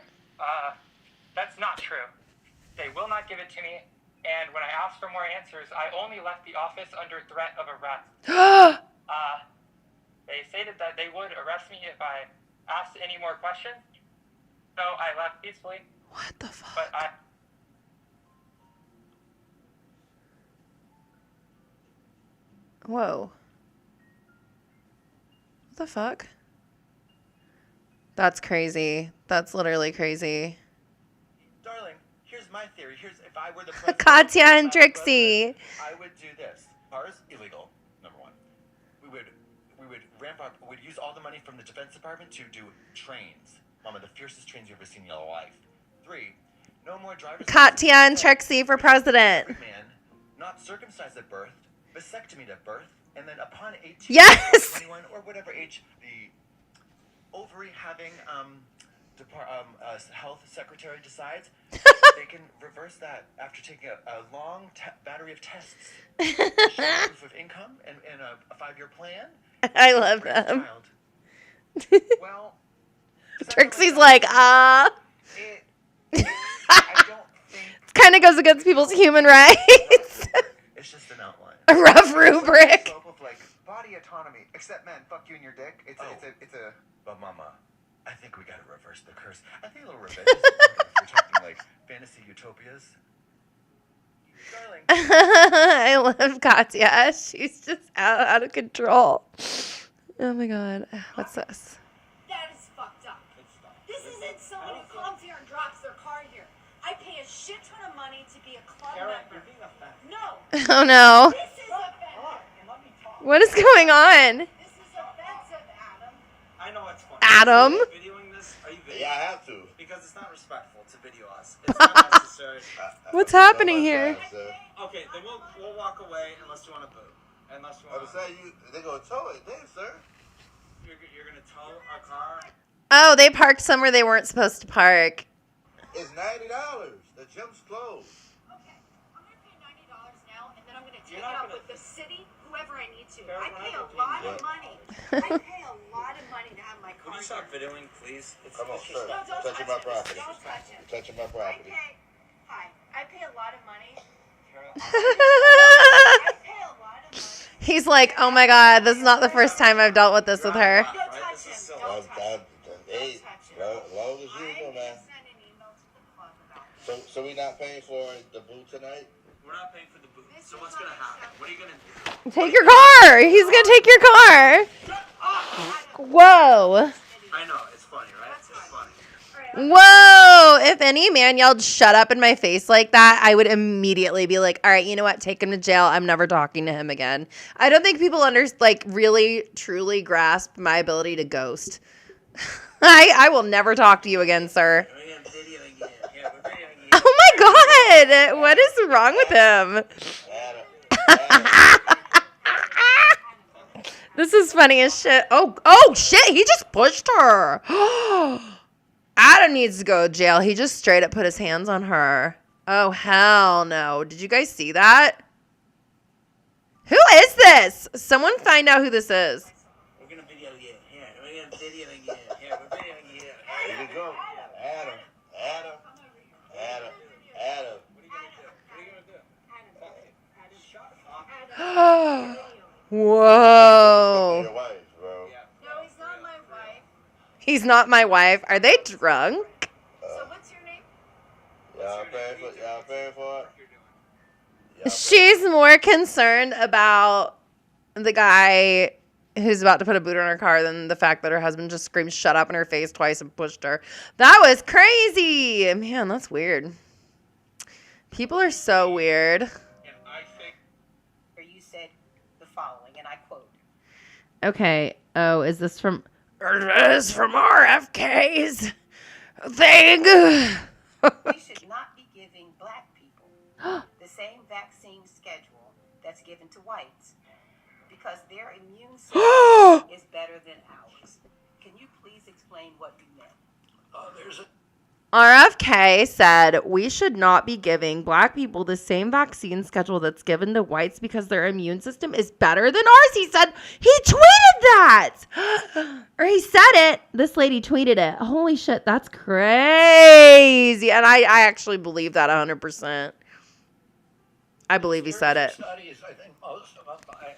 That's not true. They will not give it to me. And when I asked for more answers, I only left the office under threat of arrest. They stated that they would arrest me if I asked any more questions. So I left peacefully.
What the fuck?
But
Whoa. What the fuck? That's crazy. That's literally crazy.
Darling, here's my theory. Here's if I were the president.
Katya and Trixie.
I would do this. Cars illegal. Number one. We would ramp up. We'd use all the money from the Defense Department to do trains. Mama, the fiercest trains you've ever seen in your life. 3, no more drivers.
Katya and Trixie for president.
Man, not circumcised at birth, vasectomy at birth, and then upon 18,
Yes!
21, or whatever age the ovary having health secretary decides, they can reverse that after taking a long battery of tests, proof of income, and a 5-year plan.
I love them.
Well,
Trixie's like, It kind of goes against people's human rights.
It's just an outline.
A rough rubric.
Of like body autonomy, except man, fuck you and your dick. It's a.
But mama, I think we gotta reverse the curse. I think a little revenge. We're talking like fantasy utopias. Darling.
I love Katya. She's just out of control. Oh my god. What's this?
That is fucked up. This isn't someone who comes here and drops their car here. I pay a shit ton of money to be a club member. No.
Oh no.
This is offensive.
What is going on?
This is offensive, Adam.
I know it's funny.
Adam?
Are you videoing this? Are you videoing?
Yeah, I have to.
Because it's not respectful to video us. It's not necessary.
What's happening here?
Okay, then we'll walk away unless you want to boo. Unless you
I
want
would say they gonna tow it, then, sir.
You're gonna tow our car.
Oh, they parked somewhere they weren't supposed to park.
It's $90. The gym's closed.
Okay, I'm gonna pay $90 now, and then I'm gonna take it out with the city, whoever I need to. I pay a lot of money. I pay a lot of money to have my car.
Could you stop videoing, please?
Come on, sir.
No, don't
Touching
touch
my
it.
property.
Don't touch it.
Touching my property.
I pay a lot of money.
He's like, oh my god, this is not the first time I've dealt with this with her.
Don't touch him. Don't touch him.
Hey, as long as you know, man. So we not paying for the boo tonight?
We're not paying for the booth. So what's gonna happen? What are you gonna do?
Take your car. He's gonna take your car. Whoa.
I know, it's funny, right? It's funny.
Whoa. If any man yelled shut up in my face like that, I would immediately be like, all right, you know what? Take him to jail. I'm never talking to him again. I don't think people really, truly grasp my ability to ghost. I will never talk to you again, sir. Oh my god. What is wrong with him? This is funny as shit. Oh shit, he just pushed her. Adam needs to go to jail. He just straight up put his hands on her. Oh hell no. Did you guys see that? Who is this? Someone find out who this is.
We're gonna video you. Yeah, we're gonna video you. Yeah, we're videoing you.
Here you go. Adam.
Whoa.
Your wife, bro.
No, he's not my wife.
He's not my wife. Are they drunk?
So what's your name?
Y'all paying for it?
She's more concerned about the guy who's about to put a boot on her car than the fact that her husband just screamed shut up in her face twice and pushed her. That was crazy. Man, that's weird. People are so weird.
Where you said the following, and I quote.
Okay. Oh, is this from RFK's thing?
We should not be giving black people the same vaccine schedule that's given to whites because their immune system is better than ours. Can you please explain what you meant?
RFK said we should not be giving black people the same vaccine schedule that's given to whites because their immune system is better than ours. He said, he tweeted that. Or he said it. This lady tweeted it. Holy shit, that's crazy. And I actually believe that 100%. I believe he said it.
Studies, I think most of them by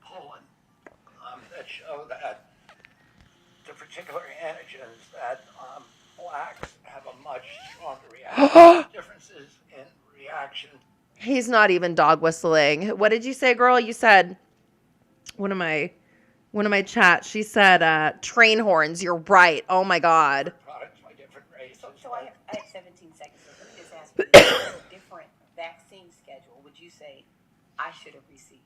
Poland, that show that the particular antigens that blacks have a much stronger reaction. Differences in reaction.
He's not even dog whistling. What did you say, girl? You said one of my chats. She said train horns. You're right. Oh my God.
Products by different races.
So I have 17 seconds. So let me just ask you, what different vaccine schedule would you say I should have received?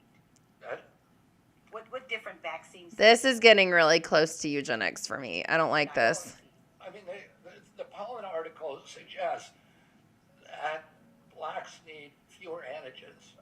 What different vaccines?
This is getting really close to eugenics for me. I don't like this.
I mean, the Poland article suggests that blacks need fewer antigens.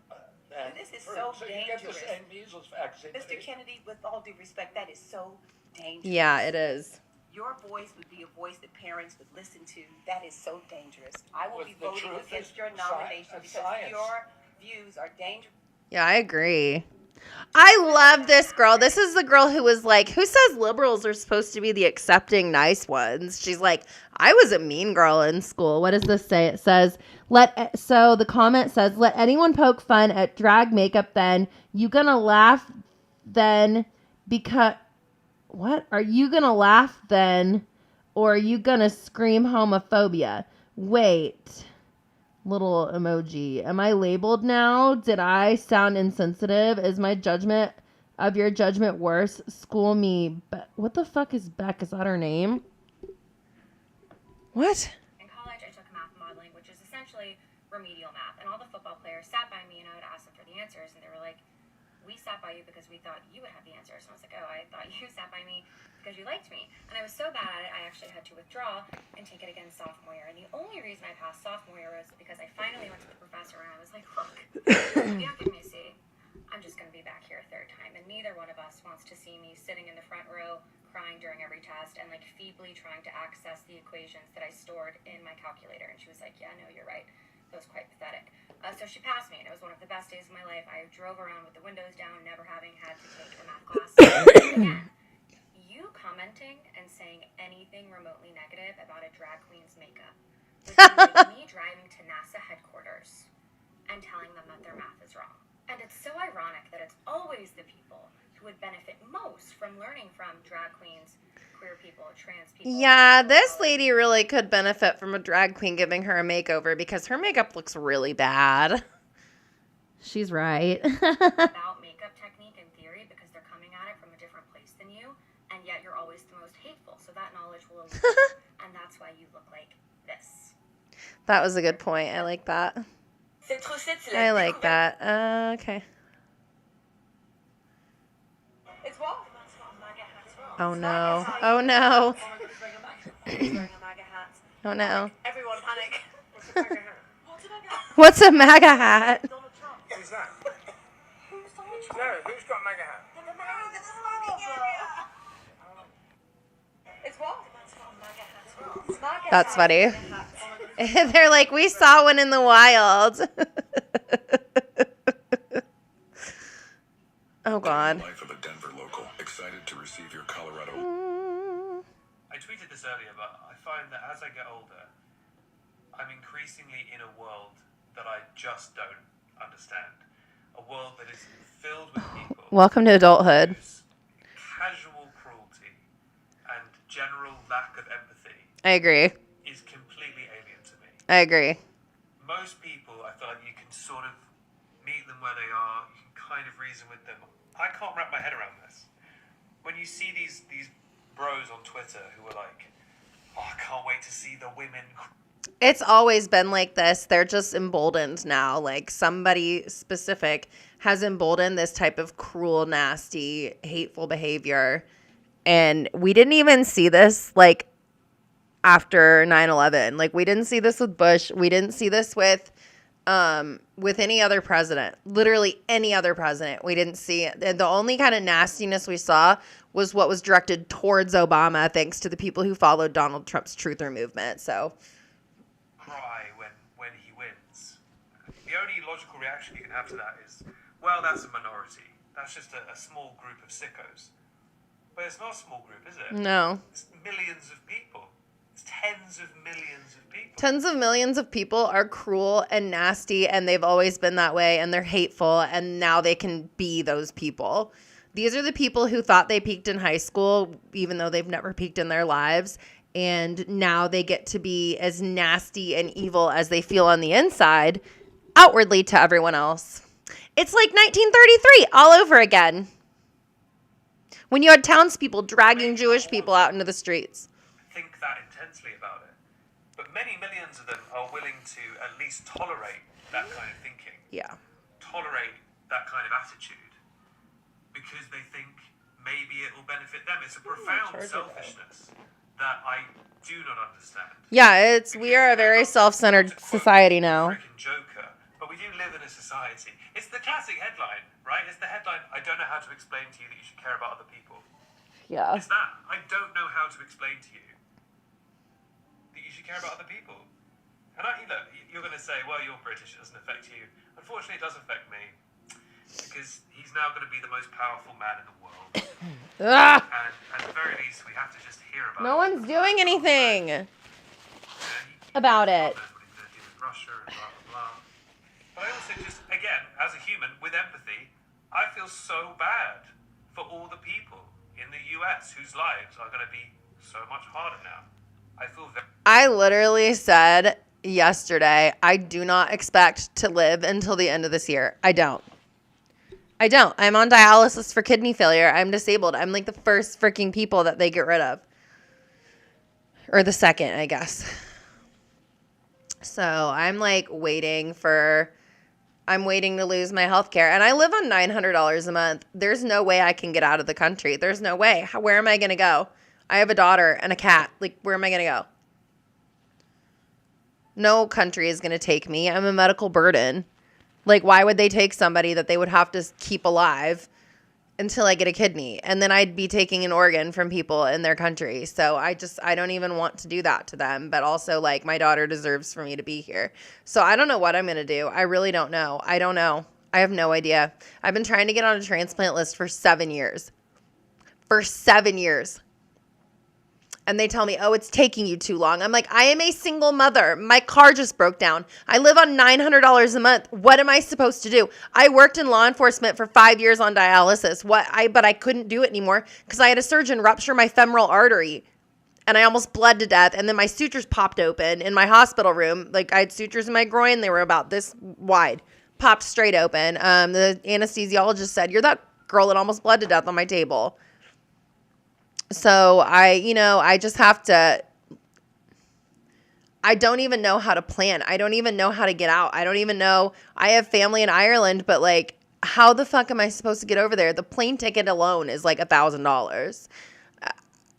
This is so
so
dangerous.
You get the same measles vaccine.
Mr. Kennedy, with all due respect, that is so dangerous.
Yeah, it is.
Your voice would be a voice that parents would listen to. That is so dangerous. I will be voting against your nomination because your views are dangerous.
Yeah, I agree. I love this girl. This is the girl who was like, who says liberals are supposed to be the accepting nice ones? She's like, I was a mean girl in school. What does this say? It says, so the comment says, let anyone poke fun at drag makeup then. You gonna laugh then because, what? Are you gonna laugh then? Or are you gonna scream homophobia? Wait. Little emoji. Am I labeled now? Did I sound insensitive? Is my judgment of your judgment worse? School me. What the fuck is Beck? Is that her name? What?
In college, I took math modeling, which is essentially remedial math. And all the football players sat by me and I would ask them for the answers. And they were like, we sat by you because we thought you would have the answers. And I was like, oh, I thought you sat by me because you liked me. And I was so bad at it, I actually had to withdraw and take it again sophomore year. And the only reason I passed sophomore year was because I finally went to the professor and I was like, look, if you don't give me a C, I'm just going to be back here a third time. And neither one of us wants to see me sitting in the front row crying during every test and like feebly trying to access the equations that I stored in my calculator. And she was like, yeah, no, you're right. That was quite pathetic. So she passed me, and it was one of the best days of my life. I drove around with the windows down, never having had to take a math class. Again, you commenting and saying anything remotely negative about a drag queen's makeup would be like me driving to NASA headquarters and telling them that their math is wrong. And it's so ironic that it's always the people who would benefit most from learning from drag queens, queer people, trans people.
Yeah, this lady really could benefit from a drag queen giving her a makeover because her makeup looks really bad. She's right.
About makeup technique and theory because they're coming at it from a different place than you, and yet you're always the most hateful. So that knowledge will elude you, and that's why you look like this.
That was a good point. I like that. I like that. Okay.
It's what?
Oh no. Oh no. Oh no.
Everyone panic.
What's a MAGA hat?
Who's that? Who's Donald Trump? No, who's got MAGA hat? It's what?
That's funny. They're like, we saw one in the wild. Oh God.
Life of a Denver local, excited to receive your Colorado.
I tweeted this earlier, but I find that as I get older, I'm increasingly in a world that I just don't understand. A world that is filled with people.
Welcome to adulthood.
Casual cruelty and general lack of empathy.
I agree.
Is completely alien to me.
I agree.
Most people, I feel like you can sort of meet them where they are. You can kind of reason with them. I can't wrap my head around this. When you see these bros on Twitter who are like, oh, I can't wait to see the women.
It's always been like this. They're just emboldened now. Like somebody specific has emboldened this type of cruel, nasty, hateful behavior. And we didn't even see this like after 9/11. Like we didn't see this with Bush. We didn't see this with any other president, literally any other president. We didn't see it. The only kind of nastiness we saw was what was directed towards Obama, thanks to the people who followed Donald Trump's truther movement. So
Cry when he wins. The only logical reaction you can have to that is, well, that's a minority. That's just a small group of sickos. But it's not a small group, is it?
No.
It's millions of people. It's tens of millions of people.
Tens of millions of people are cruel and nasty, and they've always been that way, and they're hateful, and now they can be those people. These are the people who thought they peaked in high school, even though they've never peaked in their lives, and now they get to be as nasty and evil as they feel on the inside, outwardly to everyone else. It's like 1933 all over again, when you had townspeople dragging Jewish people out into the streets.
Think that intensely about it. But many millions of them are willing to at least tolerate that kind of thinking.
Yeah.
Tolerate that kind of attitude because they think maybe it will benefit them. It's a profound selfishness that I do not understand.
Yeah, we are a very self-centered society now.
Freaking joker. But we do live in a society. It's the classic headline, right? It's the headline, I don't know how to explain to you that you should care about other people.
Yeah.
It's that. I don't know how to explain to you that you should care about other people. And look, you're going to say, well, you're British, it doesn't affect you. Unfortunately, it does affect me. Because he's now going to be the most powerful man in the world. And at the very least, we have to just hear about it.
No one's doing anything about it.
Russia and blah, blah, blah. But I also just, again, as a human, with empathy, I feel so bad for all the people in the US whose lives are going to be so much harder now. I feel very...
I literally said yesterday, I do not expect to live until the end of this year. I don't. I'm on dialysis for kidney failure. I'm disabled. I'm like the first freaking people that they get rid of. Or the second, I guess. So I'm like waiting to lose my health care. And I live on $900 a month. There's no way I can get out of the country. There's no way. Where am I going to go? I have a daughter and a cat. Like, where am I going to go? No country is going to take me. I'm a medical burden. Like, why would they take somebody that they would have to keep alive until I get a kidney? And then I'd be taking an organ from people in their country. So I don't even want to do that to them. But also, like, my daughter deserves for me to be here. So I don't know what I'm going to do. I really don't know. I don't know. I have no idea. I've been trying to get on a transplant list for 7 years. For 7 years. And they tell me, oh, it's taking you too long. I'm like, I am a single mother. My car just broke down. I live on $900 a month. What am I supposed to do? I worked in law enforcement for 5 years on dialysis. But I couldn't do it anymore because I had a surgeon rupture my femoral artery. And I almost bled to death. And then my sutures popped open in my hospital room. Like, I had sutures in my groin. They were about this wide. Popped straight open. The anesthesiologist said, you're that girl that almost bled to death on my table. So I just have to, I don't even know how to plan. I don't even know how to get out. I don't even know. I have family in Ireland, but like, how the fuck am I supposed to get over there? The plane ticket alone is like $1,000.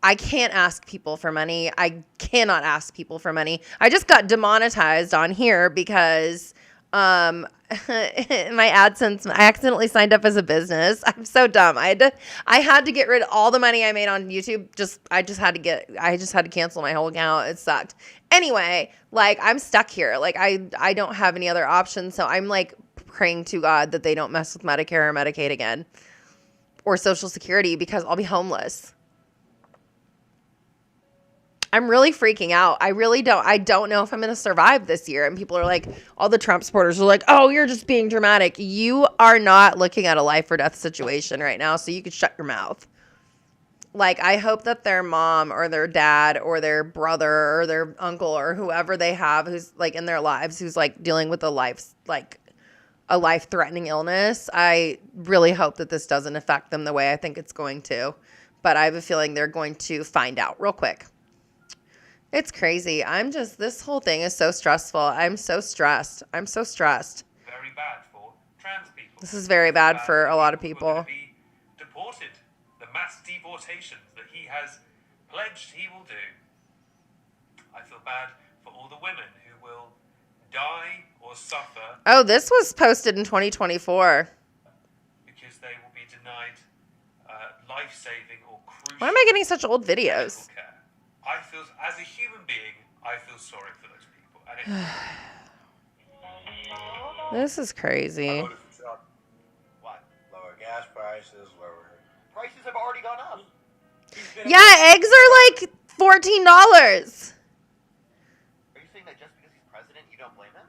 I can't ask people for money. I cannot ask people for money. I just got demonetized on here because my AdSense, I accidentally signed up as a business. I'm so dumb. I had to get rid of all the money I made on YouTube. I just had to cancel my whole account. It sucked. Anyway, like, I'm stuck here. Like, I don't have any other options. So I'm like praying to God that they don't mess with Medicare or Medicaid again or Social Security because I'll be homeless. I'm really freaking out. I don't know if I'm going to survive this year. And people are like, all the Trump supporters are like, oh, you're just being dramatic. You are not looking at a life or death situation right now, so you can shut your mouth. Like, I hope that their mom or their dad or their brother or their uncle or whoever they have who's like in their lives, who's like dealing with a life-threatening illness. I really hope that this doesn't affect them the way I think it's going to. But I have a feeling they're going to find out real quick. It's crazy. This whole thing is so stressful. I'm so stressed.
Very bad for trans people.
This is very bad for a lot of people.
Be deported. The mass deportations that he has pledged he will do. I feel bad for all the women who will die or suffer.
Oh, this was posted in 2024.
Because they will be denied life-saving or crucial.
Why am I getting such old videos?
Care. I feel, as a human being, I feel sorry for those people. And
This is crazy.
I voted for Trump. What? Lower gas prices, lower... Prices have already gone up.
Yeah, eggs are like $14.
You don't blame him?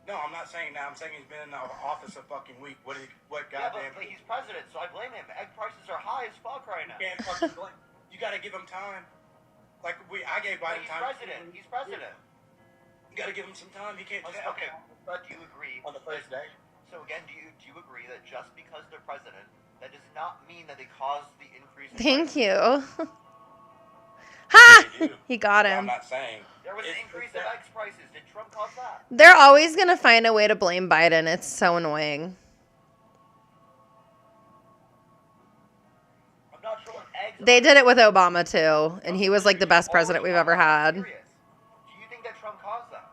No, I'm not saying that. I'm saying he's been in the office a fucking week. What
Yeah,
goddamn?
but he's president, so I blame him. Egg prices are high as fuck right now.
You can't fucking blame. You gotta give him time. Like I gave Biden time.
He's president.
You gotta give him some time. He can't.
Okay, but do you agree
on the first day?
So again, do you agree that just because they're president, that does not mean that they caused the increase in
Thank
prices?
you. Ha! He got him.
I'm not saying.
There was an increase in egg prices. Did Trump cause that?
They're always going to find a way to blame Biden. It's so annoying.
I'm not sure what eggs.
They did it with Obama, too. And he was like the best president we've ever had.
Do you think that Trump caused that?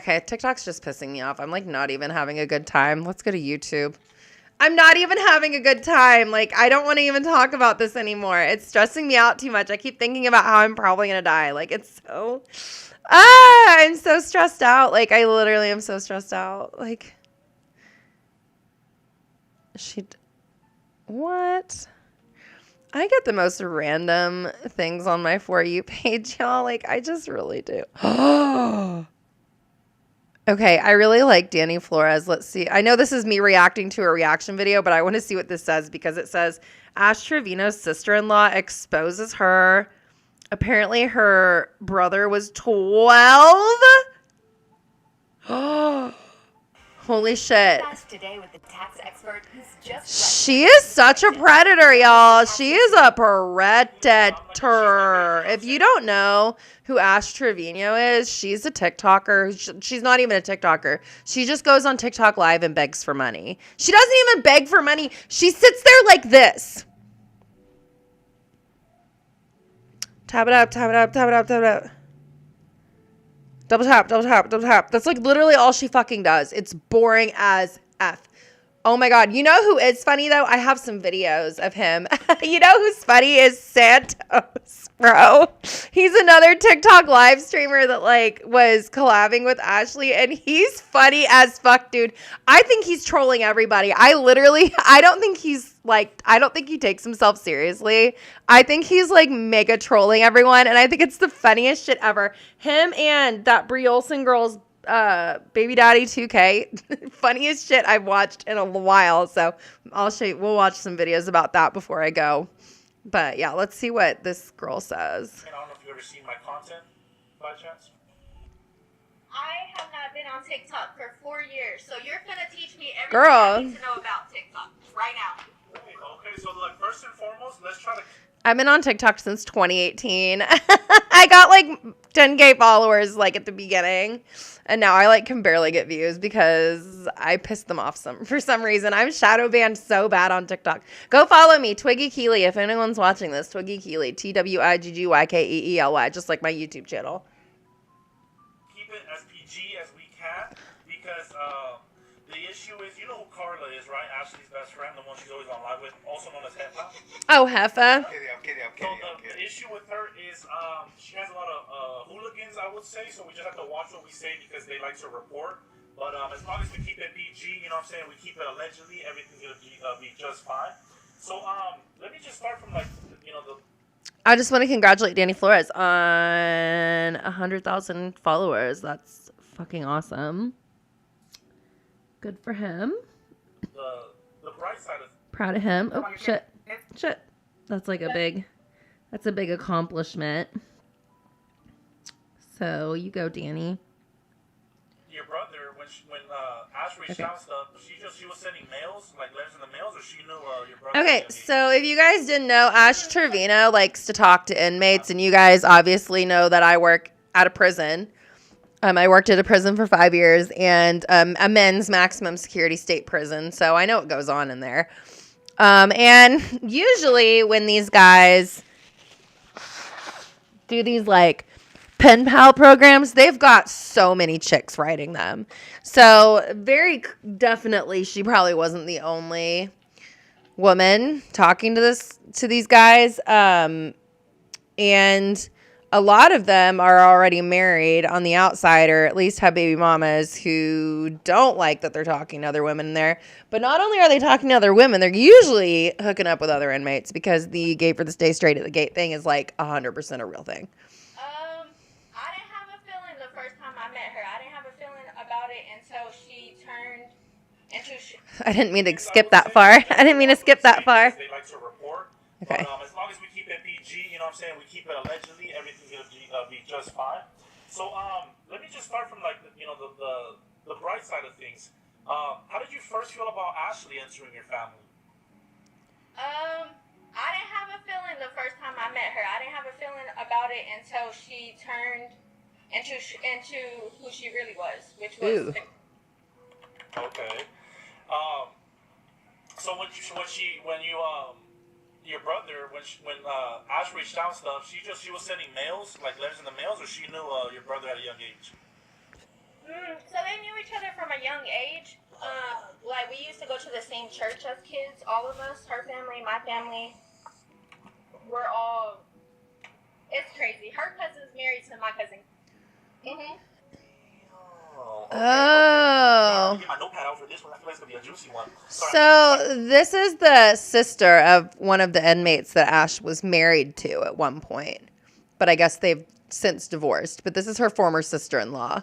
Okay, TikTok's just pissing me off. I'm like not even having a good time. Let's go to YouTube. I'm not even having a good time. Like, I don't want to even talk about this anymore. It's stressing me out too much. I keep thinking about how I'm probably going to die. Like, it's so... I'm so stressed out. Like, I literally am so stressed out. Like, what? I get the most random things on my For You page, y'all. Like, I just really do. Okay, I really like Danny Flores. Let's see. I know this is me reacting to a reaction video, but I want to see what this says because it says, Ash Trevino's sister-in-law exposes her. Apparently her brother was 12. Holy shit.
Today with the tax expert who's just
She is such a predator, y'all. She is a predator. If you don't know who Ash Trevino is, she's a TikToker. She's not even a TikToker. She just goes on TikTok live and begs for money. She doesn't even beg for money. She sits there like this. Tap it up, tap it up, tap it up, tap it up. Double tap, double tap, double tap. That's like literally all she fucking does. It's boring as F. Oh my God. You know who is funny though? I have some videos of him. You know who's funny is Santos, bro. He's another TikTok live streamer that like was collabing with Ashley and he's funny as fuck, dude. I think he's trolling everybody. I don't think he takes himself seriously. I think he's like mega trolling everyone and I think it's the funniest shit ever. Him and that Brie Olsen girl's baby daddy 2K, funniest shit I've watched in a while. So I'll show you. We'll watch some videos about that before I go. But yeah, let's see what this girl says.
I don't know if you've ever seen my content by chance.
I have not been on TikTok for 4 years, so you're gonna teach me everything
Girl.
I need to know about TikTok right now.
Okay, so like first and foremost, let's try to.
I've been on TikTok since 2018. I got like 10K followers like at the beginning. And now I like can barely get views because I pissed them off for some reason. I'm shadow banned so bad on TikTok. Go follow me, Twiggy Keeley. If anyone's watching this, Twiggy Keeley, TWIGGYKEELY, just like my YouTube channel.
Keep it as PG as we can because the issue is, you know who Carla is, right? Ashley's best friend, the one she's always on live with, also known as Heffa.
Oh, Heffa.
I'm kidding. The issue with her is she has a lot of hooligans, I would say, so we just have to watch what we say because they like to report. But as long as we keep it PG, you know what I'm saying, we keep it allegedly, everything's going to be just fine. So let me just start from like, you know,
I just want to congratulate Danny Flores on 100,000 followers. That's fucking awesome. Good for him.
The bright side of
Proud of him. Oh, shit. Shit. That's like a big accomplishment. So you go, Danny.
Your brother, when Ash reached out stuff, she was sending mails, like letters in the mails, or she knew your brother.
Okay, so if you guys didn't know, Ash Trevino likes to talk to inmates, and you guys obviously know that I work at a prison. I worked at a prison for 5 years and a men's maximum security state prison. So I know what goes on in there. And usually when these guys do these like pen pal programs, they've got so many chicks writing them. So very definitely she probably wasn't the only woman talking to these guys. And a lot of them are already married on the outside or at least have baby mamas who don't like that they're talking to other women in there. But not only are they talking to other women, they're usually hooking up with other inmates because the gay for the stay straight at the gate thing is like 100% a real thing.
I
I didn't mean to skip that far. I didn't mean to skip that far.
They like to report.
Okay.
But, as long as we keep it PG, you know what I'm saying? We keep it allegedly, everything's gonna be just fine. So let me just start from like the bright side of things. How did you first feel about Ashley entering your family?
I didn't have a feeling the first time I met her. I didn't have a feeling about it until she turned into who she really was, which was.
Okay. So when Ash reached out and stuff, she was sending mails, like letters in the mails, or she knew your brother at a young age?
So they knew each other from a young age. Like we used to go to the same church as kids, all of us, her family, my family. We're all. It's crazy. Her cousin's married to my cousin. Mhm.
Oh.
Get my notepad out for this one. I feel like it's gonna be a juicy one.
So this is the sister of one of the inmates that Ash was married to at one point. But I guess they've since divorced. But this is her former sister-in-law.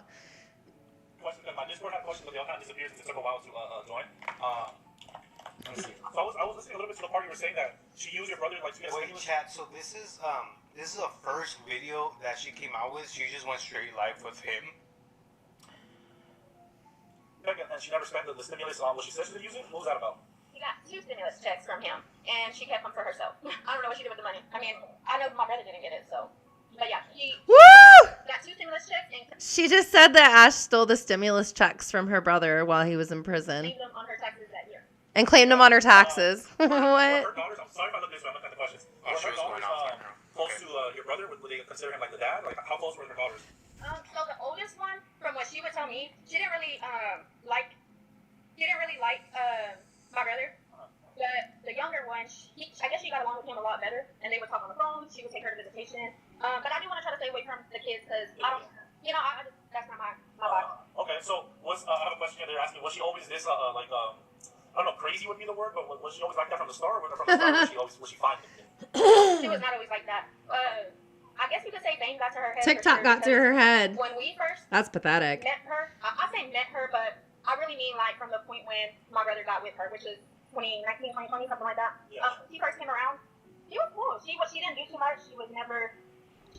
My Discord had questions, but they all kind of disappeared since it took a while to join. Let me see. So I was listening a little bit to the part you were saying that she used your brother like to get a
Wait, chat. So this is a first video that she came out with. She just went straight live with him.
And she never spent the stimulus on what she said she would use it? What was that about?
She got 2 stimulus checks from him, and she kept them for herself. I don't know what she did with the money. I mean, I know my brother didn't get it, so. But yeah, she got 2 stimulus checks and
She just said that Ash stole the stimulus checks from her brother while he was in prison.
claimed them on her taxes that year.
And claimed them on her taxes. What?
Her daughters, I'm sorry if I look this way, I'm looking at the questions.
Oh, she was going off.
Close to your brother? Would they consider him like the dad? Like, how close were her daughters?
So the oldest one, from what she would tell me, she didn't really like my brother. But the younger one, I guess she got along with him a lot better, and they would talk on the phone. She would take her to visitation. But I do want to try to stay away from the kids because I don't, I just, that's not my vibe.
Okay, so I have a question here. They're asking, was she always this I don't know, crazy would be the word, but was she always like that from the start? Or from the start, was she fine?
She was not always like that. I guess you could say fame got to her head.
TikTok got to her head.
When we first
That's pathetic.
met her, I say met her, but I really mean like from the point when my brother got with her, which is 2019, 2020, something like that.
Yeah.
She first came around. She was cool. She didn't do too much. She was never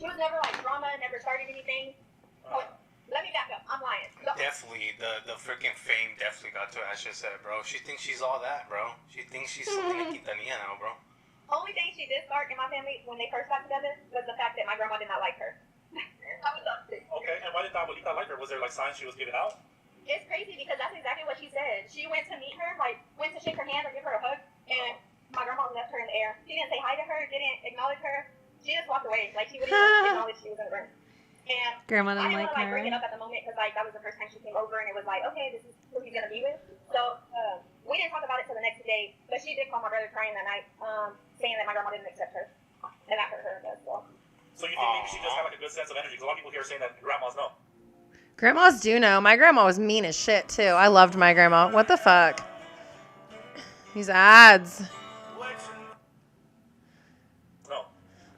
like drama. Never started anything. Let me back up. I'm lying.
Definitely, the freaking fame definitely got to Ash's head, bro. She thinks she's all that, bro. She thinks she's something quintanilla now, bro.
Only thing she did start in my family when they first got together was the fact that my grandma did not like her. I was upset.
Okay, and why did that Abuelita like her? Was there like signs she was giving out?
It's crazy because that's exactly what she said. She went to meet her, like went to shake her hand or give her a hug, and my grandma left her in the air. She didn't say hi to her, didn't acknowledge her. She just walked away. Like she wouldn't even acknowledge she was in the room. And
Grandma didn't
I didn't
like
want to bring
her.
it up at the moment because like that was the first time she came over, and it was like, okay, this is who he's gonna be with. So we didn't talk about it till the next day, but she did call my brother crying that night, saying that my grandma didn't accept her, and that hurt her as well.
So you think maybe she just had like a good sense of energy? Because a lot of people here are saying that grandmas know.
Grandmas do know. My grandma was mean as shit, too. I loved my grandma. What the fuck? These ads.
No.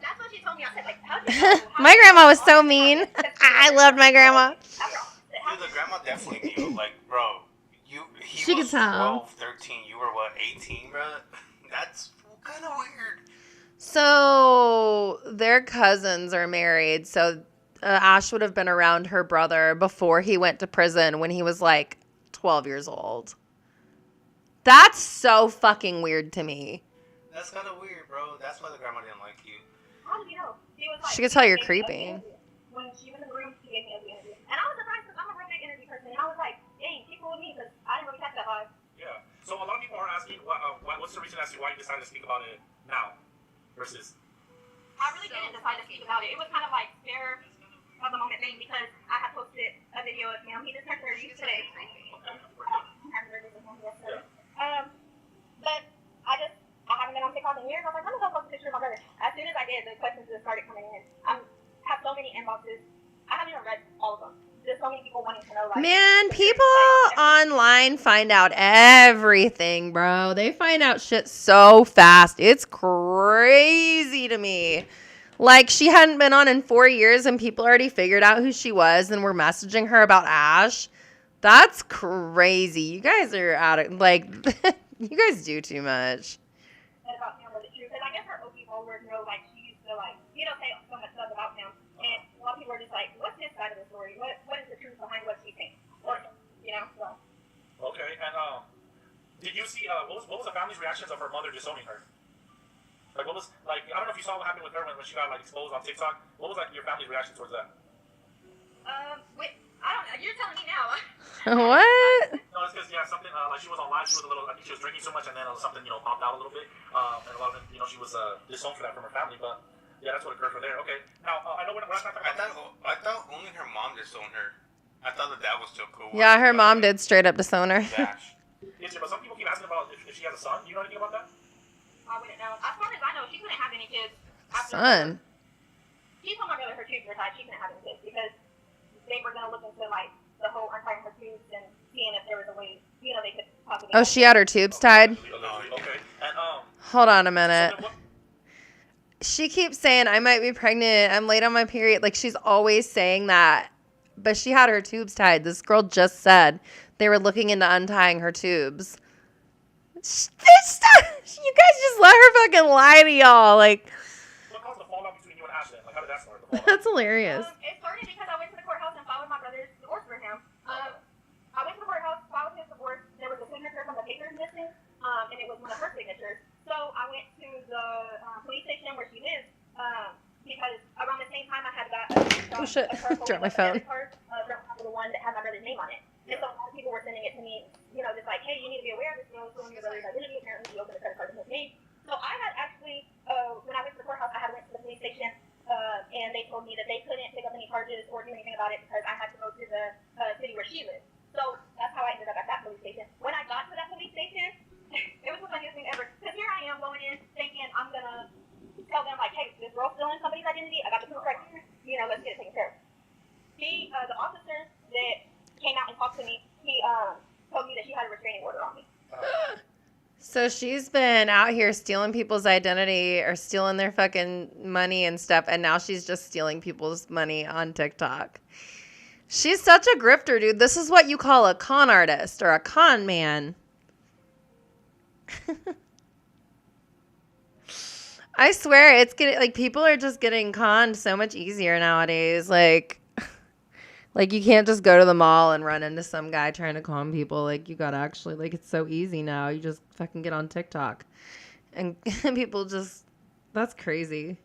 That's what she told me. I said, like, how do you know?
My grandma was so mean. I loved my grandma.
Dude, the grandma definitely knew. Like, bro, he
She
was
could tell.
12, 13. You were, what, 18, bro? That's kind of weird.
So their cousins are married. So Ash would have been around her brother before he went to prison when he was like 12 years old. That's so fucking weird to me.
That's kind of weird, bro. That's why the grandma didn't like you.
How did you know? She was like,
She could tell you're creepy.
When she was in the room, she gave me ugly energy. And I was surprised because I'm a real big energy person. And I was like, dang, keep with me because I didn't really catch that vibe.
Yeah. So a lot of people are asking, what's the reason as to why you decided to speak about it now versus?
I really didn't decide to speak about it. It was kind of like spare of the moment thing because I had posted a video of him. He just turned 30 today. But I haven't been on TikTok in years. I was like, I'm gonna go post a picture of my brother. As soon as I did, the questions just started coming in. I have so many inboxes. I haven't even read all of them. There's so many people wanting to know. Like,
Man, people online find out everything, bro. They find out shit so fast. It's crazy to me. Like, she hadn't been on in 4 years and people already figured out who she was and were messaging her about Ash. That's crazy. You guys are out of, like, you guys do too much.
And about him was it true? Because I guess her OP followers know, like, she used to, like, say so much stuff about him. And a lot of people are just like, what's his side of the story? What is the truth behind what she's saying? Or, so.
Okay, and did you see what was the family's reactions of her mother disowning her? Like, what was, like, I don't know if you saw what happened with her when she got, like, exposed on TikTok. What was, like, your family's reaction towards that?
Wait, I don't know. You're telling me now.
What?
No, it's because, something, like, she was on live, she was a little, I think she was drinking so much, and then something, popped out a little bit, and a lot of it, she was disowned for that from her family, but, yeah, that's what occurred for there. Okay, now, I know we're not talking about...
I thought only her mom disowned her. I thought that was still cool.
Yeah, her mom did straight up disown her.
But some people keep asking about if she has a son. Do you know anything about that?
I wouldn't know. As far as I know, she couldn't have any kids.
Son.
She told my brother her tubes were tied. She couldn't have any kids because they were going to look into, like, the whole untying her tubes and seeing if there was a way, they could possibly...
Oh, she had her tubes tied?
Okay. And,
hold on a minute. She keeps saying, I might be pregnant. I'm late on my period. Like, she's always saying that. But she had her tubes tied. This girl just said they were looking into untying her tubes. You guys just let her fucking lie to y'all. Like,
what caused the fallout between you and Ashton? Like, how did that start?
That's hilarious.
It started because I went to the courthouse and filed my brother's divorce for him. I went to the courthouse, filed his divorce. There was a signature from the papers missing, and it was one of her signatures. So I went to the police station where she lives, because around the same time I had got
oh shit! Dropped my phone.
The one that had my brother's name on it. And so a lot of people were sending it to me, just like, hey, you need to be aware of this, showing your brother's identity. Apparently, he opened a credit card in his name. So I had actually, when I went to the courthouse, I had went to the police station, and they told me that they couldn't pick up any charges or do anything about it because I had to go to the city where she lived. So that's how I ended up at that police station. When I got to that police station, it was the funniest thing ever. Because here I am going in thinking I'm going to tell them, like, hey, this girl's stealing somebody's identity. I got the proof right here. Let's get it taken care of. The officer that came out and talked to me, he told me that she had a restraining order on me.
So she's been out here stealing people's identity or stealing their fucking money and stuff, and now she's just stealing people's money on TikTok. She's such a grifter, dude. This is what you call a con artist or a con man. I swear, it's getting, like, people are just getting conned so much easier nowadays. Like, you can't just go to the mall and run into some guy trying to con people. Like, you gotta actually, like, it's so easy now. You just fucking get on TikTok. And people just, that's crazy.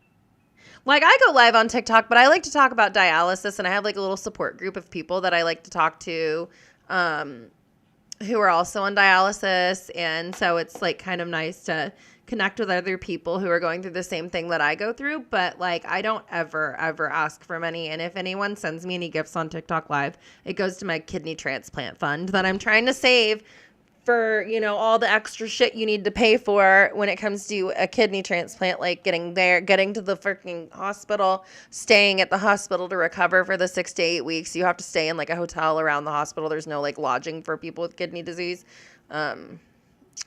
Like, I go live on TikTok, but I like to talk about dialysis, and I have, like, a little support group of people that I like to talk to who are also on dialysis. And so it's, like, kind of nice to connect with other people who are going through the same thing that I go through. But, like, I don't ever ask for money. And if anyone sends me any gifts on TikTok Live, it goes to my kidney transplant fund that I'm trying to save for, all the extra shit you need to pay for when it comes to a kidney transplant, like getting to the freaking hospital, staying at the hospital to recover for the 6 to 8 weeks. You have to stay in, like, a hotel around the hospital. There's no, like, lodging for people with kidney disease.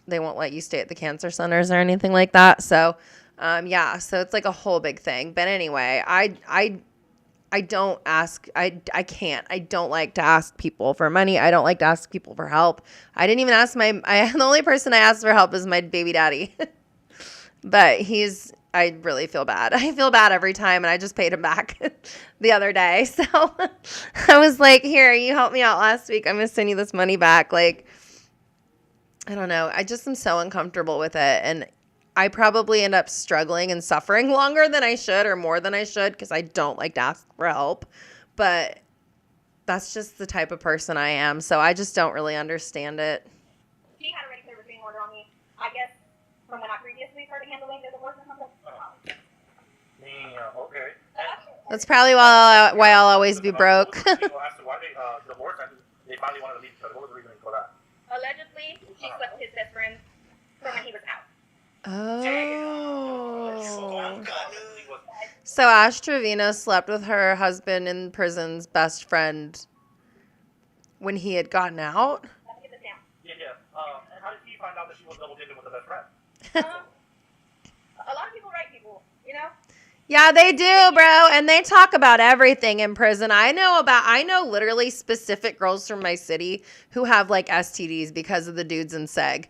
They won't let you stay at the cancer centers or anything like that. So, so it's like a whole big thing. But anyway, I don't ask. I can't. I don't like to ask people for money. I don't like to ask people for help. I didn't even ask the only person I asked for help is my baby daddy. But I really feel bad. I feel bad every time, and I just paid him back the other day. So I was like, here, you helped me out last week. I'm going to send you this money back. Like, I don't know. I just am so uncomfortable with it. And I probably end up struggling and suffering longer than I should or more than I should because I don't like to ask for help. But that's just the type of person I am. So I just don't really understand it.
She had already put a restraining order on me, I guess, from when I previously started handling the divorce or something.
Okay.
That's probably why I'll always be broke.
Why they divorced and they finally wanted to leave each other. What was the reasoning for that?
Allegedly, she slept with his best friend from when he was out.
Oh. So Ash Trevino slept with her husband in prison's best friend when he had gotten out?
Yeah. And how did he find out that she was double dipping with the best friend?
A lot of people write people,
Yeah, they do, bro. And they talk about everything in prison. I know literally specific girls from my city who have like STDs because of the dudes in SEG.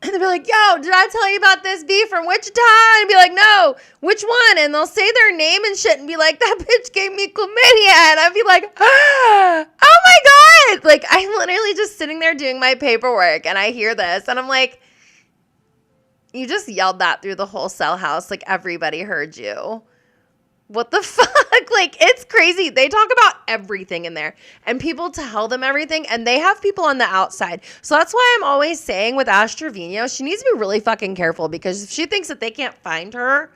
And they'll be like, yo, did I tell you about this B from Wichita? And be like, no, which one? And they'll say their name and shit and be like, that bitch gave me chlamydia. And I'd be like, oh my God. Like, I'm literally just sitting there doing my paperwork and I hear this and I'm like, you just yelled that through the whole cell house. Like, everybody heard you. What the fuck? Like, it's crazy. They talk about everything in there and people tell them everything and they have people on the outside. So that's why I'm always saying with Ash Trevino, she needs to be really fucking careful because if she thinks that they can't find her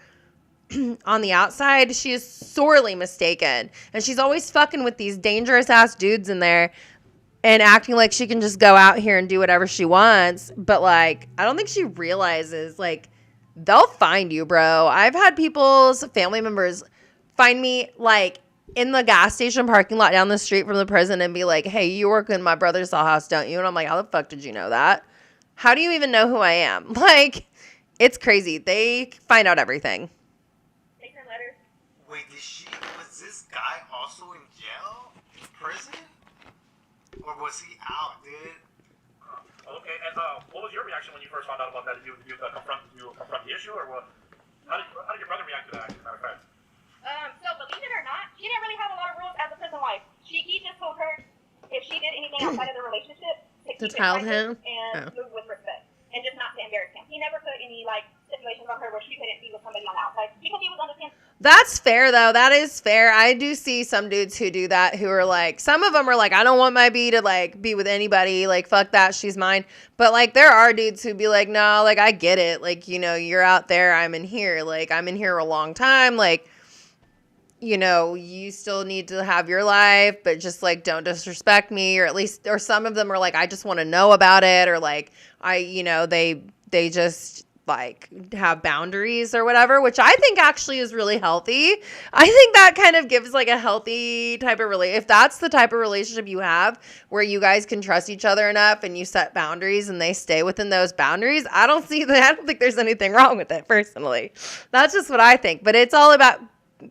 on the outside, she is sorely mistaken. And she's always fucking with these dangerous ass dudes in there and acting like she can just go out here and do whatever she wants. But like, I don't think she realizes like they'll find you, bro. I've had people's family members find me like in the gas station parking lot down the street from the prison and be like, hey, you work in my brother's cell house, don't you? And I'm like, how the fuck did you know that? How do you even know who I am? Like, it's crazy. They find out everything.
Wait, was this guy also in jail? In prison? Or was he out, dude?
Okay, and what was your reaction when you first found out about that? Did you confront the issue, or what? How did your brother react to that, as a matter of fact?
So believe it or not, she didn't really have a lot of rules as a prison wife. He just told her if she did anything outside of the relationship to keep it private and move with respect and just not to embarrass him. He never put any like stipulations on her where she couldn't be with somebody on the outside because he was understanding.
That's fair though. That is fair. I do see some dudes who do that who are like, some of them are like, I don't want my B to like be with anybody. Like, fuck that. She's mine. But like, there are dudes who be like, no, like, I get it. Like, you know, you're out there. I'm in here. Like, I'm in here a long time. Like, you know, you still need to have your life, but just like, don't disrespect me. Or at least, or some of them are like, I just want to know about it. Or like, they just like have boundaries or whatever, which I think actually is really healthy. I think that kind of gives like a healthy type of if that's the type of relationship you have where you guys can trust each other enough and you set boundaries and they stay within those boundaries, I don't think there's anything wrong with it personally. That's just what I think. But it's all about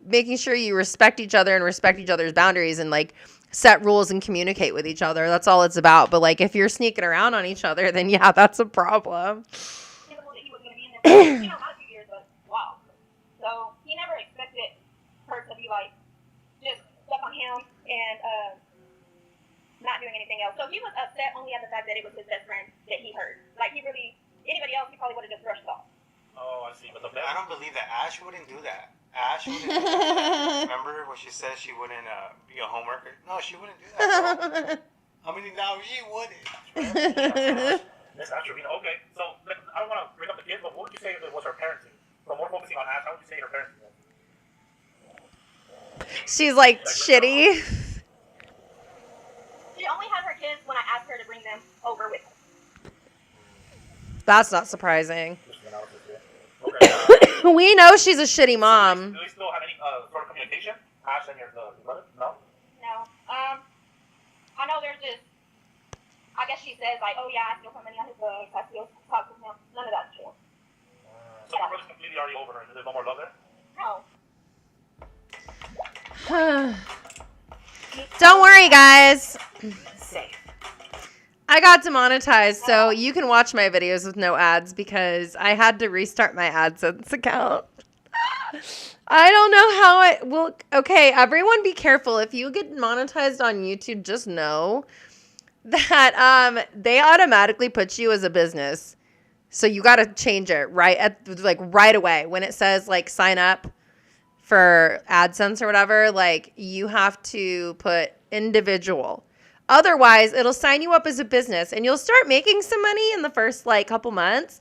making sure you respect each other and respect each other's boundaries and like set rules and communicate with each other. That's all it's about. But like if you're sneaking around on each other, then yeah, that's a problem.
You know, not a few years, but wow. So he never expected her to be like just stuck on him and not doing anything else. So he was upset only at the fact that it was his best friend that he hurt. Like he really, anybody else, he probably would have just brushed off.
Oh, I see. But
I don't believe that Ash wouldn't do that. Ash wouldn't do that. Remember when she said she wouldn't be a homeworker? No, she wouldn't do that, bro. I mean, now she wouldn't.
That's not true. Okay, so I don't want to bring up the kids, but what would you say was her parenting? So more focusing on Ash, how would you say her parenting was?
She's like shitty.
She only had her kids when I asked her to bring them over with her.
That's not surprising. We know she's a shitty mom.
Do they still have any sort of communication? Ash and your brother? No?
No. I know there's just, I guess she says like, oh yeah, I still put money on his books, I still talk to him. None of that's true.
So your brother's completely already over her. There's no more love there?
No.
Don't worry, guys. I got demonetized, so you can watch my videos with no ads because I had to restart my AdSense account. I don't know how it will. Okay, everyone be careful. If you get monetized on YouTube, just know that they automatically put you as a business. So you got to change it right away. When it says like sign up for AdSense or whatever, like you have to put individual. Otherwise, it'll sign you up as a business and you'll start making some money in the first like couple months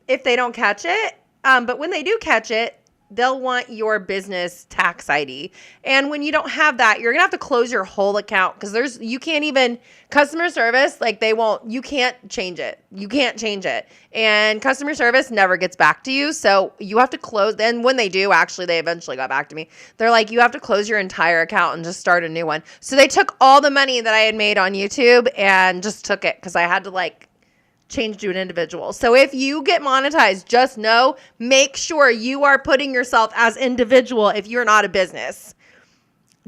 if they don't catch it. But when they do catch it, they'll want your business tax ID. And when you don't have that, you're going to have to close your whole account because you can't even customer service, like you can't change it. You can't change it. And customer service never gets back to you. So you have to close. Then when they do, actually, they eventually got back to me. They're like, you have to close your entire account and just start a new one. So they took all the money that I had made on YouTube and just took it because I had to like change to an individual. So if you get monetized, just know, make sure you are putting yourself as individual if you're not a business.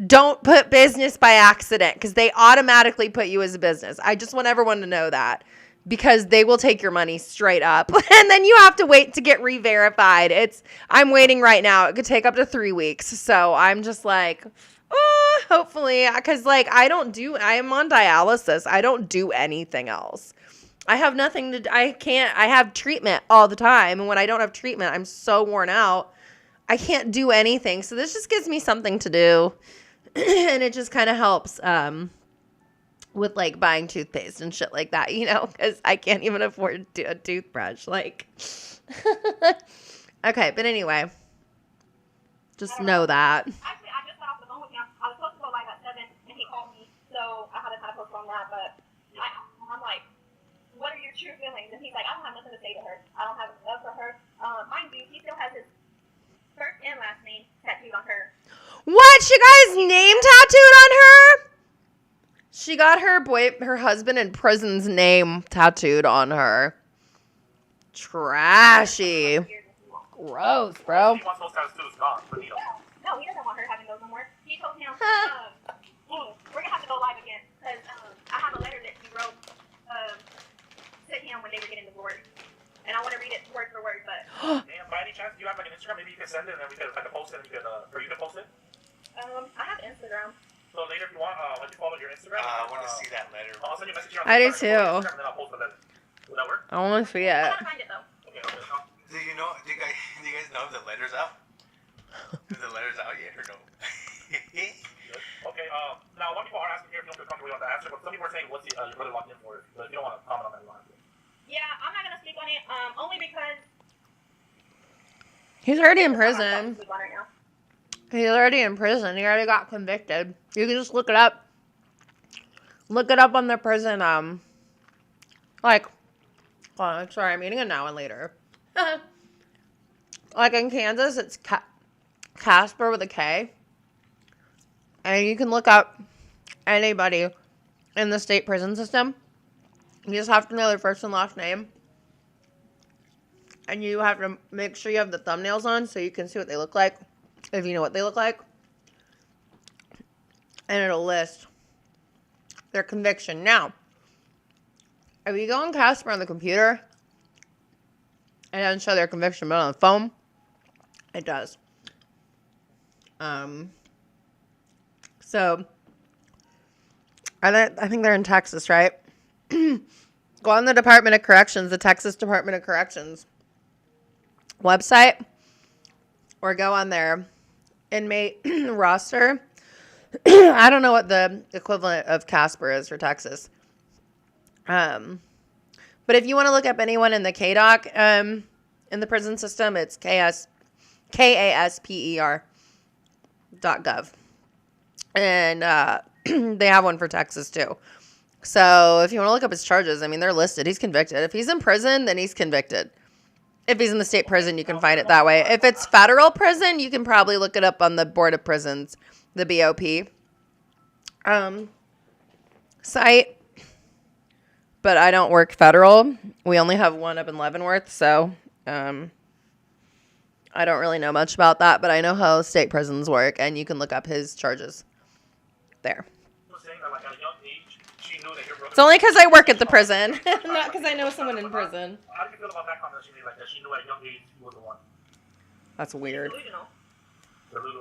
Don't put business by accident because they automatically put you as a business. I just want everyone to know that because they will take your money straight up. And then you have to wait to get re-verified. I'm waiting right now. It could take up to 3 weeks. So I'm just like, hopefully, because like I am on dialysis. I don't do anything else. I have I have treatment all the time. And when I don't have treatment, I'm so worn out. I can't do anything. So this just gives me something to do. And it just kind of helps with like buying toothpaste and shit like that, because I can't even afford a toothbrush. Like, okay, but anyway, just know that.
Actually, I just got off the phone with him. I was supposed to go live at 7, and he called me, so I had to kind of postpone that. But I'm like, what are your true feelings? And he's like, I don't have nothing to say to her. I don't have love for her. Mind you, he still has his first and last name tattooed on her.
What? She got his name tattooed on her? She got her husband in prison's name tattooed on her. Trashy. Gross, bro.
He wants those tattoos gone, but he don't.
No, he doesn't want her having those no more. He told him, we're going to have to go live again because I have a letter that he wrote to him when they were getting divorced. And I want to read it word for word, but...
Damn, by any chance, do you have like an Instagram? Maybe you can send it and then I can post it and or you can post it?
I have Instagram.
So later if you want, let me follow your Instagram.
I want to see that letter.
I'll send you a message on
I do
Instagram,
too.
and then I'll post the letter. Will that work?
I want to see it.
I gotta find it, though.
Okay.
Do you guys know if the letter's out? Is the letter's out yet or no?
Okay, now a lot of people are asking here if you don't feel comfortable with the answer, but some people are saying what's your brother locked in for? But if you don't want to comment on that, you don't have to.
Yeah, I'm not going to speak on it, only because...
He's already in prison. He's already in prison. He already got convicted. You can just look it up. Look it up on the prison, hold on, sorry, I'm eating a now and later. Like in Kansas, it's Casper with a K. And you can look up anybody in the state prison system. You just have to know their first and last name. And you have to make sure you have the thumbnails on so you can see what they look like. If you know what they look like. And it'll list their conviction. Now, if you go on Casper on the computer, it doesn't show their conviction, but on the phone, it does. So, I think they're in Texas, right? Go on the Department of Corrections, the Texas Department of Corrections website, or go on their inmate roster. I don't know what the equivalent of Casper is for Texas. But if you want to look up anyone in the KDOC in the prison system, it's KASPER.gov. And they have one for Texas too. So if you want to look up his charges, I mean, they're listed. He's convicted. If he's in prison, then he's convicted. If he's in the state prison, you can find it that way. If it's federal prison, you can probably look it up on the Board of Prisons, the BOP site. But I don't work federal. We only have one up in Leavenworth, so I don't really know much about that. But I know how state prisons work, and you can look up his charges there. It's only because I work at the prison, not because I know someone in prison.
How do you feel about that comment that she knew at a young age you were the one?
That's weird.
Delusional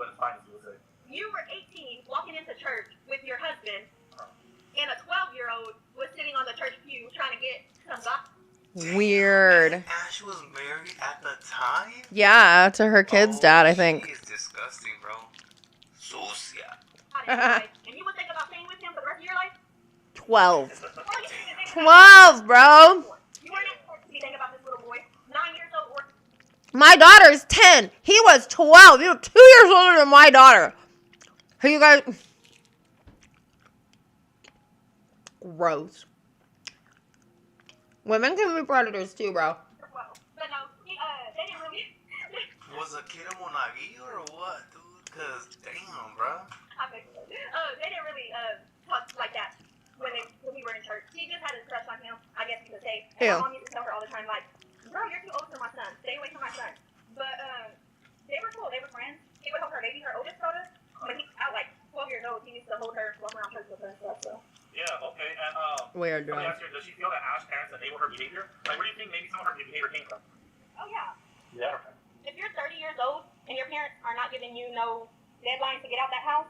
and fine, you would say.
You were 18, walking into church with your husband, and a 12-year-old was sitting on the church pew trying to get some gospel.
Weird.
Ash was married at the time?
Yeah, to her kid's dad, I think.
She's disgusting, bro. Sucia.
And you would think about staying with him for the rest of your life?
12. 12, bro.
You weren't supposed to be thinking about this little boy. 9 years old.
My daughter's 10. He was 12. You're 2 years older than my daughter. Who you guys... Gross. Women can be predators too, bro.
But no, they didn't really...
Was a kid a monaguillo or what, dude? Cause damn, bro.
They didn't really talk like that when we we were in church. She just had a crush on him, I guess you could say. And
Yeah.
my mom used to tell her all the time, like, girl, you're too old for my son. Stay away from my son. But they were cool. They were friends. He would hold her baby, her oldest daughter. But he out like 12 years old. He used to hold her, walk around church with her and stuff. So.
Yeah, okay. And
Weird,
let me
bro.
ask you, does she feel that Ash parents enable her behavior? Like, where do you think maybe some of her behavior came from?
Oh yeah.
Yeah.
If you're 30 years old and your parents are not giving you no deadline to get out that house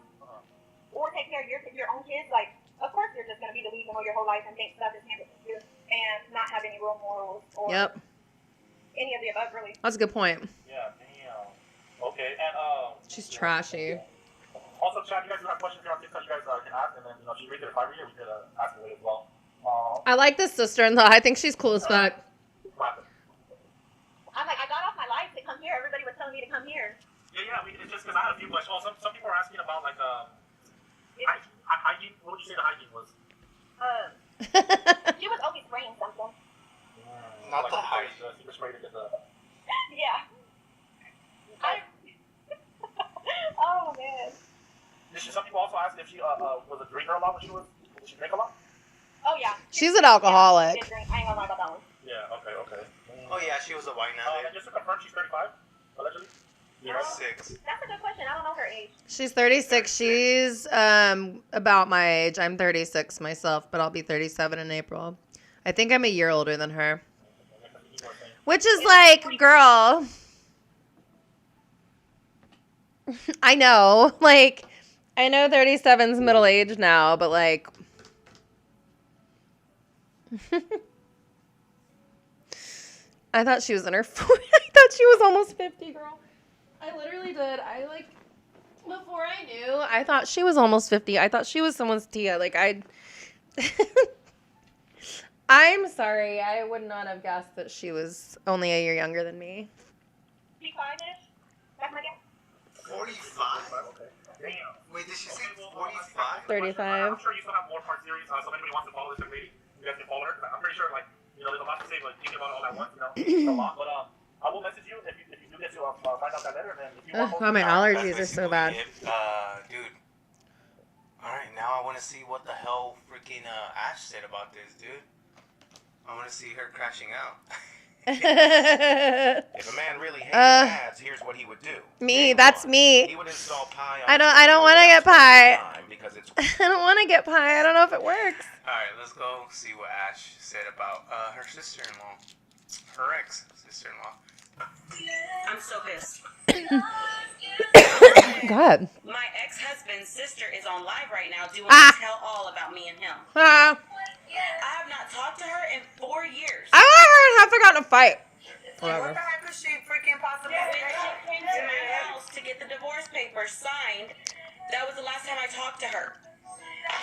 or take care of your own kids, like, of course you're just going to be delusional your whole life and think stuff is handled to you and not have any real morals or
Yep.
any of the above, really.
That's a good point.
Yeah, damn. Okay, and
She's trashy.
also, chat, you guys do have questions here on TikTok, you guys can ask, and then, you know, she reads it. If I read it, we could ask it as well.
I like this sister-in-law. I think she's cool as fuck.
I'm like, I got off my life to come here. Everybody was telling me to come here.
Yeah, it's just because I had a few questions. Well, some people are asking about, like, hygiene. What would you say the hygiene was?
She was always spraying something.
Not the
hygiene.
hygiene.
Super sprayed to get the...
Yeah. Oh, man.
Some people also asked if she was a drinker a lot when she was... Did she drink a lot?
Oh, yeah.
She's an alcoholic.
Did drink. I ain't gonna lie about that one.
Yeah, okay.
Oh yeah, she was a wine
And just to confirm, she's 35, allegedly?
Yeah. 6.
That's a good question. I don't know her age.
She's 36. She's about my age. I'm 36 myself, but I'll be 37 in April. I think I'm a year older than her. Which is like, girl. I know. Like, I know 37's middle age now, but like... I thought she was in her 40s. I thought she was almost 50, girl. I literally did. Before I knew, I thought she was almost 50. I thought she was someone's tia. Like, I'm sorry. I would not have guessed that she was only a year younger than me.
55-ish? That's my guess.
45?
Okay. Damn.
Wait, did she say 45?
35.
I'm sure you still have more part series, so if anybody wants to follow this young lady, you guys can follow her. I'm pretty sure, like, you know, there's a lot to say, but thinking about it all at once, you know, it's a lot. But I will message you if you do get to find out that letter, and then if you want...
God, my allergies are so bad.
Dude. Alright, now I want to see what the hell freaking Ash said about this, dude. I want to see her crashing out.
If a man really hated ads, here's what he would do.
Me, that's me.
He would install pie on
I don't want to get pie.
because it's
I don't want to get pie. I don't know if it works.
Alright, let's go see what Ash said about her sister-in-law. Her ex-sister-in-law.
I'm so pissed.
God.
My ex-husband's sister is on live right now doing
Ah.
a tell all about me and him.
Ah.
I have not talked to her in 4 years.
I want her and have to got in a fight.
What
Whatever.
the heck is she freaking possibly? When she came to my house to get the divorce papers signed, that was the last time I talked to her.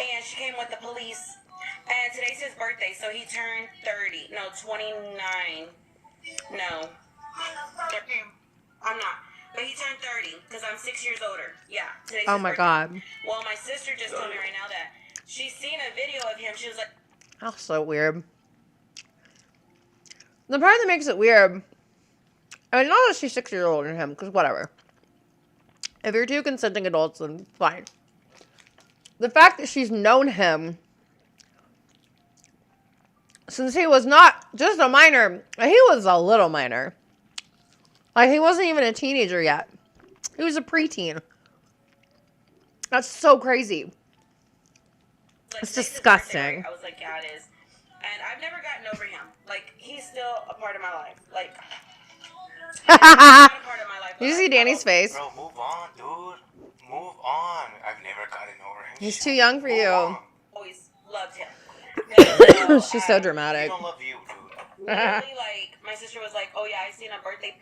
And she came with the police. And today's his birthday, so he turned 30. No, 29. No. I'm not. But he turned 30 because I'm 6 years older. Yeah. Today's
Oh
his
my
birthday.
God.
Well, my sister just told me right now that she's seen a video of him. She was like,
That's so weird. The part that makes it weird, I mean, not that she's 6 years older than him, because whatever. If you're two consenting adults, then fine. The fact that she's known him since he was not just a minor, he was a little minor. Like, he wasn't even a teenager yet. He was a preteen. That's so crazy. It's disgusting.
I was like, yeah, it is. And I've never gotten over him. Like, he's still a part of my life. Like,
Did you see Danny's face?
Bro, move on, dude. Move on. I've never gotten over him.
He's too young for you.
always loved him.
She's so dramatic.
He don't love you, dude.
Literally, like, my sister was like, oh yeah, I seen a birthday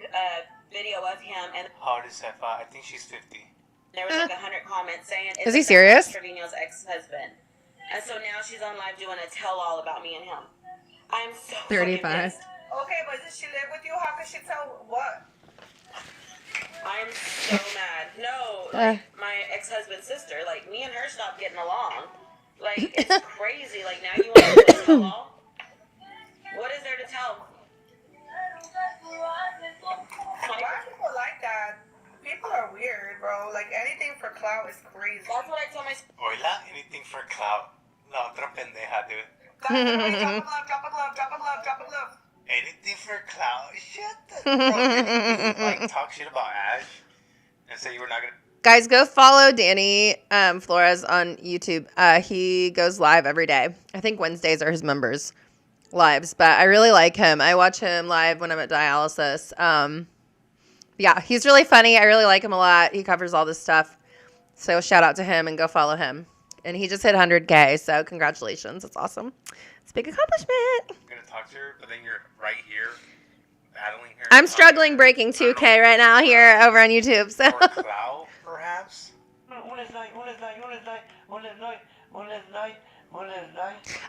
video of him, and
How old is that? I think she's 50.
there was like 100 comments saying,
Is he serious?
Trevino's ex-husband. And so now she's on live doing a tell-all about me and him. I'm so
35.
fucking pissed.
Okay, but does she live with you? How can she tell what?
I'm so mad. No, like, my ex-husband's sister, like, me and her stopped getting along. Like, it's crazy. Like, now you want to do a tell-all? What is there to tell?
Why are people like that? People are weird, bro. Like, anything for clout is crazy.
That's what I told my...
Hola, anything for clout. La otra pendeja, dude. Drop a glove. Anything for clout. Shut the. Bro, didn't you like talk shit about Ash and say you were not gonna?
Guys, go follow Danny Flores on YouTube. He goes live every day. I think Wednesdays are his members' lives, but I really like him. I watch him live when I'm at dialysis. Yeah, he's really funny. I really like him a lot. He covers all this stuff. So shout out to him and go follow him. And he just hit 100K, so congratulations. It's awesome. It's a big accomplishment.
I'm gonna talk to her, but then you're right here battling her.
I'm struggling breaking 2K right now here over on YouTube. So.
Or clout, perhaps?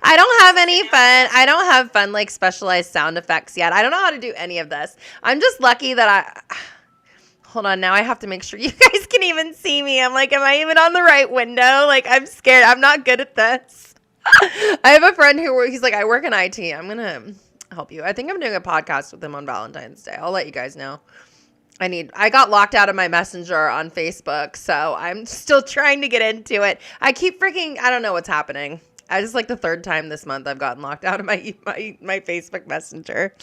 I don't have any fun. I don't have fun like specialized sound effects yet. I don't know how to do any of this. I'm just lucky that hold on, now I have to make sure you guys can even see me. I'm like, am I even on the right window? Like, I'm scared. I'm not good at this. I have a friend he's like, I work in IT. I'm going to help you. I think I'm doing a podcast with him on Valentine's Day. I'll let you guys know. I got locked out of my Messenger on Facebook, so I'm still trying to get into it. I keep I don't know what's happening. I just like the third time this month I've gotten locked out of my Facebook Messenger.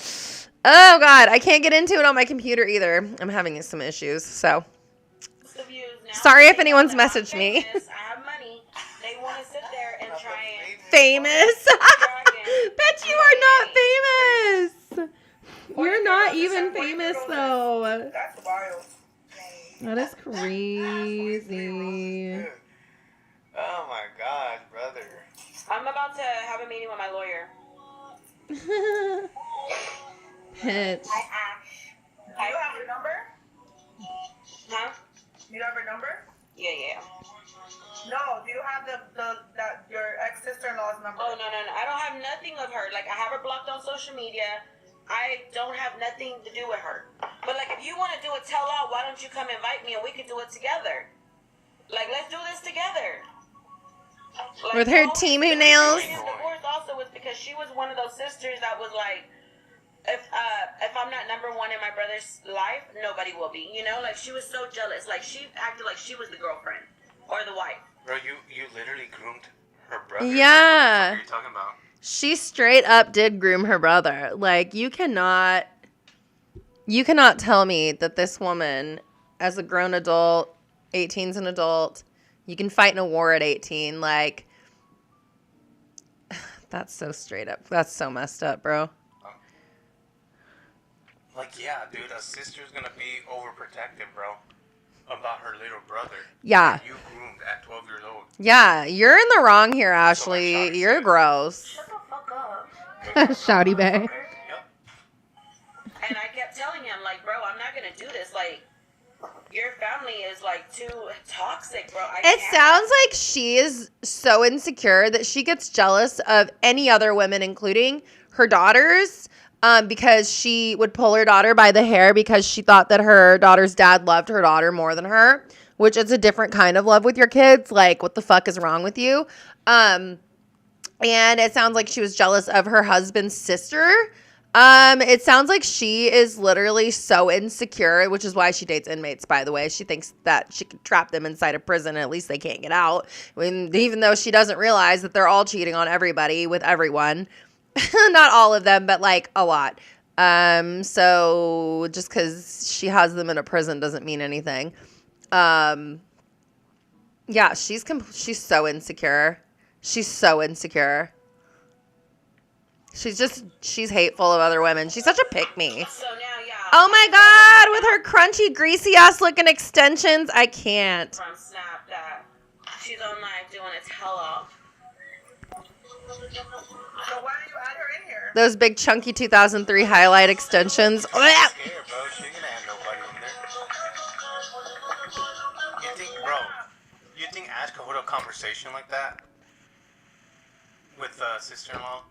Oh, God. I can't get into it on my computer either. I'm having some issues, so. Sorry if anyone's messaged me.
I have money. They want to sit there and try and...
Famous? Bet you are not famous. You're not even famous, though.
That's wild.
That is crazy.
Oh, my God, brother.
I'm about to have a meeting with my lawyer.
Pitch.
Do you have her number?
Huh?
You have her number?
Yeah.
No, do you have your ex-sister-in-law's number?
Oh, no. I don't have nothing of her. Like, I have her blocked on social media. I don't have nothing to do with her. But, like, if you want to do a tell-all, why don't you come invite me and we can do it together? Like, let's do this together. Like,
with her Timu nails.
The divorce also was because she was one of those sisters that was like, if I'm not number one in my brother's life, nobody will be. You know, like she was so jealous. Like she acted like she was the girlfriend or the wife.
Bro, you literally groomed her brother.
Yeah.
What are you talking about?
She straight up did groom her brother. Like you cannot tell me that this woman, as a grown adult, 18's an adult, you can fight in a war at 18. Like that's so straight up. That's so messed up, bro.
Like, yeah, dude, a sister's gonna be overprotective, bro, about her little brother.
Yeah.
You groomed at 12 years old.
Yeah, you're in the wrong here, Ashley. You're gross.
Shut the fuck up.
Shouty bae.
And I kept telling him, like, bro, I'm not gonna do this. Like, your family is like too toxic, bro.
It sounds like she is so insecure that she gets jealous of any other women, including her daughters. Because she would pull her daughter by the hair because she thought that her daughter's dad loved her daughter more than her, which is a different kind of love with your kids. Like, what the fuck is wrong with you? And it sounds like she was jealous of her husband's sister. It sounds like she is literally so insecure, which is why she dates inmates, by the way. She thinks that she can trap them inside a prison and at least they can't get out. Even though she doesn't realize that they're all cheating on everybody with everyone. Not all of them, but like a lot. So just because she has them in a prison doesn't mean anything. Yeah, she's so insecure. She's so insecure. She's hateful of other women. She's such a pick-me.
So now, yeah.
Oh my God, with her crunchy, greasy ass looking extensions, I can't.
From Snap that she's on live doing a tell-all.
So why do you add her in here?
Those big chunky 2003 highlight extensions.
Bro, she gonna have nobody in there. You think Ash could hold a conversation like that with sister-in-law?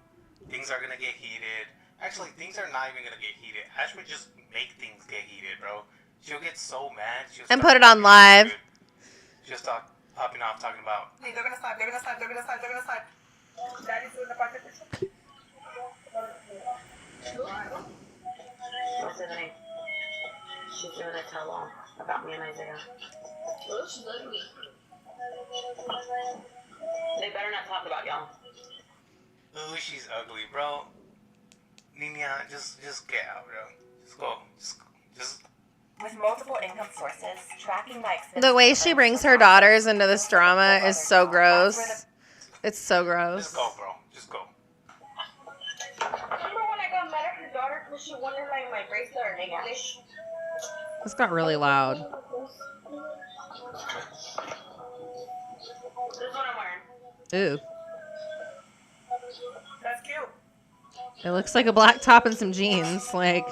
Things are gonna get heated. Actually, things are not even gonna get heated. Ash would just make things get heated, bro. She'll get so mad.
And put it on live.
She'll start popping off talking about.
Hey, they're gonna snipe. Daddy's doing the pocket picture.
Listen to me. She's doing a tell-all about me and Isaiah.
Oh, she's letting me.
They better not talk about y'all.
Ooh, she's ugly, bro. Nina, just get out, bro. Just go. Just.
With multiple income sources, tracking my expenses.
The way she brings her daughters into this drama is so gross. It's so gross.
Just go, bro. Just go.
Remember when I got mad at her daughter because she wanted like my bracelet or necklace?
This got really loud.
This is what I'm wearing.
Ooh.
That's cute.
It looks like a black top and some jeans. Like.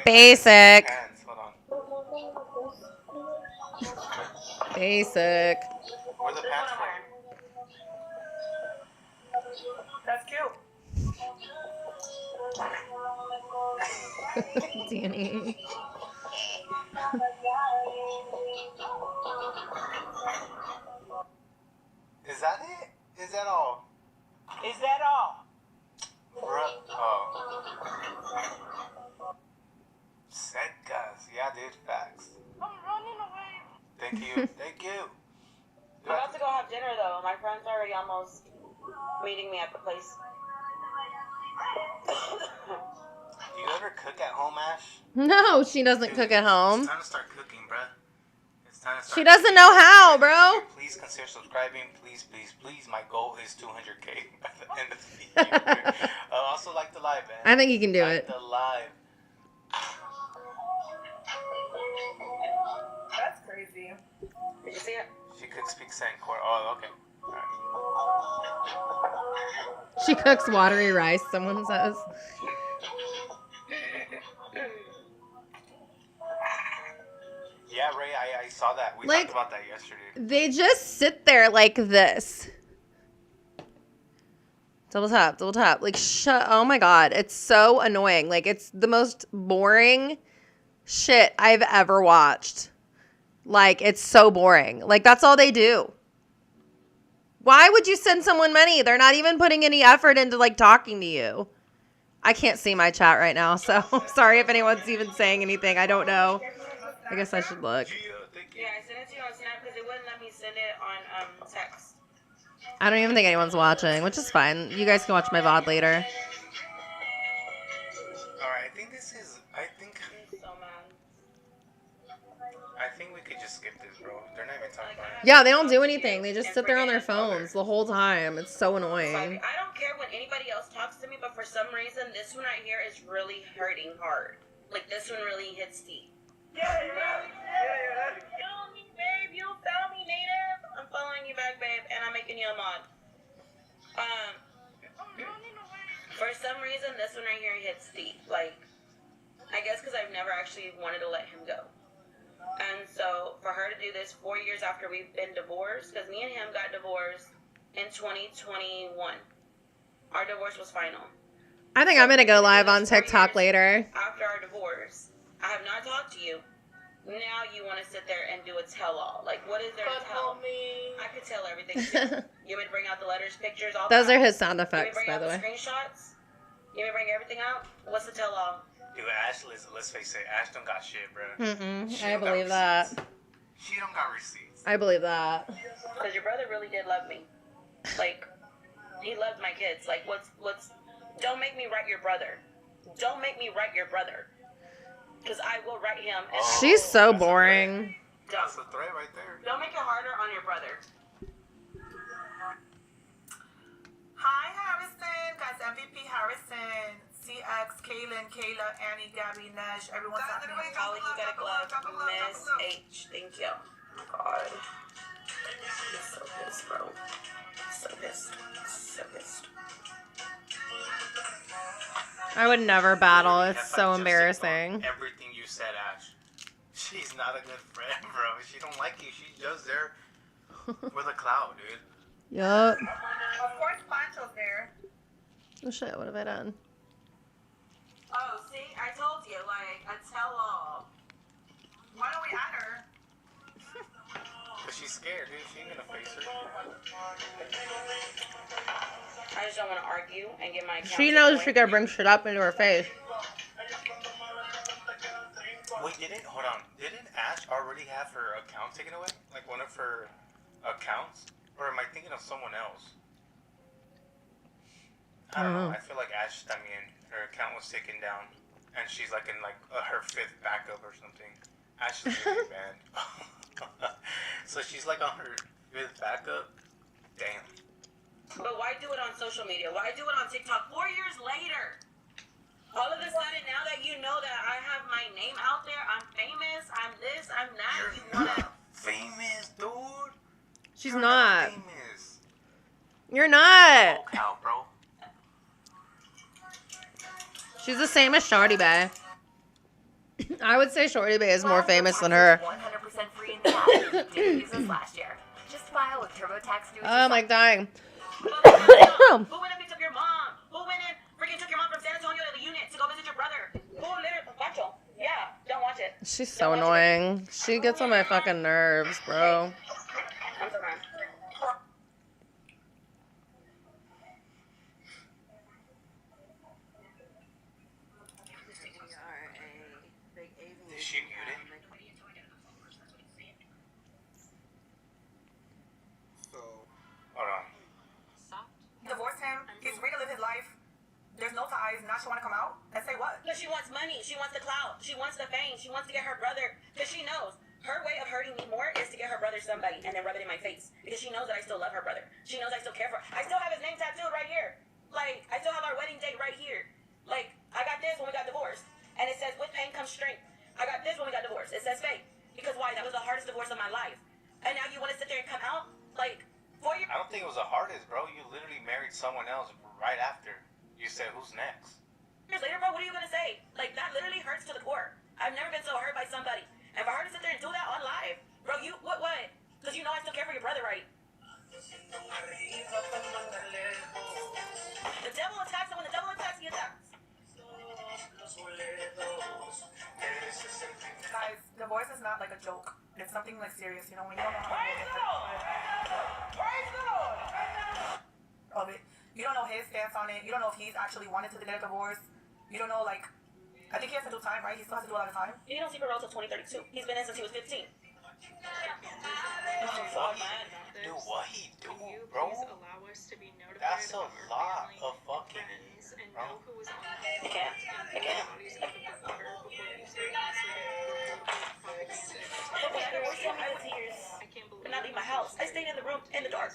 Basic. Basic.
Where's the pants from?
That's cute.
Danny.
Is that it? Is that all?
Is that all?
Oh. Secas. Yeah, dude. Facts.
I'm running away.
Thank you. Thank you.
I'm about to go have dinner though. My friend's already almost meeting me at the place.
Do you ever cook at home, Ash?
No, she doesn't cook at home.
It's time to start cooking, bruh. It's time to start
She doesn't know how, bro.
Please consider subscribing. Please, please, please. My goal is 200K by the end of the year. Also, like the live, man.
I think you can do it.
The live.
That's crazy. Did you see it?
She could speak Sankor. Oh, okay. All right.
She cooks watery rice, someone says.
Yeah, Ray, I saw that. We
Like,
talked about that yesterday.
They just sit there like this. Double tap, double tap. Like, oh my God. It's so annoying. Like, it's the most boring shit I've ever watched. Like, it's so boring. Like, that's all they do. Why would you send someone money? They're not even putting any effort into, like, talking to you. I can't see my chat right now, so sorry if anyone's even saying anything. I don't know. I guess I should look.
Yeah, I sent it to you on Snap because it wouldn't let me send it on text.
I don't even think anyone's watching, which is fine. You guys can watch my VOD later.
Alright, I think this is.
I'm so mad.
I think we could just skip this, bro. They're not even talking about it.
Yeah, they don't do anything. They just sit there on their phones the whole time. It's so annoying.
I don't care when anybody else talks to me, but for some reason, this one right here is really hurting hard. Like, this one really hits deep. Yeah. Follow me, babe. You found me, native. I'm following you back, babe, and I'm making you a mod. For some reason, this one right here hits deep. Like, I guess because I've never actually wanted to let him go. And so, for her to do this 4 years after we've been divorced, because me and him got divorced in 2021. Our divorce was final.
I think I'm going to go live on TikTok later.
After our divorce, I have not talked to you. Now you want to sit there and do a tell-all. Like, what is there to tell? I could tell everything. You would bring out the letters, pictures, all
Those
that.
are his sound
You
effects,
would bring
by
out
the way.
Screenshots. You would bring everything out. What's the tell-all?
Dude, Ash, let's face it. Ash don't got shit, bro.
I believe that.
She don't got receipts.
I believe that.
Because your brother really did love me. Like, he loved my kids. Like, what's... Don't make me write your brother. Don't make me write your brother. Because I will write him. And
She's so boring.
That's a threat right there.
Don't make it harder on your brother.
Hi, Harrison. Guys, MVP Harrison. CX, Kaylin, Kayla, Annie, Gabby, Nash. Everyone's talking.
Holly, you got a glove. Miss H. Thank you. God. I'm so pissed, bro. So pissed. So pissed.
I would never battle. It's so embarrassing.
Everything you said, Ash. She's not a good friend, bro. She don't like you. She's just there for the clout, dude.
Yup.
Of course, Pancho's there.
Oh shit, what have I done?
Oh, see? I told you, like, a tell-all.
Why don't we add her?
But she's scared, dude. She ain't gonna face her.
I just don't want to argue and get my account
She knows she can bring shit up into her face.
Wait, didn't Ash already have her account taken away? Like one of her accounts? Or am I thinking of someone else? I don't know. I feel like Ash, her account was taken down. And she's like in her 5th backup or something. Ash is really banned. So she's like on her 5th backup? Damn.
But why do it on social media? Why do it on TikTok 4 years later? All of a sudden, now that you know that I have my name out there, I'm famous, I'm this, I'm that, you wanna...
Famous, dude.
She's not.
Famous.
You're not.
Oh, cow, bro.
She's the same as Shorty Bay. I would say Shorty Bay is more famous than her.
100% free in cash if you didn't use this last year. Just file with TurboTax.
Oh, I'm like dying.
Who went and picked up your mom? Who went and freaking took your mom from San Antonio to the unit to go visit your brother? Who literally... Macho. Yeah, don't watch it.
She's so annoying. She gets on my fucking nerves, bro.
I'm so mad.
Is she muted? Hold on.
Divorce him. He's free to live his life. There's no ties. Now she want to come out and say what?
Because she wants money. She wants the clout. She wants the fame. She wants to get her brother. Because she knows her way of hurting me more is to get her brother somebody and then rub it in my face. Because she knows that I still love her brother. She knows I still care for her. I still have his name tattooed right here. Like, I still have our wedding date right here. Like, I got this when we got divorced. And it says, with pain comes strength. I got this when we got divorced. It says fake. Because why? That was the hardest divorce of my life. And now you want to sit there and come out? Like, 4 years...
I don't think it was the hardest, bro. You literally married someone else right after. You said, who's next?
Years later, bro, what are you gonna say? Like, that literally hurts to the core. I've never been so hurt by somebody. And for her to sit there and do that on live, bro, you what? Because you know I still care for your brother, right? The devil attacks, and when the devil attacks, he attacks.
Guys, divorce is not like a joke. It's something like serious, you know, when you don't know how of it. You don't know his stance on it. You don't know if he's actually wanted to get a divorce. You don't know, like, I think he has to do time, right? He still has to do a lot of time.
He don't see parole till 2032. He's been in since he was 15.
Dude, what he do, bro? That's a lot of fucking, bro.
I can't. I was tears. Did not leave my house. I stayed in the room in the dark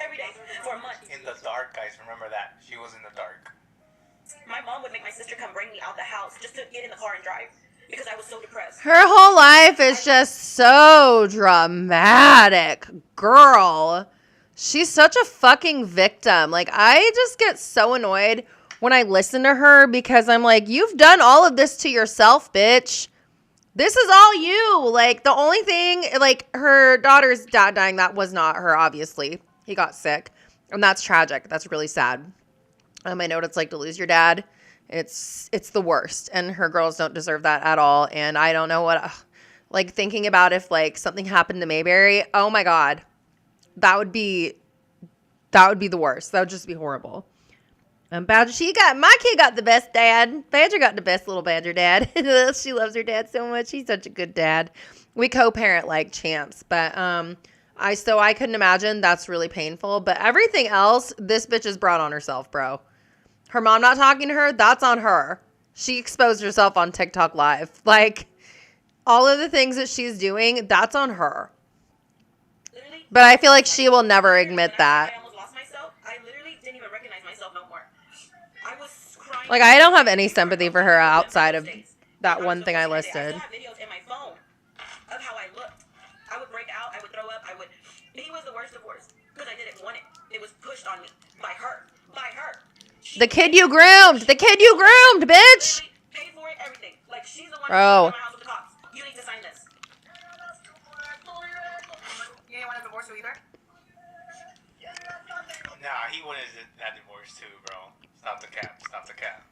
every day for a month.
In the dark, guys. Remember that. She was in the dark.
My mom would make my sister come bring me out the house just to get in the car and drive because I was so depressed.
Her whole life is just so dramatic. Girl, she's such a fucking victim. Like, I just get so annoyed when I listen to her because I'm like, you've done all of this to yourself, bitch. This is all you. Like, the only thing, like, her daughter's dad dying, that was not her, obviously. He got sick. And that's tragic. That's really sad. I know what it's like to lose your dad. It's the worst. And her girls don't deserve that at all. And I don't know what, like, thinking about if, like, something happened to Mayberry. Oh, my God. That would be the worst. That would just be horrible. Badger, my kid got the best dad. Badger got the best little Badger dad. She loves her dad so much. He's such a good dad. We co-parent like champs. But I couldn't imagine. That's really painful. But everything else, this bitch is brought on herself, bro. Her mom not talking to her, that's on her. She exposed herself on TikTok Live. Like, all of the things that she's doing, that's on her. But I feel like she will never admit that. Like, I don't have any sympathy for her outside of that one thing I listed.
I still have videos in my phone of how I looked. I would break out. I would throw up. He was the worst divorce because I didn't want it. It was pushed on me by her.
The kid you groomed, bitch.
Paid for it, everything. Like, she's the one
Bro.
who my house with the cops. You need to sign this.
You didn't want to divorce you either?
Nah, he wanted that divorce too, bro. Stop the cap.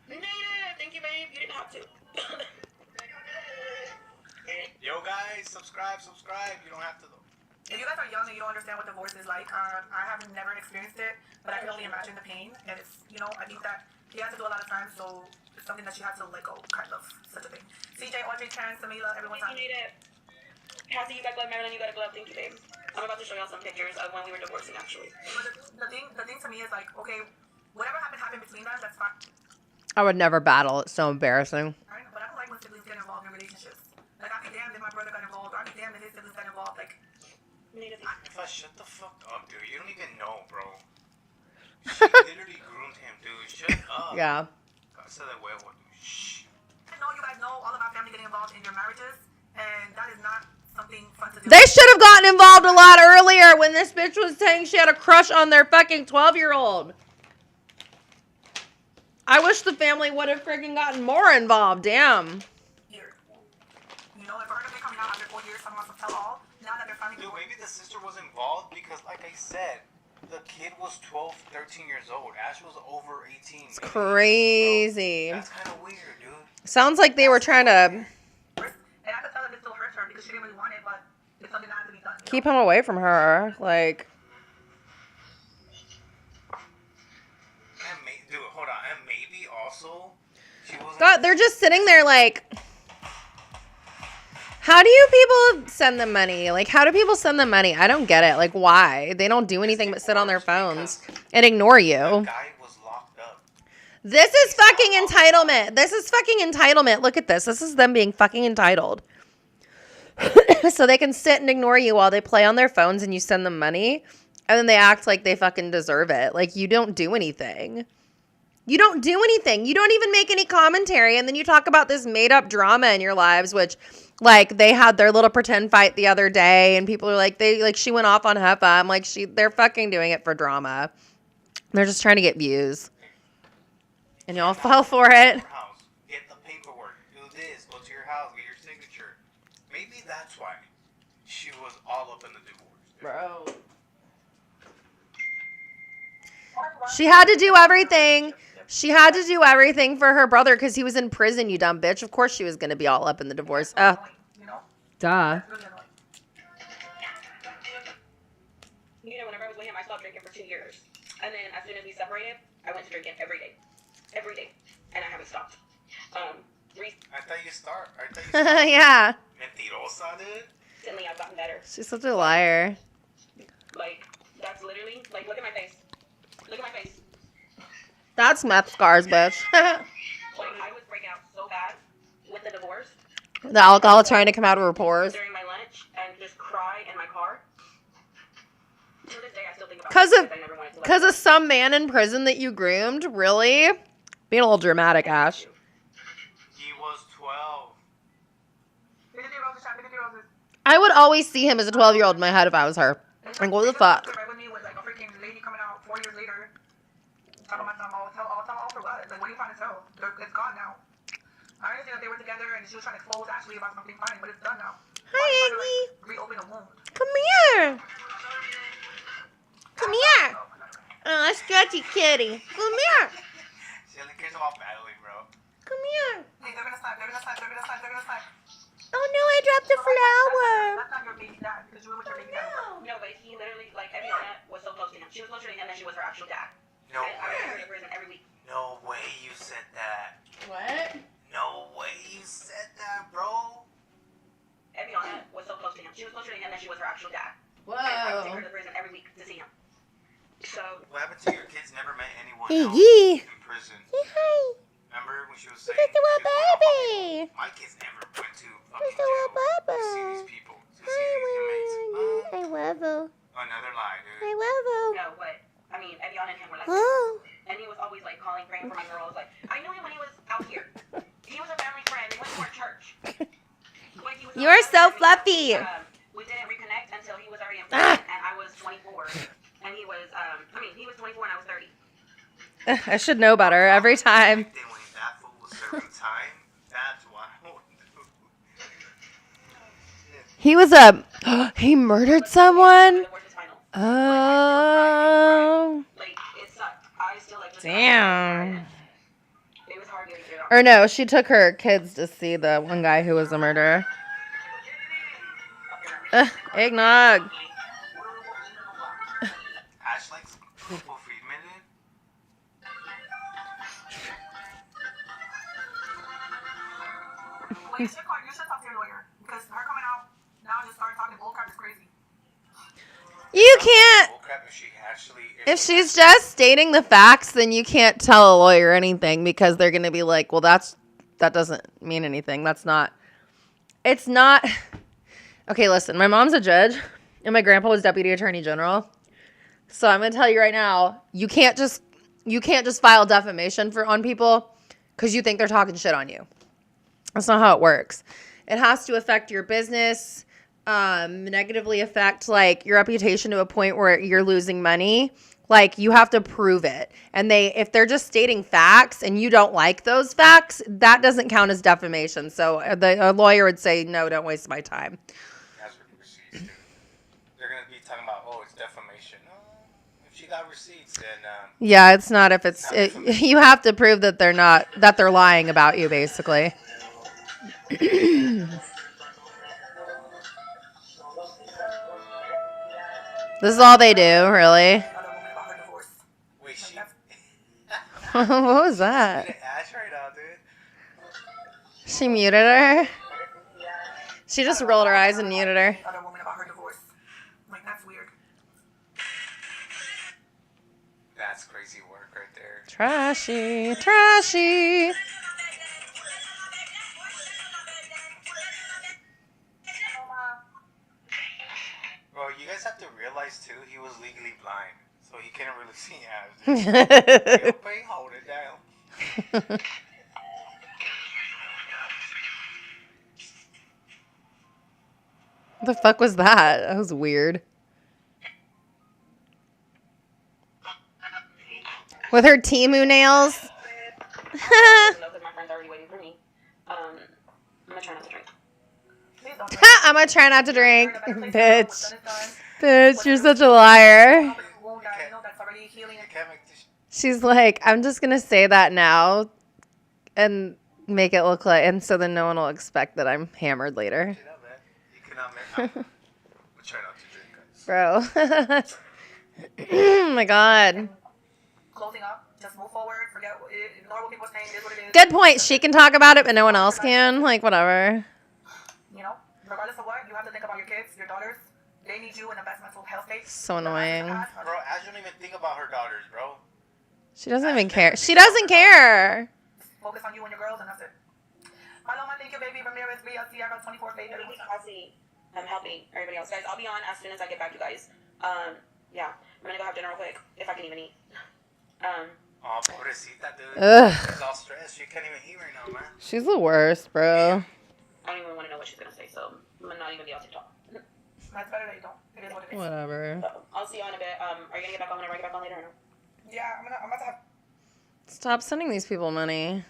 Negative. Thank you, babe. You didn't have to.
Yo, guys, subscribe. You don't have to, though.
If you guys are young and you don't understand what divorce is like, I have never experienced it, but I can only imagine the pain. And it's, I think that he has to do a lot of time, so something that you have to let go, kind of, such a thing. CJ, Audrey, Karen, Samila, everyone's on.
You need it. Cassie, you got glove. Marilyn, you got a glove. Thank you, babe. I'm about to show y'all some pictures of when we were divorcing, actually.
But the thing to me is like, okay, whatever happened between us, that's fine.
I would never battle. It's so embarrassing.
Right? But I don't like when siblings get involved in relationships. Like, I'd be damned if my brother got involved, or I'd be damned if his siblings got involved. Like,
If I shut the fuck up, dude, you don't even know, bro. She literally groomed him, dude. Shut up.
Yeah.
Casa de huevo, dude. Shh.
I know you guys know all of our family getting involved in your marriages, and that is not something fun to do.
They should have gotten involved a lot earlier when this bitch was saying she had a crush on their fucking 12-year-old. I wish the family would have freaking gotten more involved. Damn.
You know, if we're gonna be coming out after 4 years, someone wants to tell all. Now that they're finally.
Dude, maybe the sister was involved because, like I said, the kid was 12, 13 years old. Ash was over 18.
It's crazy.
That's kind of weird, dude.
Sounds like they were trying to
And I could tell that this still hurts her because she didn't really want it, but it's something that had to be done.
keep him away from her. Like,
Dude, hold on. And maybe also, she wasn't.
God, they're just sitting there like, how do you people send them money? Like, how do people send them money? I don't get it. Like, why? They don't do anything but sit on their phones and ignore you. This is fucking entitlement. This is fucking entitlement. Look at this. This is them being fucking entitled. So they can sit and ignore you while they play on their phones and you send them money. And then they act like they fucking deserve it. Like, you don't do anything. You don't do anything. You don't even make any commentary. And then you talk about this made up drama in your lives, which, like, they had their little pretend fight the other day. And people are like, she went off on Heffa. I'm like, they're fucking doing it for drama. They're just trying to get views. And y'all fall for it.
Get the paperwork. Do this. Go to your house. Get your signature. Maybe that's why she was all up in the divorce.
Bro. She had to do everything. She had to do everything for her brother because he was in prison, you dumb bitch. Of course she was going to be all up in the divorce. Duh.
You know, whenever I was with him, I stopped drinking for 2 years. And then as soon as we separated, I went to drinking every day. Every day. And I haven't stopped.
I thought you stopped.
Yeah.
Mentirosa, dude.
Recently, I've gotten better.
She's such a liar.
Like, that's literally, like, look at my face. Look at my face.
That's meth scars, bitch.
Like, I was breaking out so bad with the divorce.
The alcohol trying to come out of her pores.
During my lunch and just cry in my car. To this day, I still think about it.
Because of some man in prison that you groomed? Really? Being a little dramatic, Ash.
He was 12.
I would always see him as a 12-year-old in my head if I was her. Like, what the fuck?
Right with me was like a freaking lady coming out 4 years later. Talking about something, I'll tell all for what? Like, what are you trying to tell? It's gone now. I understand that they were together and she was trying to expose Ashley about something funny, but it's done now.
Hi, Aggie.
Reopen a wound.
Come here. Come here. Oh, scratchy kitty. Come here.
She only cares about battling, bro.
Come here.
Hey, they're gonna slap. They're gonna slap. They're gonna slap. They're gonna slap.
Oh no, I dropped a flower.
That's not your baby dad because you were with your baby dad.
No, but he literally, like, Eviana was so close to him. She was closer to him than she was her actual dad.
No
I remember her in prison every week.
No way you said that.
What?
No way you said that, bro.
Eviana was so close to him. She was closer to him than she was her actual dad.
Whoa.
And I would take her to prison every week to see him. So.
What happened to your kids? Never met anyone
Hey,
else
yee.
in prison.
Hi.
Remember when she was saying?
Look at the little baby.
My kids never went to
There's
fucking
the little
jail to see
baby.
these people, to see these inmates.
I love her.
Another lie, dude.
I love her.
No, but I mean, Eviana and him were like,
Oh.
and he was always like calling, praying for my girls. Like, I knew him when he was out here. He was a family friend. They went to our church. When he was
You are so fluffy.
We didn't reconnect until he was already in prison, and I was 24, and he was, he was 24 and I was 30.
I should know better every time.
Then when that fool was serving time, that's wild.
He was he murdered someone? Oh. Damn. Or no, she took her kids to see the one guy who was a murderer. Eggnog.
Ash likes Friedman, dude.
Well, you should talk to your lawyer because her coming out now and just start talking bullcrap is crazy.
You can't.
Bullcrap if she actually.
If she's just stating the facts, then you can't tell a lawyer anything because they're going to be like, well, that doesn't mean anything. It's not. Okay, listen, my mom's a judge and my grandpa was deputy attorney general. So I'm going to tell you right now, you can't just file defamation on people because you think they're talking shit on you. That's not how it works. It has to affect your business, negatively affect like your reputation to a point where you're losing money. Like you have to prove it. And if they're just stating facts and you don't like those facts, that doesn't count as defamation. So a lawyer would say, no, don't waste my time.
That's what receipts do. They're gonna be talking about, oh, it's defamation. No, if she got receipts, then.
Yeah, it's not if it's. You have to prove that they're lying about you, basically. This is all they do, really.
Wait, she.
What was that?
Ash right now, dude.
She muted her. She just rolled her eyes and muted her.
Other woman about her divorce. Like that's weird.
That's crazy work right there.
Trashy.
Bro, you guys have to realize too, he was legally blind, so he couldn't really see Ash. Hey, hold it down.
What the fuck was that? That was weird. With her Temu nails.
My friend's already waiting for me. I'm gonna try not to drink.
I'm gonna try not to drink. Bitch, you're such a liar. She's like, I'm just gonna say that now and make it look like, and so then no one will expect that I'm hammered later. Bro. Oh my god.
Closing up, just move forward, ignore what people are saying, it is what it is.
Good point. She can talk about it, but no one else can. Like, whatever.
You know, regardless of what, you have to think about your kids, your daughters. They need you in the best mental health state.
So annoying.
Bro, Ash don't even think about her daughters, bro.
She doesn't even care. She doesn't care.
Focus on you and your girls, and that's it. Maloma, thank you, baby. Ramirez, Ria, Sierra, 24 Faith.
I'm helping everybody else. Guys, I'll be on as soon as I get back, you guys. Yeah. I'm gonna go have dinner real quick, if I can even eat.
Oh, pobrecita, dude.
Ugh.
She's all stressed. She can't even eat right now, man.
She's the worst, bro.
I don't even want to know what she's gonna say, so I'm not even gonna be on TikTok.
That's better that you don't. It is what it is.
Whatever.
So, I'll see you on a bit. Are you gonna get back on whenever I get back on later or no?
Yeah, I'm about to have.
Stop sending these people money.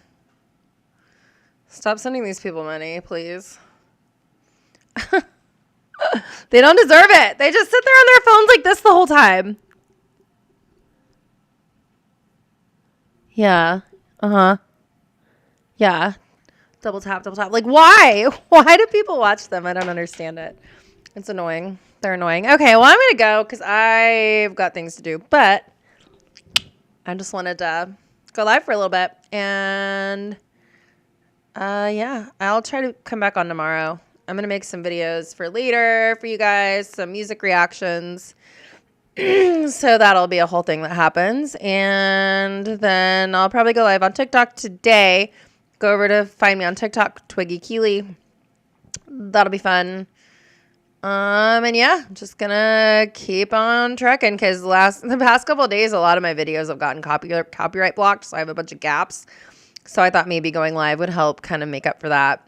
Stop sending these people money, please. They don't deserve it. They just sit there on their phones like this the whole time. Yeah. Uh-huh. Yeah. Double tap. Like, why? Why do people watch them? I don't understand it. It's annoying. They're annoying. Okay, well, I'm going to go because I've got things to do. But I just wanted to go live for a little bit. And, yeah, I'll try to come back on tomorrow. I'm going to make some videos for later for you guys, some music reactions. So that'll be a whole thing that happens. And then I'll probably go live on TikTok today. Go over to find me on TikTok, Twiggy Keeley. That'll be fun. And yeah, I'm just going to keep on trucking because the past couple of days, a lot of my videos have gotten copyright blocked. So I have a bunch of gaps. So I thought maybe going live would help kind of make up for that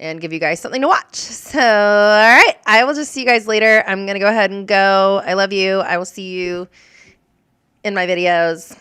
and give you guys something to watch. So, all right. I will just see you guys later. I'm going to go ahead and go. I love you. I will see you in my videos.